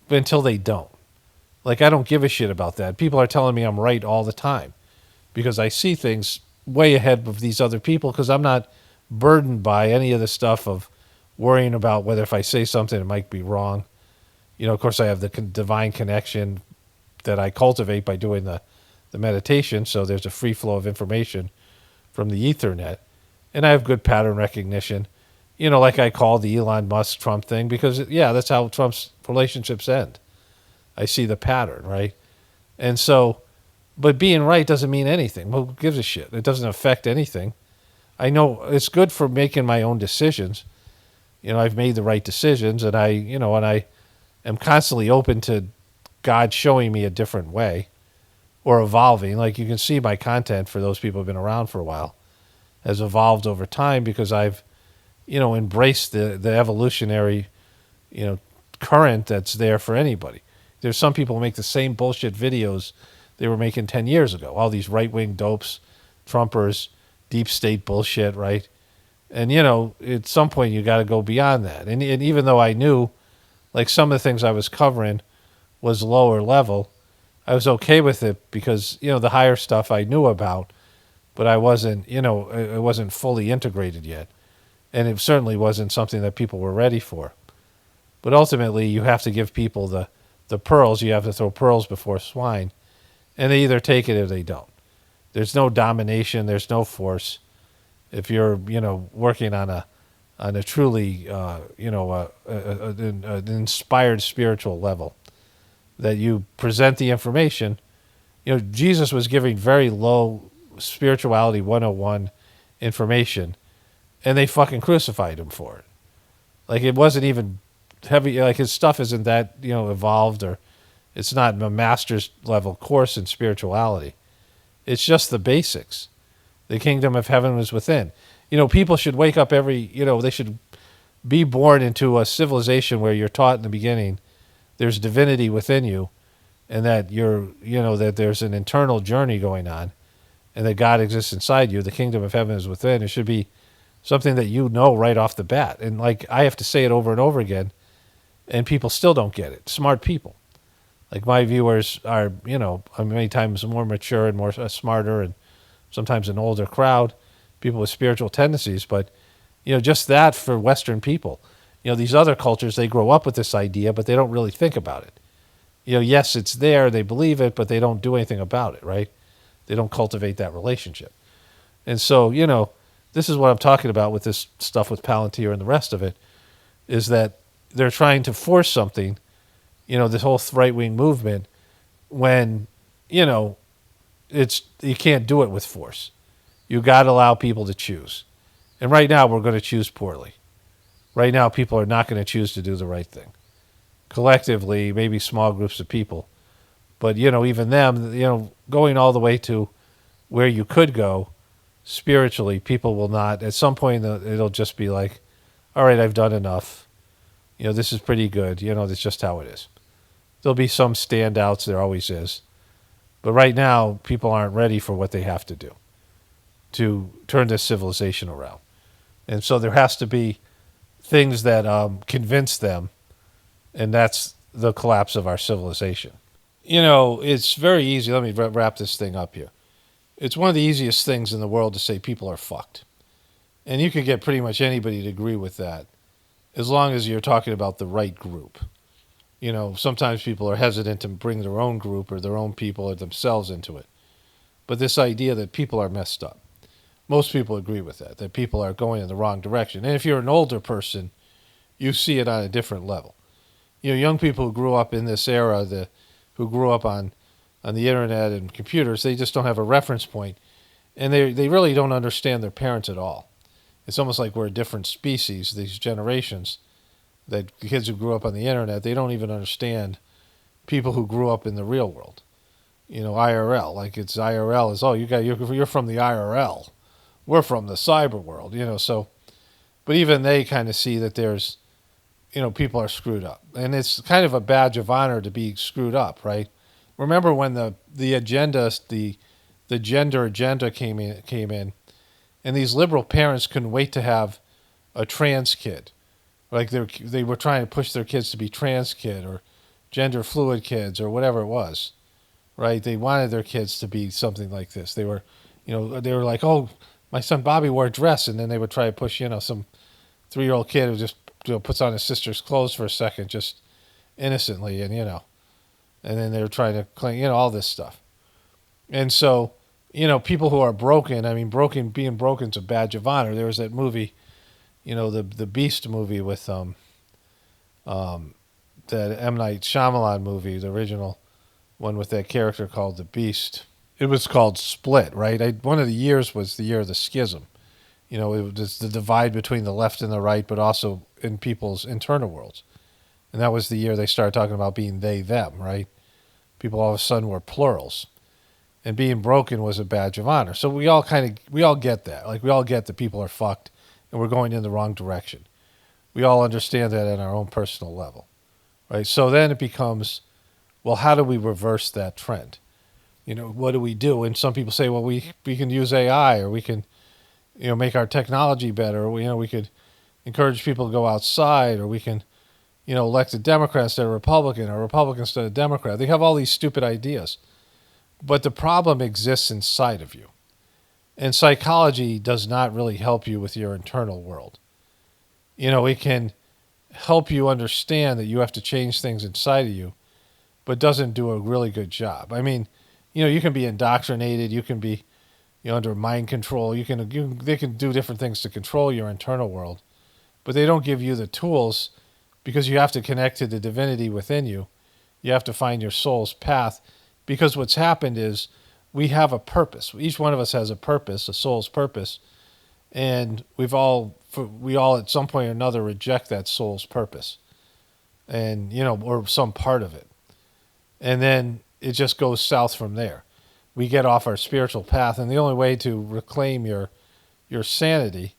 until they don't. Like, I don't give a shit about that. People are telling me I'm right all the time because I see things way ahead of these other people because I'm not burdened by any of the stuff of worrying about whether if I say something it might be wrong. Of course, I have the divine connection that I cultivate by doing the meditation, so there's a free flow of information from the Ethernet. And I have good pattern recognition, like I call the Elon Musk Trump thing because, that's how Trump's relationships end. I see the pattern, right? And so, but being right doesn't mean anything. Who gives a shit? It doesn't affect anything. I know it's good for making my own decisions. I've made the right decisions, and I am constantly open to God showing me a different way or evolving. Like you can see my content for those people who've been around for a while has evolved over time because I've, embraced the evolutionary, current that's there for anybody. There's some people who make the same bullshit videos they were making 10 years ago. All these right-wing dopes, Trumpers, deep state bullshit, right? And, at some point you got to go beyond that. And even though I knew, like some of the things I was covering was lower level, I was okay with it because, the higher stuff I knew about, but I wasn't, it wasn't fully integrated yet. And it certainly wasn't something that people were ready for. But ultimately, you have to give people the pearls. You have to throw pearls before swine. And they either take it or they don't. There's no domination. There's no force. If you're, working on a truly, an inspired spiritual level, that you present the information. Jesus was giving very low spirituality 101 information, and they fucking crucified him for it. Like, it wasn't even heavy. Like, his stuff isn't that, evolved, or it's not a master's level course in spirituality. It's just the basics. The kingdom of heaven was within. People should wake up they should be born into a civilization where you're taught in the beginning there's divinity within you, and that that there's an internal journey going on, and that God exists inside you. The kingdom of heaven is within. It should be something that right off the bat. And like, I have to say it over and over again, and people still don't get it. Smart people. Like, my viewers are, many times more mature and more smarter, and sometimes an older crowd, people with spiritual tendencies. But, just that for Western people. These other cultures, they grow up with this idea, but they don't really think about it. Yes, it's there, they believe it, but they don't do anything about it, right? They don't cultivate that relationship. And so, this is what I'm talking about with this stuff with Palantir and the rest of it, is that they're trying to force something, this whole right-wing movement, when, you can't do it with force. You got to allow people to choose. And right now, we're going to choose poorly. Right now, people are not going to choose to do the right thing. Collectively, maybe small groups of people. But, even them, going all the way to where you could go spiritually, people will not. At some point, it'll just be like, all right, I've done enough. This is pretty good. That's just how it is. There'll be some standouts. There always is. But right now, people aren't ready for what they have to do to turn this civilization around. And so there has to be things that convince them, and that's the collapse of our civilization. It's very easy. Let me wrap this thing up here. It's one of the easiest things in the world to say people are fucked. And you can get pretty much anybody to agree with that, as long as you're talking about the right group. Sometimes people are hesitant to bring their own group or their own people or themselves into it. But this idea that people are messed up, most people agree with that people are going in the wrong direction. And if you're an older person, you see it on a different level. Young people who grew up in this era, who grew up on the internet and computers, they just don't have a reference point. And they really don't understand their parents at all. It's almost like we're a different species, these generations, that kids who grew up on the internet, they don't even understand people who grew up in the real world. IRL, like it's IRL is, you're from the IRL. We're from the cyber world, so, but even they kind of see that there's, people are screwed up. And it's kind of a badge of honor to be screwed up, right? Remember when the agenda, the gender agenda came in, and these liberal parents couldn't wait to have a trans kid. Like they were trying to push their kids to be trans kid or gender fluid kids or whatever it was, right? They wanted their kids to be something like this. They were like, oh, my son Bobby wore a dress, and then they would try to push, some 3-year-old kid who just puts on his sister's clothes for a second, just innocently, and and then they were trying to claim, all this stuff. And so, people who are broken, being broken's a badge of honor. There was that movie, the Beast movie with that M. Night Shyamalan movie, the original one with that character called the Beast. It was called Split, right? One of the years was the year of the schism. It was the divide between the left and the right, but also in people's internal worlds. And that was the year they started talking about being they, them, right? People all of a sudden were plurals. And being broken was a badge of honor. So we all get that. Like, we all get that people are fucked and we're going in the wrong direction. We all understand that at our own personal level, right? So then it becomes, well, how do we reverse that trend? What do we do? And some people say, well, we can use AI, or we can, make our technology better. Or we could encourage people to go outside, or we can, elect a Democrat instead of Republican, or Republican instead of Democrat. They have all these stupid ideas. But the problem exists inside of you. And psychology does not really help you with your internal world. It can help you understand that you have to change things inside of you, but doesn't do a really good job. I mean, you can be indoctrinated, you can be under mind control, they can do different things to control your internal world, but they don't give you the tools because you have to connect to the divinity within you. You have to find your soul's path, because what's happened is we have a purpose. Each one of us has a purpose, a soul's purpose, and we all at some point or another reject that soul's purpose, and or some part of it, and then it just goes south from there. We get off our spiritual path, and the only way to reclaim your sanity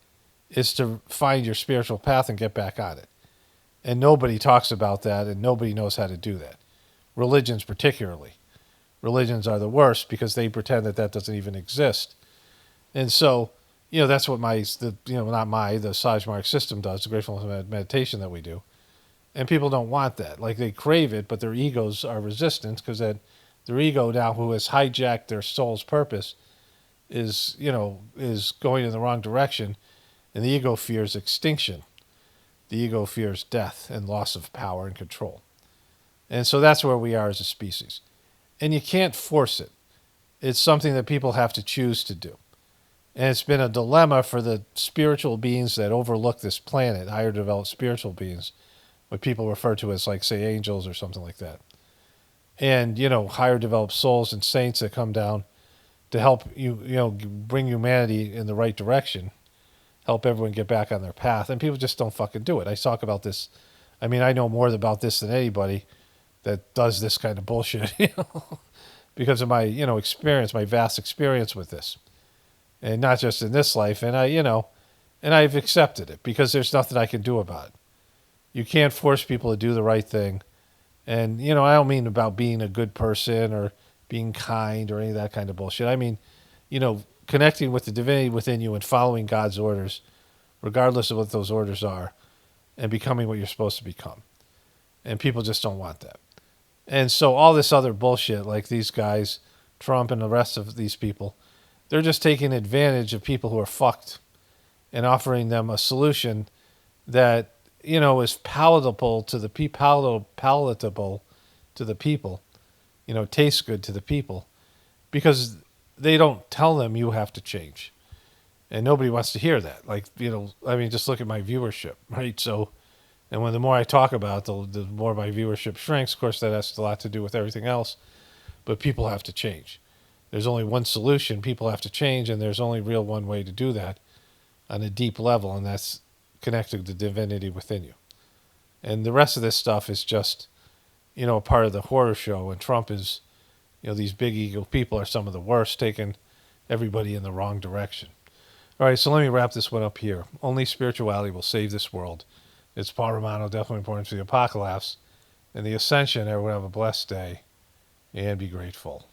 is to find your spiritual path and get back on it. And nobody talks about that, and nobody knows how to do that. Religions particularly. Religions are the worst because they pretend that doesn't even exist. And so, that's what the Sajmark system does, the Gratefulness meditation that we do. And people don't want that. Like, they crave it, but their egos are resistant, because their ego now, who has hijacked their soul's purpose, is going in the wrong direction, and the ego fears extinction. The ego fears death and loss of power and control. And so that's where we are as a species. And you can't force it. It's something that people have to choose to do. And it's been a dilemma for the spiritual beings that overlook this planet, higher developed spiritual beings, what people refer to as, like, say, angels or something like that. And, higher developed souls and saints that come down to help bring humanity in the right direction, help everyone get back on their path. And people just don't fucking do it. I talk about this. I mean, I know more about this than anybody that does this kind of bullshit, because of my, experience, my vast experience with this. And not just in this life. And and I've accepted it, because there's nothing I can do about it. You can't force people to do the right thing. And, I don't mean about being a good person or being kind or any of that kind of bullshit. I mean, connecting with the divinity within you and following God's orders, regardless of what those orders are, and becoming what you're supposed to become. And people just don't want that. And so all this other bullshit, like these guys, Trump and the rest of these people, they're just taking advantage of people who are fucked and offering them a solution that, is palatable to the palatable to the people, tastes good to the people, because they don't tell them you have to change. And nobody wants to hear that. Like, just look at my viewership, right? So, and when the more I talk about it, the more my viewership shrinks. Of course, that has a lot to do with everything else, but people have to change. There's only one solution. People have to change, and there's only real one way to do that on a deep level, and that's connected to the divinity within you. And the rest of this stuff is just, a part of the horror show. And Trump is, these big ego people are some of the worst, taking everybody in the wrong direction. All right, so let me wrap this one up here. Only spirituality will save this world. It's Paul Romano, definitely important to the apocalypse and the ascension. Everyone have a blessed day and be grateful.